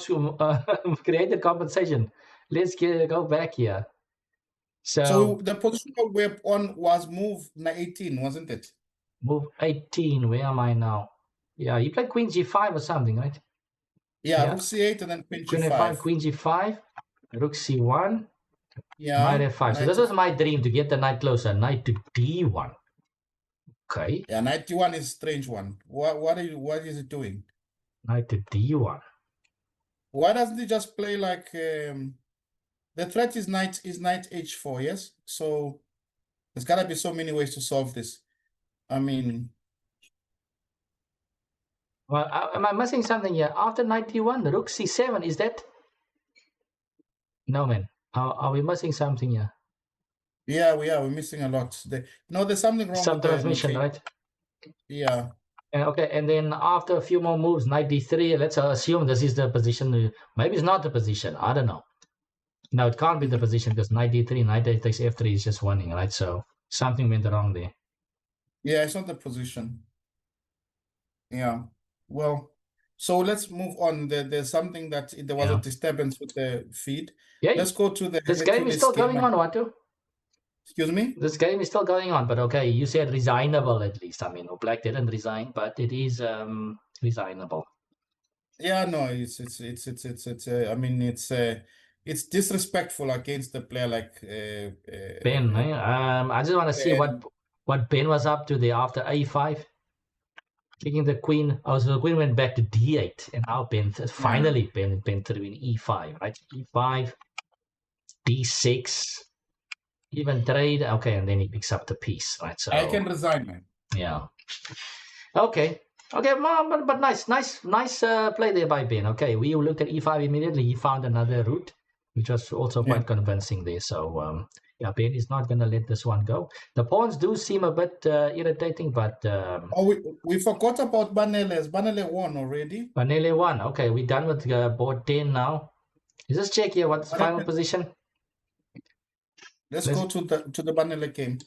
created compensation. Let's go back here. So the position we're on was move 18, wasn't it? Move 18. Where am I now? Yeah, he played queen g5 or something, right? Yeah, rook c8 and then queen g5. Queen g5, rook c1, yeah, knight f5. So this was my dream, to get the knight closer. Knight to d1. Okay. Yeah, knight d1 is a strange one. What is it doing? Knight to d1. Why doesn't he just play like the threat is knight h4, yes? So there's gotta be so many ways to solve this. I mean, well, am I missing something here? After knight d1, the rook c7, is that? No, man. Are we missing something here? Yeah, we're missing a lot. There's something wrong Some with the transmission, right? Yeah. Okay, and then after a few more moves, knight d3, let's assume this is the position. Maybe it's not the position. I don't know. No, it can't be the Mhm. position because knight d3, knight takes f3 is just winning, right? So something went wrong there. Yeah, it's not the position. Yeah. Well, so let's move on. There's something that there was a Yeah. disturbance with the feed. Yeah. Let's go to the This game is Hercules still game. going on, Watu. Excuse me? This game is still going on, but okay, you said resignable at least. I mean, Black didn't resign, but it is resignable. Yeah, no, I mean, it's disrespectful against the player like Ben, eh? I just want to see Ben. what Ben was up to there after a5. Taking the queen. Oh, so the queen went back to d8, and now Yeah. finally Ben threw in e5, right? E5, d6, even trade. Okay, and then he picks up the piece, right? I So can resign, man. yeah. Okay. Okay, but nice play there by Ben. Okay, we looked at e5 immediately. He found another route, which was also Yeah. quite convincing there. So yeah, Ben is not going to let this one go. The pawns do seem a bit irritating, but Oh, we forgot about Banele. Banele won already. Vanille won. Okay, we're done with board 10 now. Let's just check here. What's the What final happened? position? Let's Let's. go to the Banele game.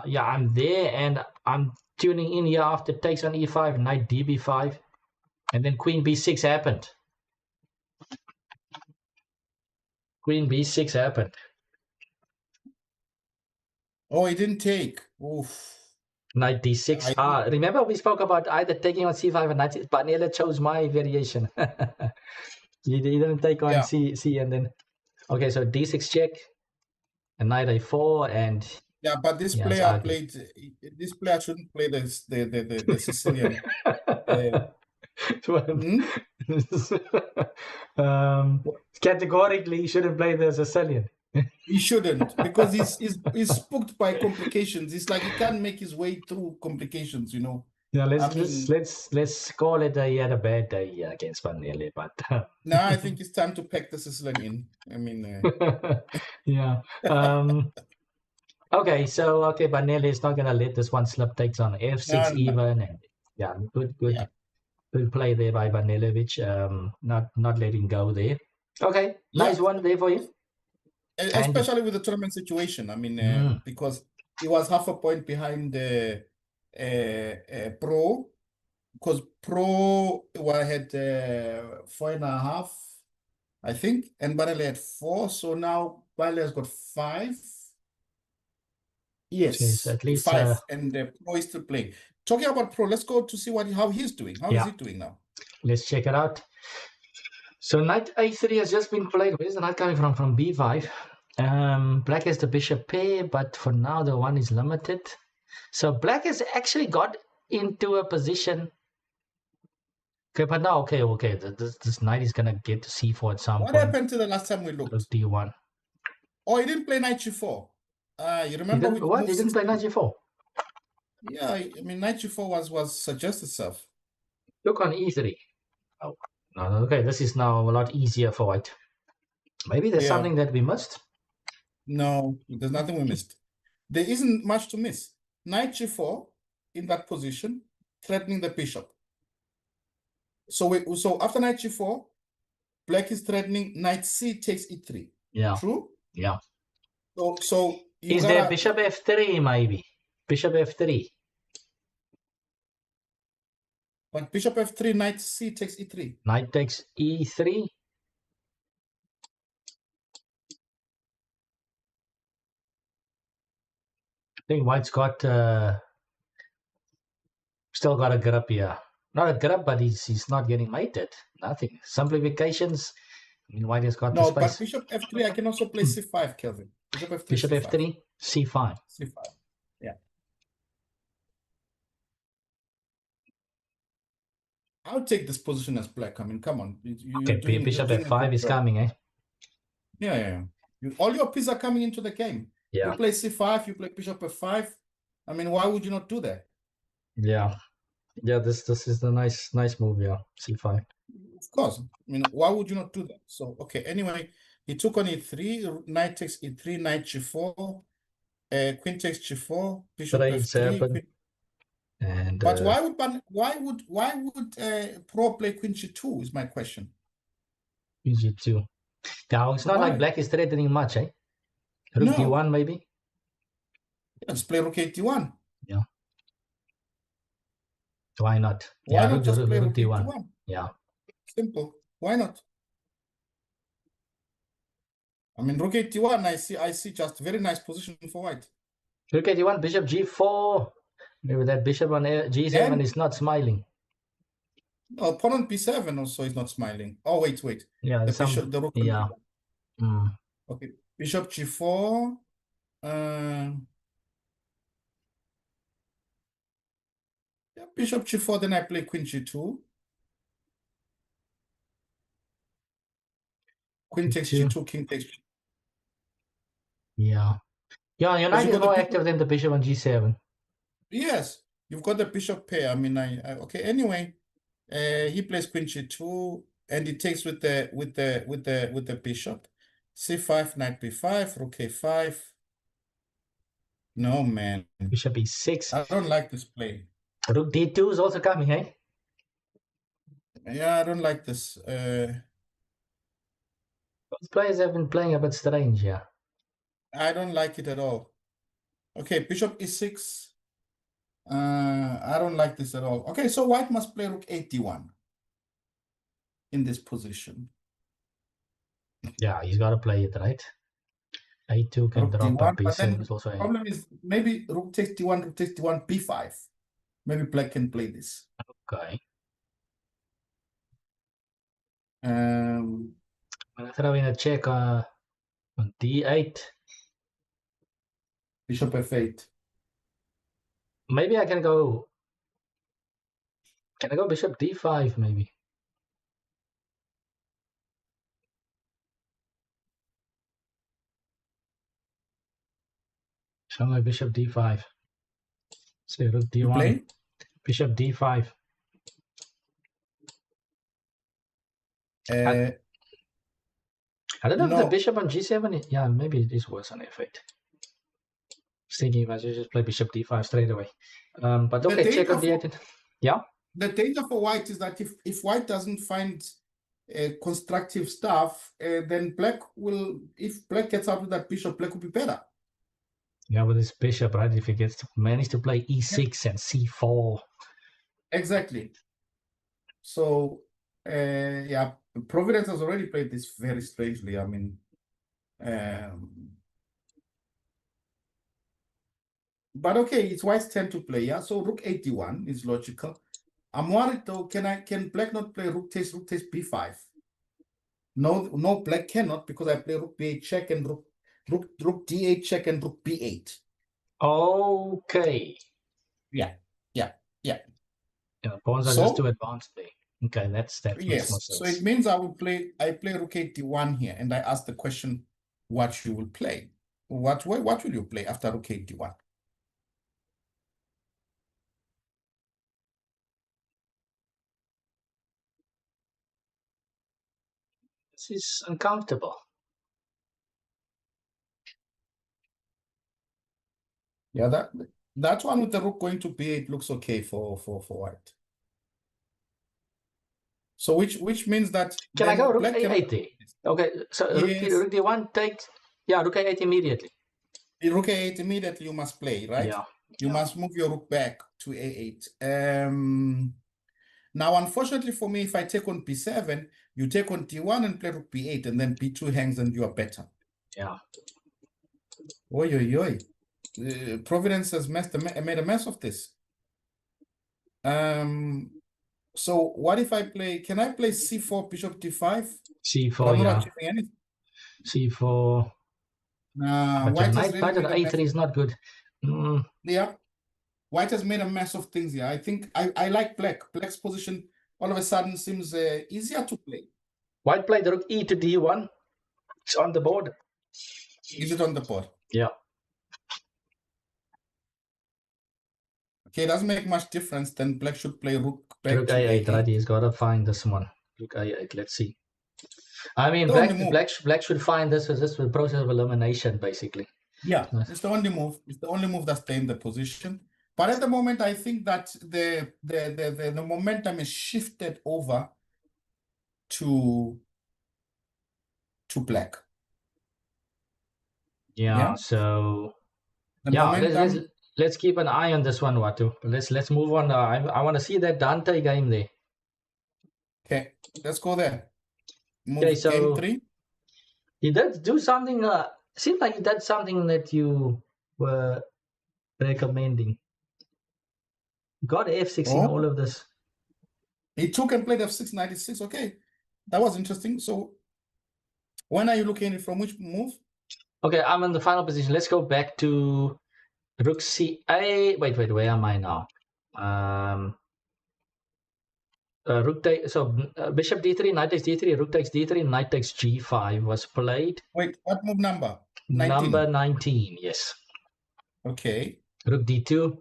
Yeah, I'm there, and I'm tuning in here after takes on e5, knight db5, and then queen b6 happened. Queen b6 happened. Oh, he didn't take. Oof. Knight d6. I Remember we spoke about either taking on c5 and knight. Banele chose my variation. he didn't take on yeah. c, and then okay. So d6 check, and knight a4, and Yeah, but this yeah, it's player ugly. played. This player shouldn't play the Sicilian. Uh, hmm? um, categorically, he shouldn't play the Sicilian. He shouldn't because he's spooked by complications. It's like he can't make his way through complications. Yeah, I let's let's mean, let's let's call it he had a bad day against Vanille, but now I think it's time to pack the Sicilian in. I mean, yeah. Okay, so okay, Vanille is not gonna let this one slip. Takes on f6 no, no, no. even, and yeah, Yeah, good play there by Vanilovic. Not letting go there. Okay, yeah. nice one there for you. And Especially with the tournament situation. I mean, mm, because he was half a point behind the Pro, because Pro had 4.5, I think, and Barele had 4. So now Barele has got 5. geez, Yes, at least 5, and Pro is still playing. Talking about Pro, let's go to see how he's doing. How is yeah, he doing now? let's check it out. So knight a3 has just been played. Where's the knight coming from? From b5. Black has the bishop pair, but for now the one is limited. So black has actually got into a position. Okay, but now, okay. This knight is gonna get to c4 at some What point. happened to the last time we looked? d1. Oh, he didn't play knight g4. You He remember didn't we what? moved He didn't play 16. knight g4. Yeah, I mean knight g4 was suggest itself. Look on e3. Oh, no, okay. This is now a lot easier for white. Maybe there's Yeah, something that we missed. no, there's nothing we missed. There isn't much to miss. Knight g4 in that position, threatening the bishop. So after knight g4, black is threatening knight c takes e3. Yeah, True? yeah. So you Is there gotta, bishop f3 maybe? Bishop f3. but bishop f3, knight c takes e3. Knight takes e3. I think white's got still got a grip here. Not a grip, but he's not getting mated. Nothing. Simplifications. I mean, white has got the No, but space. bishop f3, I can also play c5, Kelvin. Bishop f3, Bishop c5. f3, c5. C5. Yeah. I'll take this position as black. I mean, come on. Okay, You're bishop doing a f5 good is job. coming, eh? Yeah. All your pieces are coming into the game. You Yeah, play c5, you play bishop f5. I mean, why would you not do that? yeah, yeah. This is the nice move. Yeah, c5. Of course. I mean, why would you not do that? So, okay. Anyway, he took on e3, knight takes e3, knight g4, queen takes g4, bishop Trades f3, happen, queen. and But why would Pro play queen g2 is my question. g2. Now, it's not like Why? black is threatening much, eh? Rook No. d1, maybe? Let's play rook 81. Yeah. Why not? Why Yeah, not just play rook rook d1. 81? Yeah. Simple. Why not? I mean, rook 81, I see just very nice position for white. Rook d1, bishop g4. Maybe that bishop on g7 And is not smiling. opponent b7 also is not smiling. Oh, wait. Yeah, The bishop, the rook. yeah. Okay, bishop g4. Yeah, bishop g4, then I play queen g2. Queen takes g2, king takes g2. Yeah. Yeah, your Because knight you is got the more bishop. active than the bishop on g7. Yes, you've got the bishop pair. I mean, okay. Anyway, he plays queen g2, and he takes with the bishop. c5, knight b5, rook a5. No, man. Bishop e6. I don't like this play. Rook d2 is also coming, eh? Yeah, I don't like this. Both players have been playing a bit strange, yeah. I don't like it at all. Okay, bishop e6. I don't like this at all. Okay, so white must play rook 81 in this position. Yeah, he's got to play it, right? a2 can Rook drop, d1, but but b7 then is also the a... problem is maybe rook takes d1, b5. Maybe black can play this. Okay. Um, I'm going to throw in a check on d8. bishop f8. Maybe I can go... Can I go bishop d5, maybe? So my bishop d5. Say rook You d1. play? Bishop d5. Uh, I don't know if the no. bishop on g7... Yeah, maybe it is worse on f8. Thinking if I should just play bishop d5 straight away. But The okay, check on danger d8. Yeah? the danger for white is that if white doesn't find constructive stuff, then black will, if black gets out with that bishop, black will be better. Yeah, with this bishop, right? If he gets to manage to play e6 and c4. Exactly. So, yeah, Providence has already played this very strangely. I mean, but okay, it's white's turn to play. Yeah, so rook 81 is logical. I'm worried though. Can black not play rook takes b5? No, black cannot, because I play rook b8 check and rook d8 check and rook b8. Okay. Yeah. Yeah, pawns are just too advanced there. Okay, that makes more Yes. So sense. it means I play rook 81 here, and I ask the question, what you will play? What will you play after rook 81? This is uncomfortable. Yeah, that one with the rook going to b8 looks okay for white. So which means that Can I go then rook black cannot. a8? Okay, so Yes. rook d1 takes... Yeah, rook a8 immediately. Rook a8 immediately you must play, right? Yeah. You must move your rook back to a8. Now, unfortunately for me, if I take on b7, you take on d1 and play rook b8, and then b2 hangs and you are better. Yeah. Oi. Providence has made a mess of this. So what if I play, can I play c4, bishop d5? c4, But I'm not yeah. achieving anything. c4. But White your has really knight made at a mess. a3 is not good. Yeah. White has made a mess of things here. I think I like black. Black's position all of a sudden seems easier to play. White played rook e to d1. It's on the board. Is it on the board? Yeah. Okay, it doesn't make much difference. Then black should play rook back Rook to a8, a8. right? He's got to find this one. Rook a8, let's see. I mean, The only move. black should find this as this process of elimination, basically. Yeah, it's the only move. It's the only move that's staying the position. But at the moment, I think that the momentum is shifted over to to black. Yeah. So The yeah, momentum. let's keep an eye on this one, Watu. Let's move on. I want to see that Dante game there. Okay, let's go there. Okay, Move game so 3. he did do something. Seems like he did something that you were recommending. He got F6 in all Oh, of this. he took and played F6 96. Okay, that was interesting. So when are you looking at it from which move? Okay, I'm in the final position. Let's go back to Rook C8. Wait, where am I now? Rook take, so Bishop D3, Knight takes D3, Rook takes D3, Knight takes G5 was played. Wait, what move number? Number 19. 19, yes. Okay. Rook D2,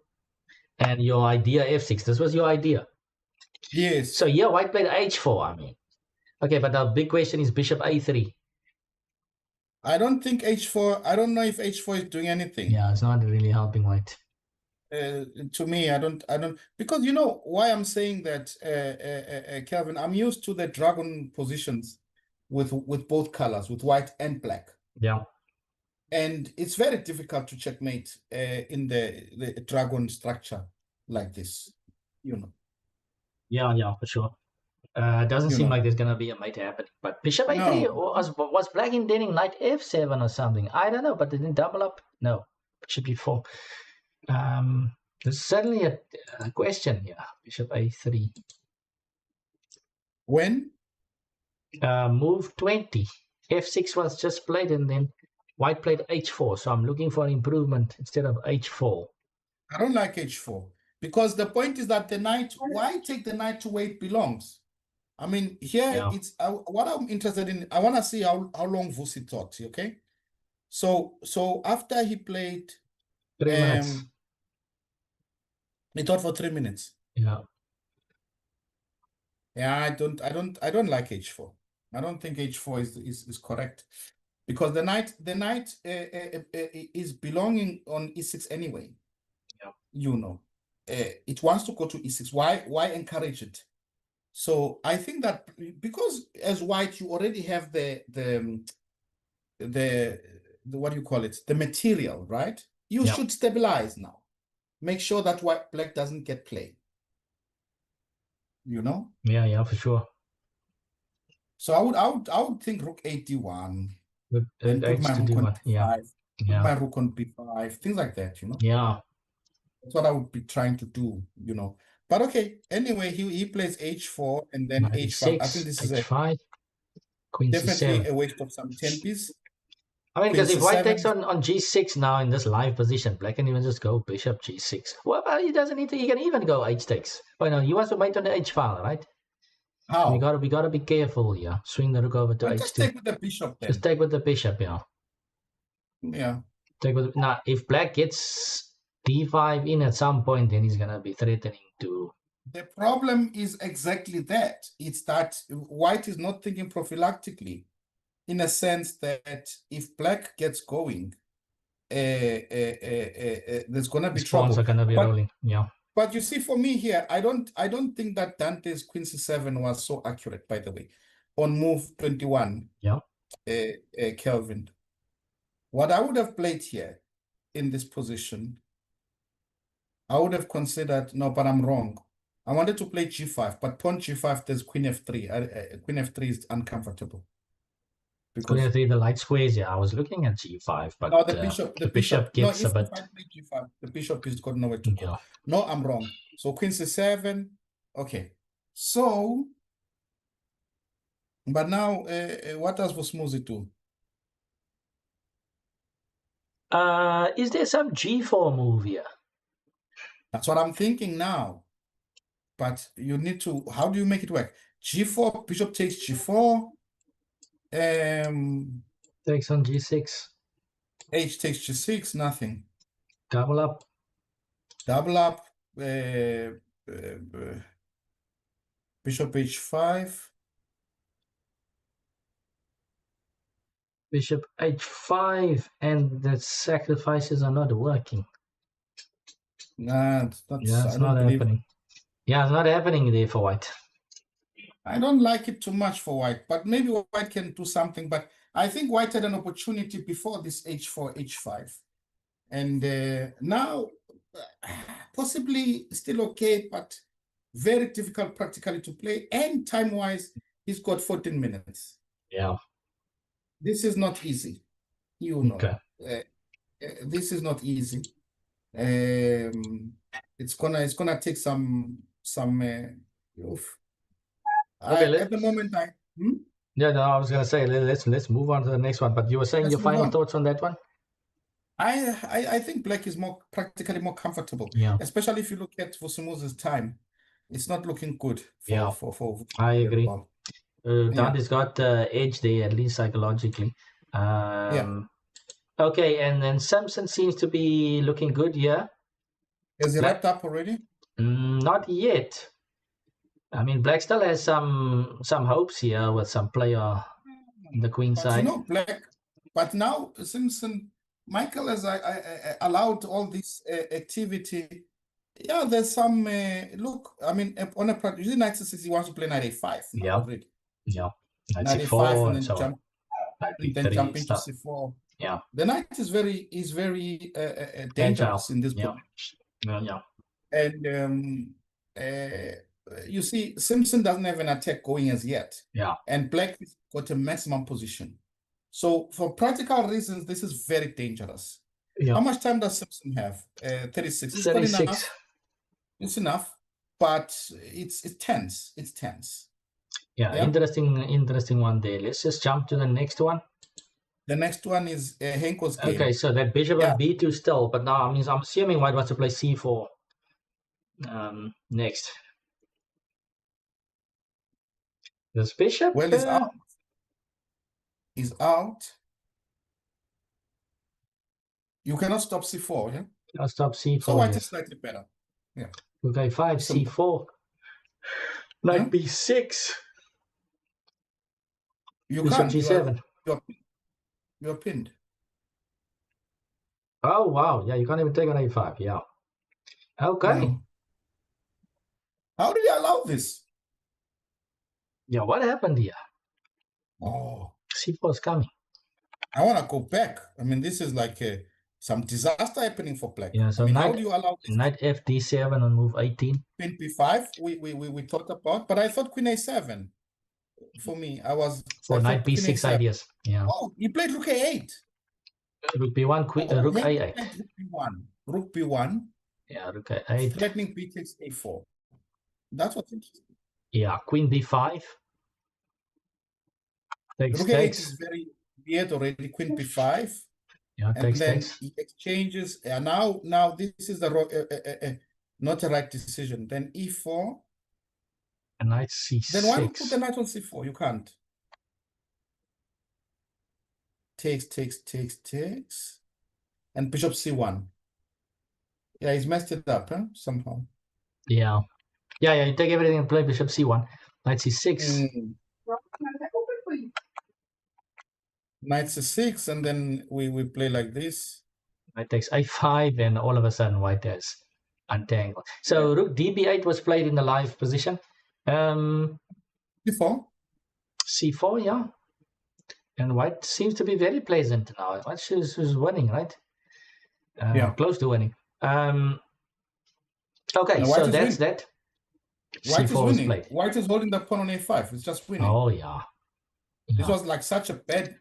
and your idea F6. This was your idea. Yes. So yeah, White played H4. I mean, okay, but the big question is Bishop A3. I don't think H4. I don't know if H4 is doing anything. Yeah, it's not really helping White. To me, I don't, because you know why I'm saying that, Kelvin. I'm used to the dragon positions with both colors, with white and black. Yeah. And it's very difficult to checkmate in the dragon structure like this, you know. Yeah, for sure. It doesn't You seem know. like there's gonna be a mate happening. But Bishop A3 No. was black intending Knight F7 or something. I don't know, but they didn't double up. No, Bishop E4. There's certainly a question here. Bishop A3. When? Move 20. F6 was just played, and then White played H4. So I'm looking for an improvement instead of H4. I don't like H4 because the point is that the knight. Why take the knight to where it belongs? I mean, here it's what I'm interested in. I want to see how long Vusi thought. Okay, so after he played 3 minutes. He thought for 3 minutes. Yeah. Yeah, I don't like H4. I don't think H4 is correct because the knight is belonging on E6 anyway. Yeah. You know, it wants to go to E6. Why encourage it? So I think that because as white you already have the what do you call it? The material, right? You should stabilize now. Make sure that black doesn't get play. You know? Yeah, for sure. So I would think Rook 81 and put my rook on D5. Put my rook on B5, things like that, you know? Yeah. That's what I would be trying to do, you know. But okay, anyway, he plays H4 and then H5. I think this is H5, Queen definitely C7. a waste of some tempies. I mean, Queen because if White C7. takes on G6 now in this live position, Black can even just go Bishop G6. Well, he doesn't need to. He can even go H takes. But no, he wants to wait on the H file, right? How? We gotta be careful here. Swing the rook over to H2. Just take with the bishop then. Just take with the bishop, yeah. Yeah. Take with now. If Black gets D5 in at some point, then he's gonna be threatening to. The problem is exactly that. It's that White is not thinking prophylactically, in a sense that if Black gets going, there's gonna be trouble. Pawns are gonna be rolling, yeah. But you see, for me here, I don't think that Dante's Queen C7 was so accurate, by the way, on move 21. Yeah. Kelvin. What I would have played here in this position, I would have considered, no, but I'm wrong. I wanted to play G5, but pawn G5, there's Queen F3. Queen F3 is uncomfortable. Because Queen F3, the light squares, yeah. I was looking at G5, but no, the bishop gets no, a bit. If I play G5, the bishop is got nowhere to go. No, I'm wrong. So Queen C7. Okay. So, but now, what does Vosmuzi do? Is there some G4 move here? That's what I'm thinking now. But you need to, how do you make it work? G4, bishop takes G4. Takes on G6. H takes G6, nothing. Double up. Double up. Bishop H5. Bishop H5, and the sacrifices are not working. Nah, it's not happening. Yeah, it's not happening there for White. I don't like it too much for White, but maybe White can do something. But I think white had an opportunity before this h4, h5. And now, possibly still okay, but very difficult practically to play. And time-wise, he's got 14 minutes. Yeah. This is not easy, you know. Okay. This is not easy. It's gonna take some oof. Okay, At the moment yeah, no, I was gonna say let's move on to the next one. But you were saying your final thoughts on that one? I think black is more practically more comfortable. Yeah. Especially if you look at Vosimo's time. It's not looking good for I agree. well. Dante's got the edge there, at least psychologically. Okay, and then Simpson seems to be looking good here. Is he wrapped up already? Not yet. I mean, black still has some hopes here with some player on the queen side. You know, black. But now Simpson, Michael has allowed all this activity. Yeah, there's some look. I mean, on a practice, usually knight c6, he wants to play knight a5 now already. Yeah, knight a5 and then so jump, jump into c4. Yeah, the knight is very dangerous in this position. Yeah. And you see, Simpson doesn't have an attack going as yet. Yeah. And black has got a maximum position. So for practical reasons, this is very dangerous. Yeah. How much time does Simpson have? 36. It's 36. Enough. It's enough, but it's tense. It's tense. Yeah, interesting one there. Let's just jump to the next one. The next one is Henko's game. Okay, so that bishop on b2 still, but now I'm assuming white wants to play c4 next. This bishop is out. Is out. You cannot stop c4, yeah? I'll stop c4. So white is slightly better. Yeah. Okay, 5 c4. Knight b6. You bishop can't. g7. You're pinned. Oh wow! Yeah, you can't even take on a5. Yeah. Okay. No. How did you allow this? Yeah, what happened here? Oh, c4 is coming. I want to go back. I mean, this is like some disaster happening for black. Yeah. So I mean, knight, how do you allow this? Knight fd7 on move 18. Queen b5. We talked about, but I thought queen a7. For me, for knight b6 ideas. Yeah. Oh, you played rook a8. Rook b1, rook a8. Rook b1. Rook b1. Yeah, rook a8. Threatening b takes a4. That's what's interesting. Yeah, queen b5. Rook a8 is very weird already. Queen b5. Yeah, and then he exchanges. Now this is the not the right decision. Then e4. And knight c6. Then why not put the knight on c4? You can't. Takes. And bishop c1. Yeah, he's messed it up, somehow. Yeah. You take everything and play bishop c1. Knight c6. Knight c6, and then we play like this. Knight takes a5, and all of a sudden white has untangled. So rook db8 was played in the live position. c4. c4, yeah. And white seems to be very pleasant now. White is winning, right? Close to winning. Okay, now, so that's that. White is winning. White is holding the pawn on a5. It's just winning. Oh yeah. This was like such a bad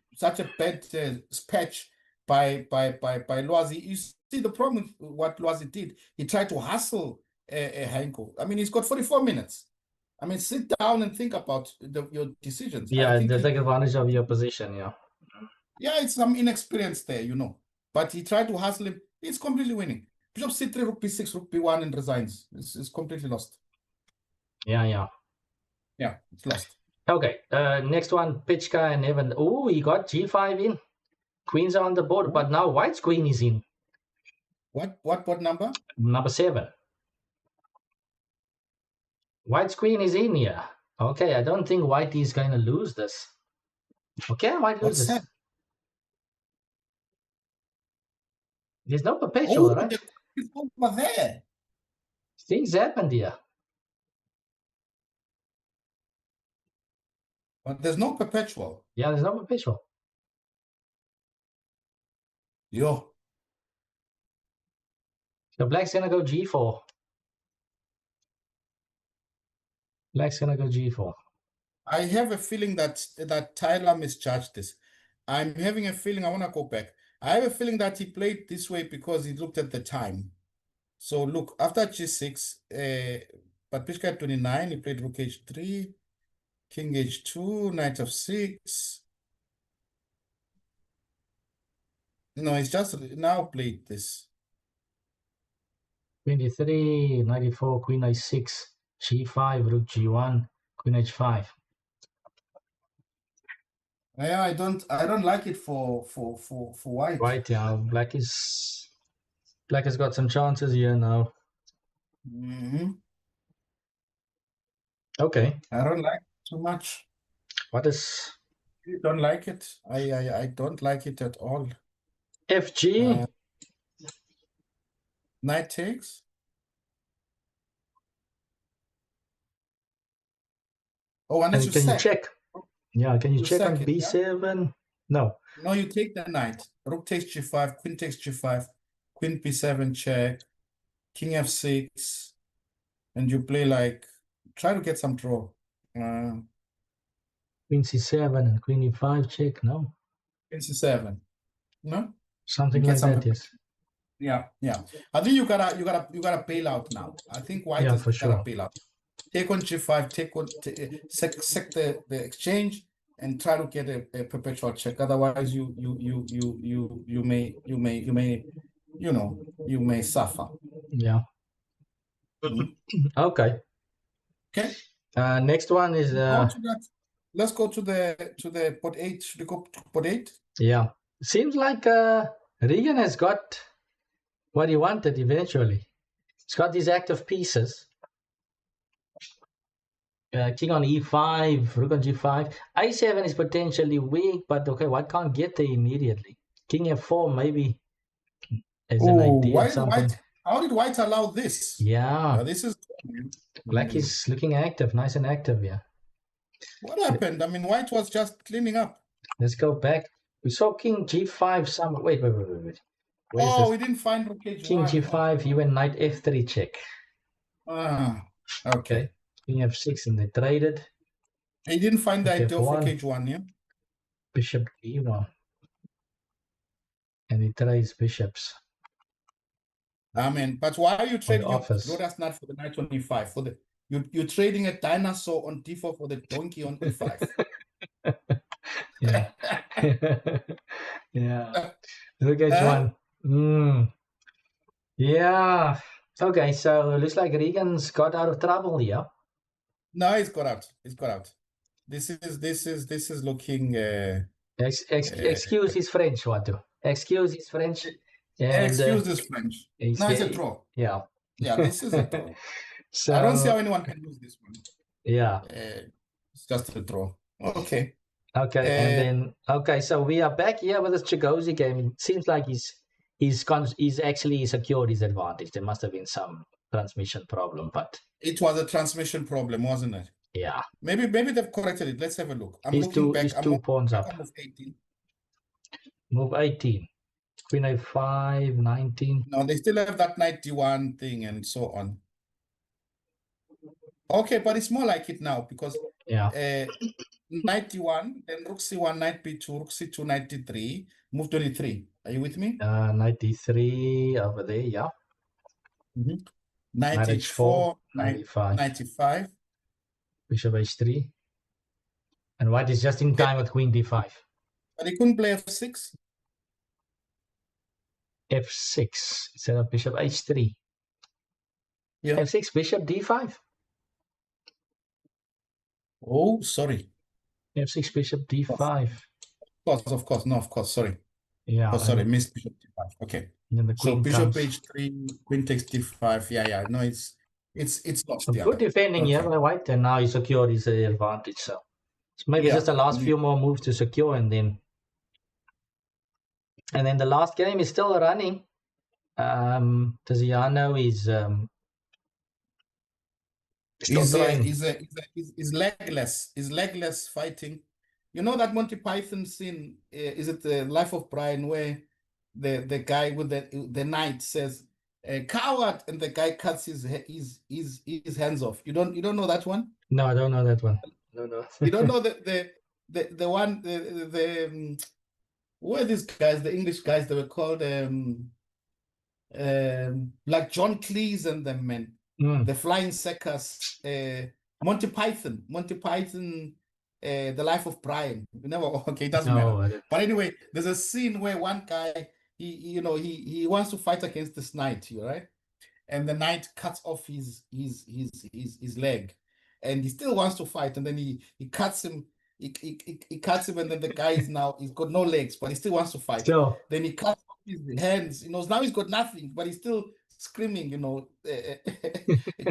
patch by Loazi. You see the problem with what Loazi did. He tried to hustle Henko. I mean, he's got 44 minutes. I mean, sit down and think about your decisions. Yeah, they take advantage of your position. Yeah. Yeah, it's some inexperience there, But he tried to hustle him. He's completely winning. Bishop c3, rook b6, rook b1, and resigns. It's completely lost. Yeah, it's lost. Okay, next one, Pichka and Evan. Oh, he got g5 in. Queens are on the board, but now white's queen is in. What number? Number 7. White's queen is in here. Okay, I don't think white is going to lose this. Okay, white loses. What's that? There's no perpetual, right? It's over there. Things happened here. But there's no perpetual. Yeah, there's no perpetual. Yo. So black's gonna go g4. Black's gonna go g4. I have a feeling that Tyler misjudged this. I'm having a feeling, I want to go back. I have a feeling that he played this way because he looked at the time. So look, after g6, but bishop 29, he played rook h3, king h2, knight f6. No, he's just now played this. 23, 94, queen h6, g5, rook g1, queen h5. Yeah, I don't like it for white. White, yeah. Black has got some chances here now. Okay. I don't like it too much. What is? You don't like it? I don't like it at all. FG. Knight takes. Oh, unless you Can sack. you check? Yeah, can you check on it, b7? Yeah? No. No, you take the knight. Rook takes g5, queen takes g5, queen b7 check, king f6, and you play like, try to get some draw. Queen c7 and queen e5 check, no? Queen c7. No? Something like that, yes. Yeah. I think you gotta bail out now. I think white has gotta bail out. Take on g5, take on sec the exchange and try to get a perpetual check. Otherwise, you may suffer. Yeah. Okay. Next one is let's go to the pot 8. Should we go to pot 8? Yeah. Seems like Regan has got what he wanted eventually. He's got these active pieces. King on e5, rook on g5. a7 is potentially weak, but okay, white can't get there immediately. King f4 maybe is an idea. How did white allow this? Yeah. This is black is looking active, nice and active, yeah. What happened? I mean, white was just cleaning up. Let's go back. We saw king g5 somewhere. Wait. We didn't find rook h1. King g5, he went knight f3 check. Okay. King f6 and they traded. He didn't find the idea of rook h1, yeah? Bishop e1. And he trades bishops. I mean, but why are you trading your glorious knight for the knight on e5? You're trading a dinosaur on d4 for the donkey on e5. Yeah. Yeah. Rook h1. Yeah. Okay, so it looks like Regan's got out of trouble here. No, he's got out. This is looking. Excuse his French, Watu. Excuse his French. And, excuse his French. No, it's a draw. Yeah. Yeah, this is a draw. So, I don't see how anyone can lose this one. Yeah. It's just a draw. Okay. And then so we are back here with this Chigozi game. It seems like he's actually secured his advantage. There must have been some transmission problem, but it was a transmission problem, wasn't it? Yeah. Maybe they've corrected it. Let's have a look. I'm looking back. He's 2 pawns up. Move 18. Move 18. Queen a5, 19. No, they still have that knight d1 thing and so on. Okay, but it's more like it now because knight d1, then rook c1, knight b2, rook c2, knight d3, move 23. Are you with me? Knight d3 over there, yeah. Knight h4, knight e5. Bishop h3. And white is just in time with queen d5. But he couldn't play f6. f6 instead of bishop h3. Yeah. f6, bishop d5. Oh, sorry. f6, bishop d5. Of course. Sorry. Yeah. Oh, sorry. Missed bishop d5. Okay. So bishop h3, queen takes d5. Yeah. No, it's lost. Good defending here by white, and now he secured his advantage. So maybe just the last few more moves to secure, and then the last game is still running. Tiziano is He's legless. He's legless fighting. You know that Monty Python scene? Is it the Life of Brian where the guy with the knight says, "Coward," and the guy cuts his hands off. You don't know that one? No, I don't know that one. No. You don't know the one who are these guys? The English guys, they were called like John Cleese and them, man. The Flying Circus, Monty Python, The Life of Brian. You never okay, it doesn't No, matter. But anyway, there's a scene where one guy he wants to fight against this knight, right? And the knight cuts off his leg, and he still wants to fight, and then he cuts him. He cuts him, and then the guy he's got no legs, but he still wants to fight. still. Then he cuts off his hands. Now he's got nothing, but he's still screaming.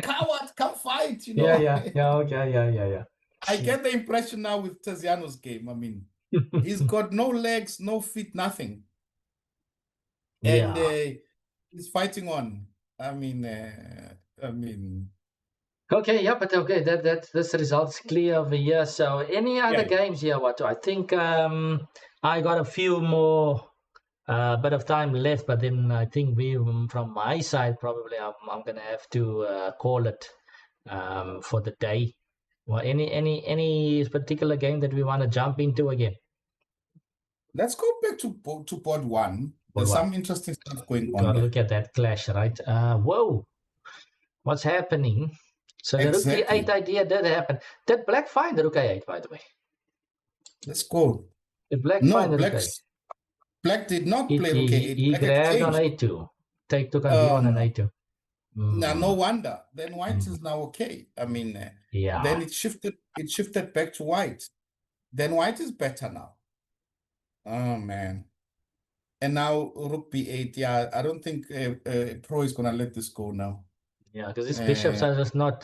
Coward, come fight. Yeah. Okay, yeah. I get the impression now with Tiziano's game. I mean, he's got no legs, no feet, nothing, and Yeah. he's fighting on. I mean. Okay, yeah, but okay, this result's clear over here. So any other Yeah. games here? What I think I got a few more bit of time left, but then I think from my side probably I'm gonna have to call it for the day. Well, any particular game that we want to jump into again? Let's go back to board one. There's Board one. some interesting stuff going on Gotta there. look at that clash, right? Whoa, what's happening? So the Rook Exactly. E8 idea did happen. Did Black find the Rook A8, by the way? Let's go. Did Black No, find the Rook A8? Black did not play Rook A8. He Black grabbed on exchanged. A2. Took on D1 and A2. Now, no wonder. Then white is now okay. I mean, Yeah. then it shifted back to white. Then white is better now. Oh man. And now Rook B8. Yeah, I don't think Pro is gonna let this go now. Yeah, because these bishops are just not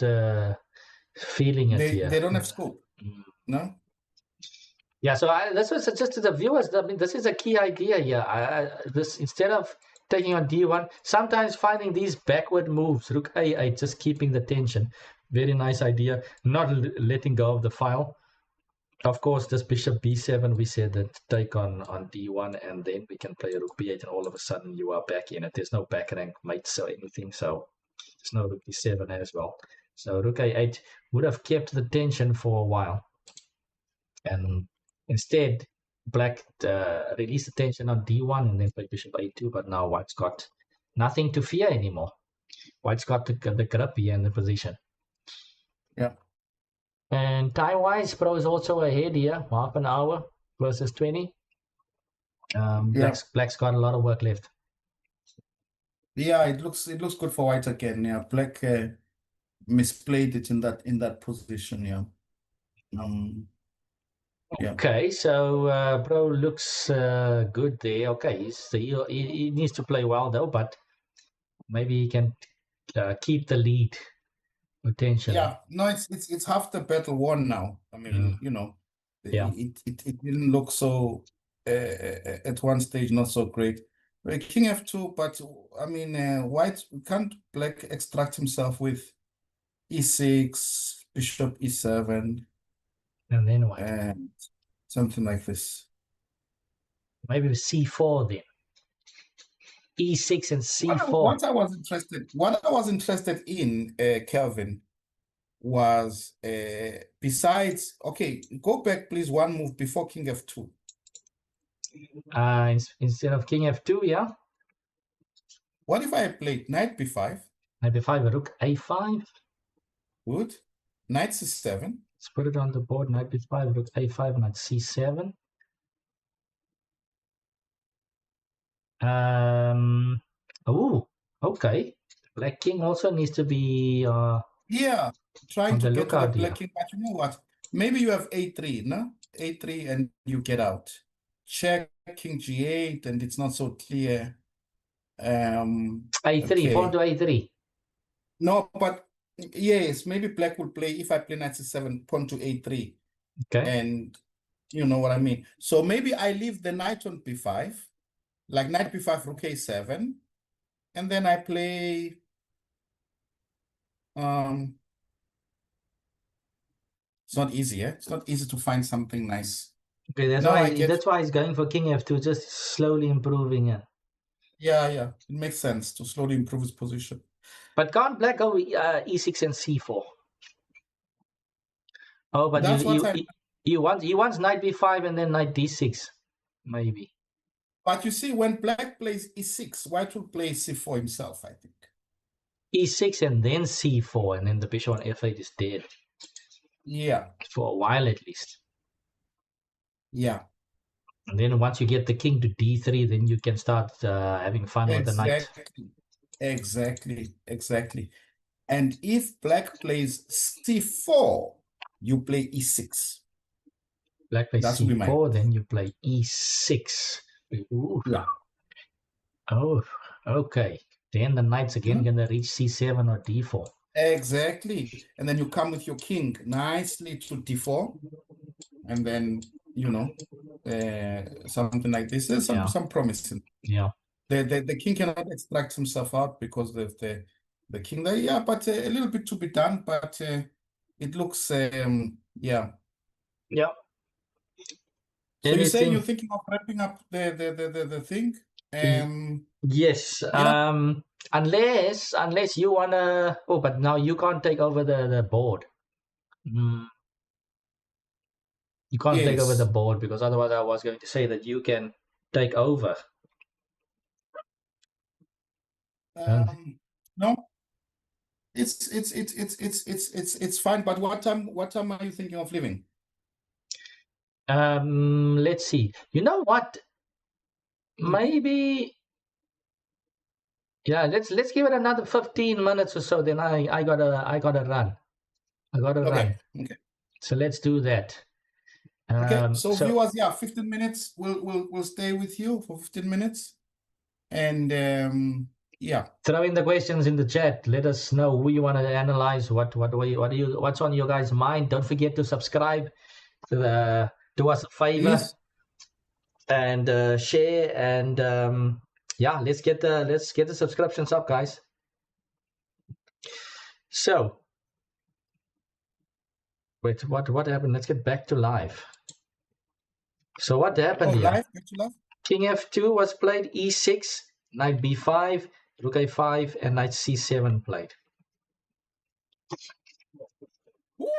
feeling it here. They don't have scope. No. Yeah, so this was just to the viewers. I mean, this is a key idea here. This instead of taking on D1, sometimes finding these backward moves, Rook A8, just keeping the tension. Very nice idea. Not letting go of the file. Of course, this bishop B7, we said that take on D1, and then we can play Rook B8, and all of a sudden you are back in it. There's no back rank mates or anything, so there's no Rook B7 as well. So Rook A8 would have kept the tension for a while. And instead, Black released the tension on D1 and then played Bishop A2, but now White's got nothing to fear anymore. White's got the grip here in the position. Yeah. And time-wise, Pro is also ahead here, half an hour versus 20. Black's got a lot of work left. Yeah, it looks good for White again. Yeah, Black misplayed it in that position. Yeah. Okay, so Pro looks good there. Okay, he needs to play well though, but maybe he can keep the lead potentially. Yeah, no, it's half the battle won now. I mean, Yeah. It didn't look so at one stage not so great. King F2, but I mean, White can't Black extract himself with E6, Bishop E7, and then what? Something like this. Maybe C4 then. E6 and C4. What I was interested in, Kelvin, was besides. Okay, go back, please. One move before King F2. Instead of King F2, yeah. What if I played Knight B5? Knight B5, Rook A5. Good. Knight C7. Let's put it on the board. Knight B5, Rook A5, Knight C7. Oh, okay. Black King also needs to be yeah, trying to get to the Black here. King, but you know what? Maybe you have A3, no? A3 and you get out. Check King G8 and it's not so clear. A3, okay. pawn to A3. No, but yes, maybe Black will play, if I play Knight C7, pawn to A3. Okay. And you know what I mean? So maybe I leave the Knight on B5, like Knight B5, Rook A7, and then I play it's not easy, eh? It's not easy to find something nice. Okay, that's why he's going for King F2, just slowly improving it. Yeah. It makes sense to slowly improve his position. But can't black go e6 and c4? Oh, but That's what he wants knight b5 and then knight d6, maybe. but you see, when black plays e6, white will play c4 himself, I think. E6 and then c4, and then the bishop on f8 is dead. Yeah. For a while at least. Yeah. And then once you get the king to d3, then you can start having fun with the knight. Exactly. And if black plays c4, you play e6. Black plays That will be my c4, then you play e6. Ooh. yeah. Oh, okay. Then the knight's again going to reach c7 or d4. Exactly. And then you come with your king nicely to d4. And then, something like this. There's some promising. Yeah. The king cannot extract himself out because of the king there. Yeah, but a little bit to be done. But it looks, yeah. Yeah. So you say you're thinking of wrapping up the thing? Yes. Unless you wanna. Oh, but now you can't take over the board. You can't take over the Yes. board because otherwise I was going to say that you can take over. No, it's fine. But what time are you thinking of leaving? Let's see. You know what? Maybe. Yeah, let's give it another 15 minutes or so. Then I gotta run. I gotta run. Okay. So let's do that. Okay. So viewers, yeah, 15 minutes. We'll stay with you for 15 minutes, and yeah. Throw in the questions in the chat. Let us know who you want to analyze. What's on your guys' mind? Don't forget to subscribe. Do us a favor. Please. And share, and yeah, let's get the subscriptions up, guys. So wait, what happened? Let's get back to live. So what happened here? Live, back to live. King f2 was played, e6, knight b5, rook a5, and knight c7 played. Woo!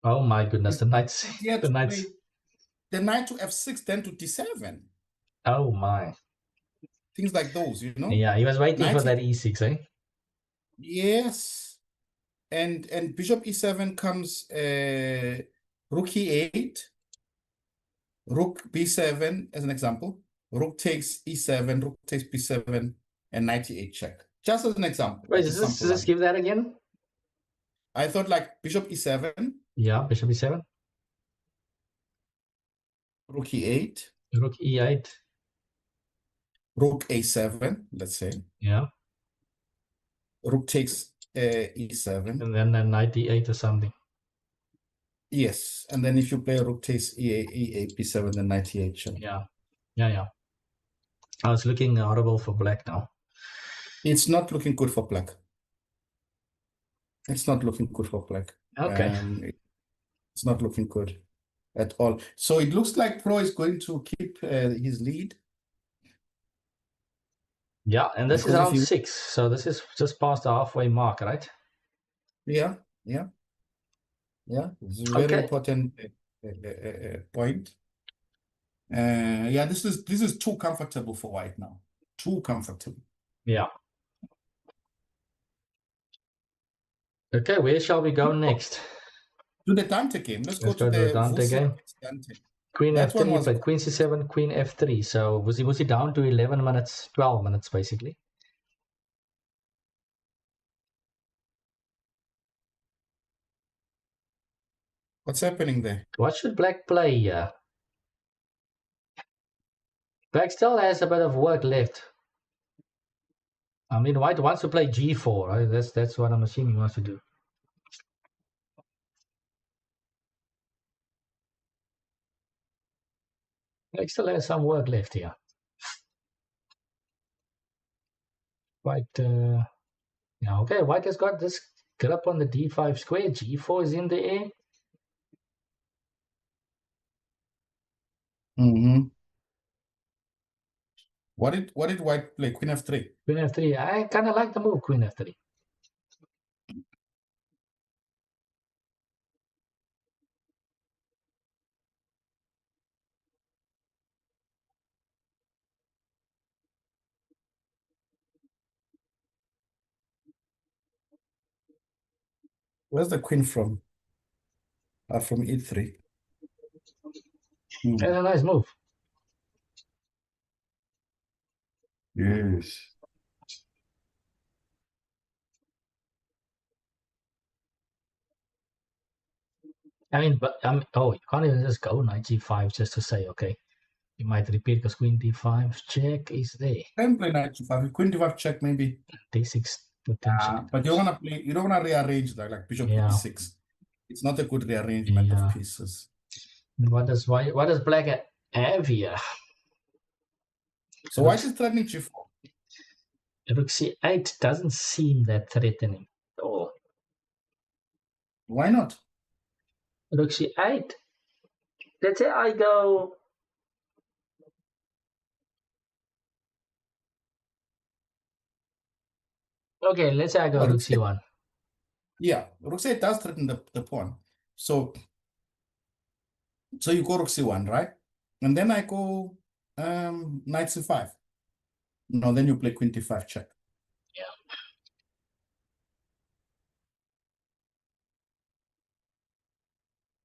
Oh my goodness, the knight to f6, then to d7. Oh my. Things like those, Yeah, he was waiting for that e6, eh? Yes. And bishop e7 comes rook e8, rook b7 as an example. Rook takes e7, rook takes b7, and knight e8 check. Just as an example. Wait, just give that again. I thought like bishop e7. Yeah, bishop e7. Rook e8. Rook e8. Rook a7, let's say. Yeah. Rook takes e7. And then knight e8 or something. Yes, and then if you play rook takes e8, b7, then knight e8 check. Yeah. Oh, it's looking horrible for black now. It's not looking good for black. It's not looking good for black. Okay. It's not looking good at all. So it looks like Pro is going to keep his lead. Yeah, and this is round 6, so this is just past the halfway mark, right? Yeah. It's a very important point. Yeah, this is too comfortable for white now. Too comfortable. Yeah. Okay, where shall we go next? To the Dante game. Let's go to the Dante game. Queen f3, but queen c7, queen f3. So was he down to 11 minutes, 12 minutes basically? What's happening there? What should black play here? Black still has a bit of work left. I mean, white wants to play g4, right? That's what I'm assuming he wants to do. Black still has some work left here. White, yeah, okay. White has got this grip on the d5 square. g4 is in the air. What did white play? Queen f3. Queen f3. I kind of like the move queen f3. Where's the queen from? From e3. That's a nice move. Yes. I mean, but oh, you can't even just go knight g5 just to say, okay, you might repeat because queen d5 check is there. Can play knight g5. Queen d5 check maybe. d6 potentially. But you don't want to play. You don't want to rearrange like bishop e6. It's not a good rearrangement of pieces. What does black have here? So white is threatening g4. Rook c8 doesn't seem that threatening at all. Why not? Rook c8. Let's say I go. Okay, let's say I go rook c1. Yeah, rook c8 does threaten the pawn. So you go rook c1, right? And then I go knight c5. No, then you play queen d5 check. Yeah.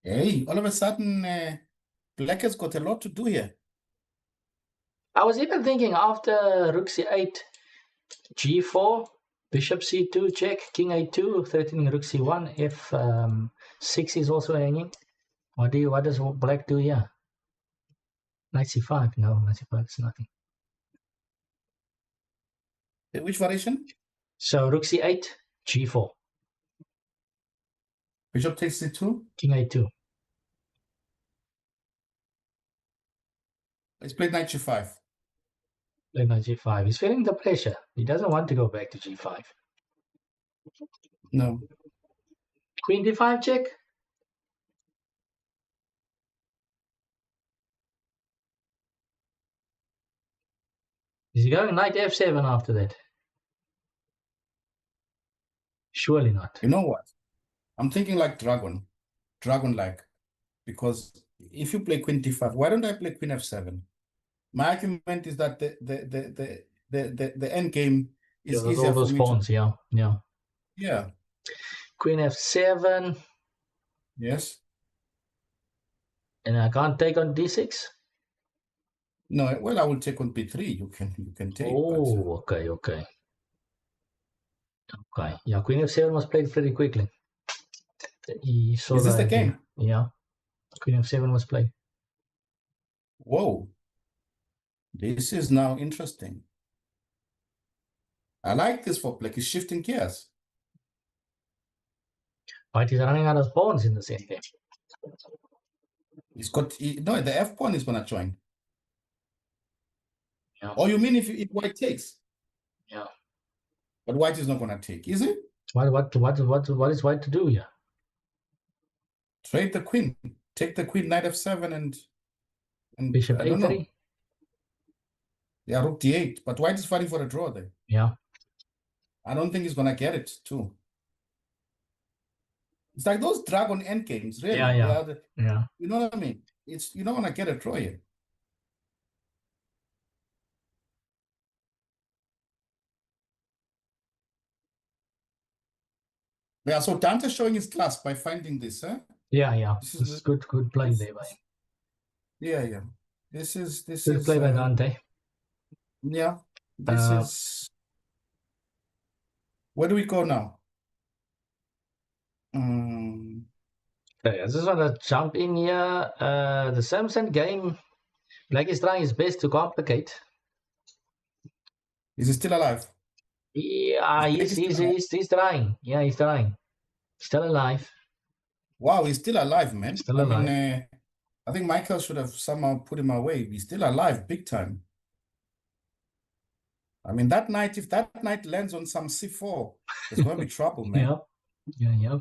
Hey, all of a sudden, black has got a lot to do here. I was even thinking after rook c8, g4, bishop c2 check, king a2, threatening rook c1, f6 is also hanging. What does black do here? Knight c5. No, knight c5 is nothing. Which variation? So rook c8, g4. Bishop takes c2. King a2. Let's play knight g5. Play knight g5. He's feeling the pressure. He doesn't want to go back to g5. No. Queen d5 check. Is he going knight f7 after that? Surely not. You know what? I'm thinking like dragon-like, because if you play queen d5, why don't I play queen f7? My argument is that the end game is easier all those for me pawns. to. Yeah. Queen f7. Yes. And I can't take on d6. No, well, I will take on b3. You can take. Oh, but, okay. Yeah, queen f7 was played pretty quickly. He saw is this the game? Yeah. Queen f7 was played. Whoa. This is now interesting. I like this for black. He's shifting gears. White is running out of pawns in the same game. He's got no. The f pawn is gonna join. Yeah. Oh, you mean if white takes? Yeah. But white is not gonna take, is it? What is white to do here? Trade the queen. Take the queen, knight f7 and bishop I don't know. a3. Yeah, rook d8. But white is fighting for a draw there. Yeah. I don't think he's gonna get it too. It's like those dragon end games, really. Yeah. You know what I mean? You don't want to get a draw here. Yeah, so Dante's showing his class by finding this, huh? Yeah. This is good play there by him. Yeah. This is good play by Dante. Yeah. This is. Where do we go now? Okay, I just want to jump in here. The Samson game, black is trying his best to complicate. Is he still alive? Yeah, he's trying. Yeah, he's trying. Still alive. Wow, he's still alive, man. Still alive. Mean, I think Michael should have somehow put him away. He's still alive, big time. I mean, that knight, if that knight lands on some c4, there's going to be trouble, man. Yeah.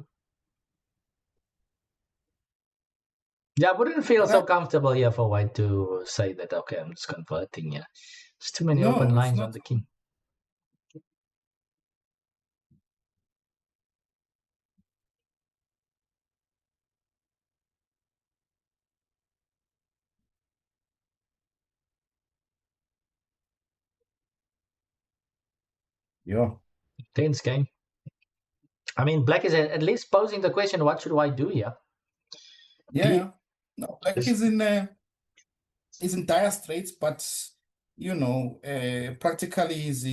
Yeah, I wouldn't feel so comfortable here for white to say that, okay, I'm just converting here. There's too many open No, it's lines not. on the king. Yeah. Tense game. I mean, black is at least posing the question, what should I do here? Yeah. No, black is in dire straits, but practically is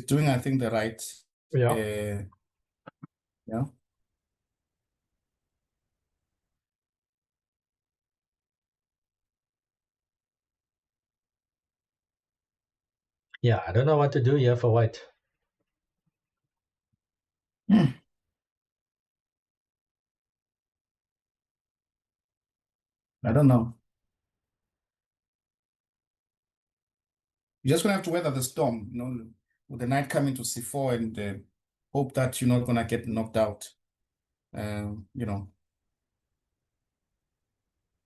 doing, I think, the right. Yeah. Yeah. Yeah, I don't know what to do here for white. I don't know. You're just gonna have to weather the storm, with the knight coming to c4 and hope that you're not gonna get knocked out. Where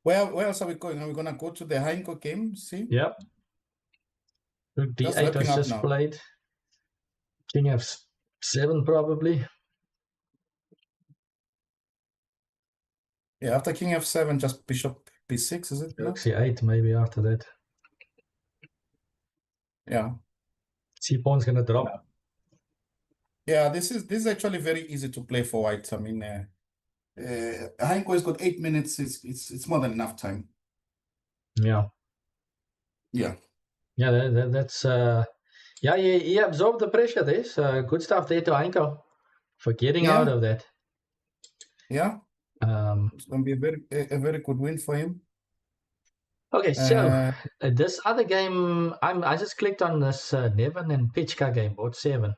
else are we going? Are we gonna go to the Heinko game? See? Yep. Rook Just d8 wrapping was up just now. played. King f7 probably. Yeah, after king f7, just bishop b6, is it Rook not? c8 maybe after that. Yeah. C-pawn's gonna drop. Yeah, this is actually very easy to play for white. I mean, Heinko has got 8 minutes. It's more than enough time. Yeah. Yeah. Yeah, that's yeah, he absorbed the pressure. There's good stuff there to Heinko for getting out Yeah. of that. Yeah. Um, It's gonna be a very good win for him. okay, so this other game, I just clicked on this Nevin and Pichka game, board 7.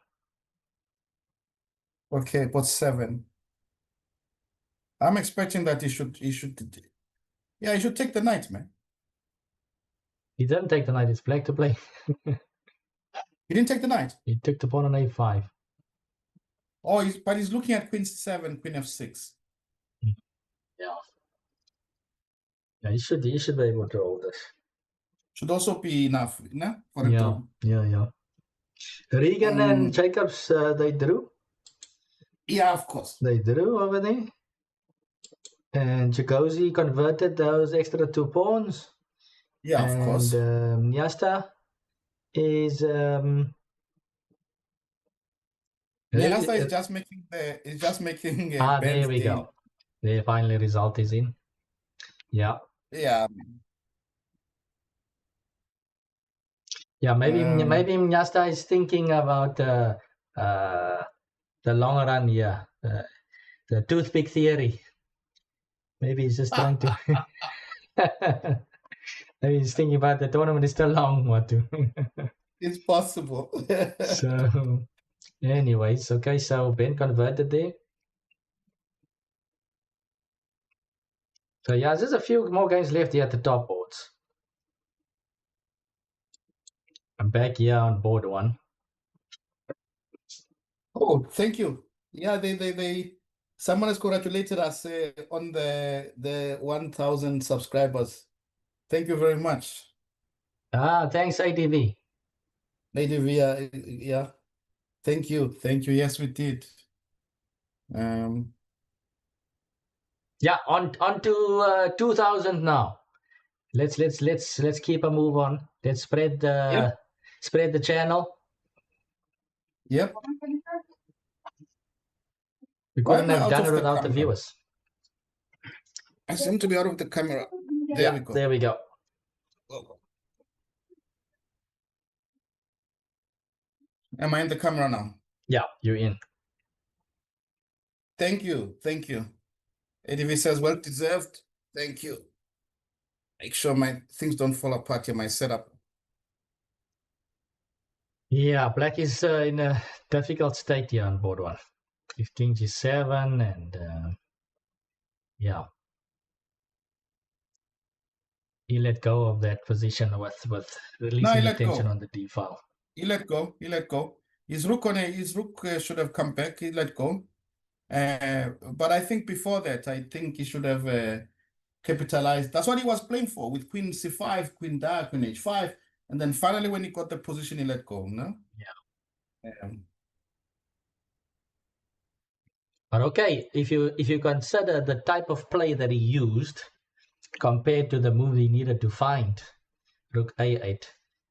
Okay, but 7. I'm expecting that he should take the knight, man. He didn't take the knight, it's black to play. He didn't take the knight. He took the pawn on a5. Oh, but he's looking at queen c7, queen f6. Yeah. Yeah, he should be able to hold this. Should also be enough, for a draw. Yeah. Regan and Jacobs, they drew. Yeah, of course. They drew over there. And Jagosi converted those extra 2 pawns. Yeah, of course. And Nyasta is Nyasta is just making there we go. The finally result is in. Yeah. Yeah. Yeah, maybe Nyasta is thinking about the long run here. The toothpick theory. Maybe he's just trying to maybe he's thinking about the tournament is still long, what to. It's possible. So anyways, okay, so Ben converted there. So yeah, there's a few more games left here at the top boards. I'm back here on board 1. Oh, thank you. Yeah, someone has congratulated us on the 1,000 subscribers. Thank you very much. Thanks, ADV. ADV, yeah. Thank you. Yes, we did. Yeah, on to 2,000 now. Let's keep a move on. Let's spread the channel. Yep. We Why couldn't am I have out done of it the without the camera? viewers. I seem to be out of the camera. There we go. There we go. Oh. Am I in the camera now? Yeah, you're in. Thank you. ADV says, well deserved. Thank you. Make sure my things don't fall apart here, my setup. Yeah, black is in a difficult state here on board 1. If king g7 and yeah. He let go of that position with releasing the tension on the d file. He let go. His rook should have come back. He let go. But I think before that, I think he should have capitalize. That's what he was playing for with Queen C5, Queen Dark, Queen H5, and then finally when he got the position, he let go. No. Yeah. But okay, if you consider the type of play that he used compared to the move he needed to find, Rook A8,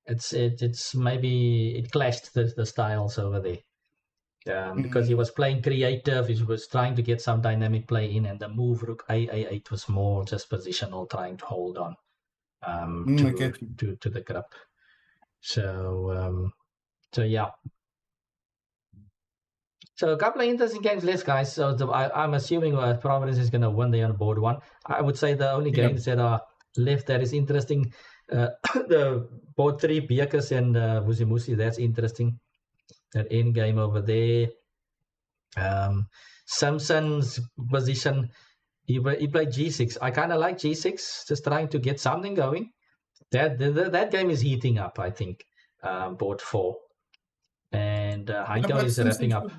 it's maybe it clashed the styles over there. Because he was playing creative, he was trying to get some dynamic play in, and the move Rook A8 was more just positional, trying to hold on to the grip. So yeah. So a couple of interesting games left, guys. So I'm assuming Providence is going to win there on board one. I would say the only games that are left that is interesting, the board three, Bierkes and Vusimusi, that's interesting. That end game over there. Simpson's position, he played G6. I kind of like G6, just trying to get something going. That game is heating up, I think. Board four. And Heiko is wrapping up.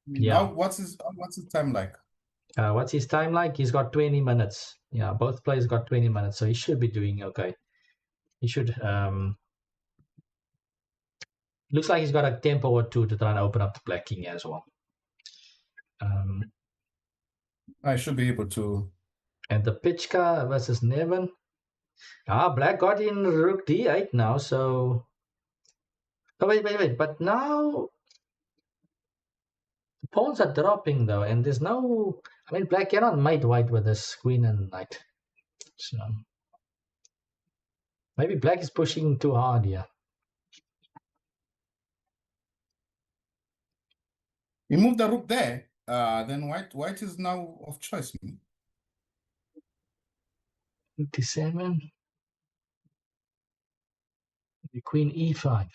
Yeah. What's his time like? What's his time like? He's got 20 minutes. Yeah, both players got 20 minutes, so he should be doing okay. He should. Looks like he's got a tempo or two to try and open up the Black King as well. I should be able to. And the Pichka versus Nevin. Black got in Rook D8 now, so. Oh, wait. But now the pawns are dropping though, and there's no. I mean, Black cannot mate white with this Queen and Knight. So maybe Black is pushing too hard here. You move the Rook there, then white is now of choice. 57. The Queen E5.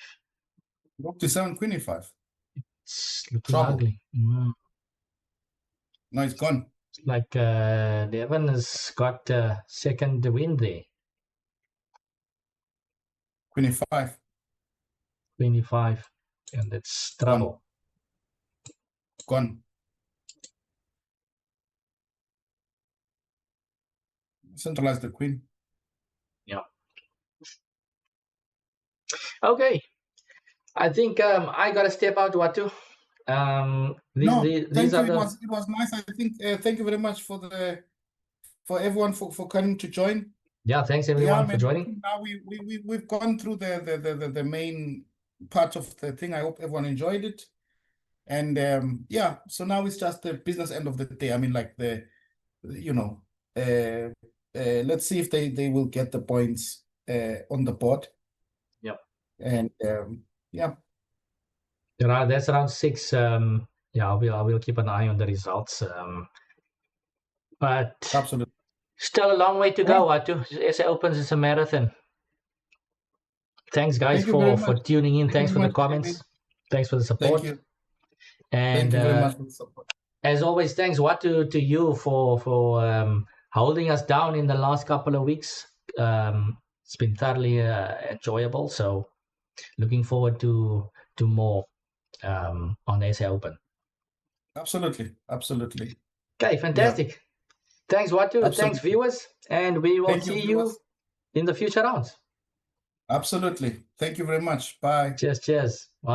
Rook to7, Queen E5. It's looking ugly. Mm. No, it's gone. It's like Devon has got second win there. Queen E5. Queen E5. And it's trouble. Gone. Centralize the queen. Yeah. Okay. I think I gotta step out, Watu. Thank you. It was nice. I think thank you very much for everyone for coming to join. Yeah, thanks everyone for joining. Now we've gone through the main part of the thing. I hope everyone enjoyed it. And yeah, so now it's just the business end of the day. I mean, like let's see if they will get the points on the board. Yep. And yeah. That's around 6. Yeah, I will keep an eye on the results. But absolutely, still a long way to go. SA Opens is a marathon. Thanks, guys, for tuning in. Thanks for the comments. Thanks for the support. Thank you. And thank you very much for the support. As always, thanks to you for holding us down in the last couple of weeks. It's been thoroughly enjoyable. So looking forward to more on the SA Open. Absolutely. Okay, fantastic. Yeah. Thanks, Watu. Absolutely. Thanks, viewers. And we will see you in the future rounds. Absolutely. Thank you very much. Bye. Cheers. Bye.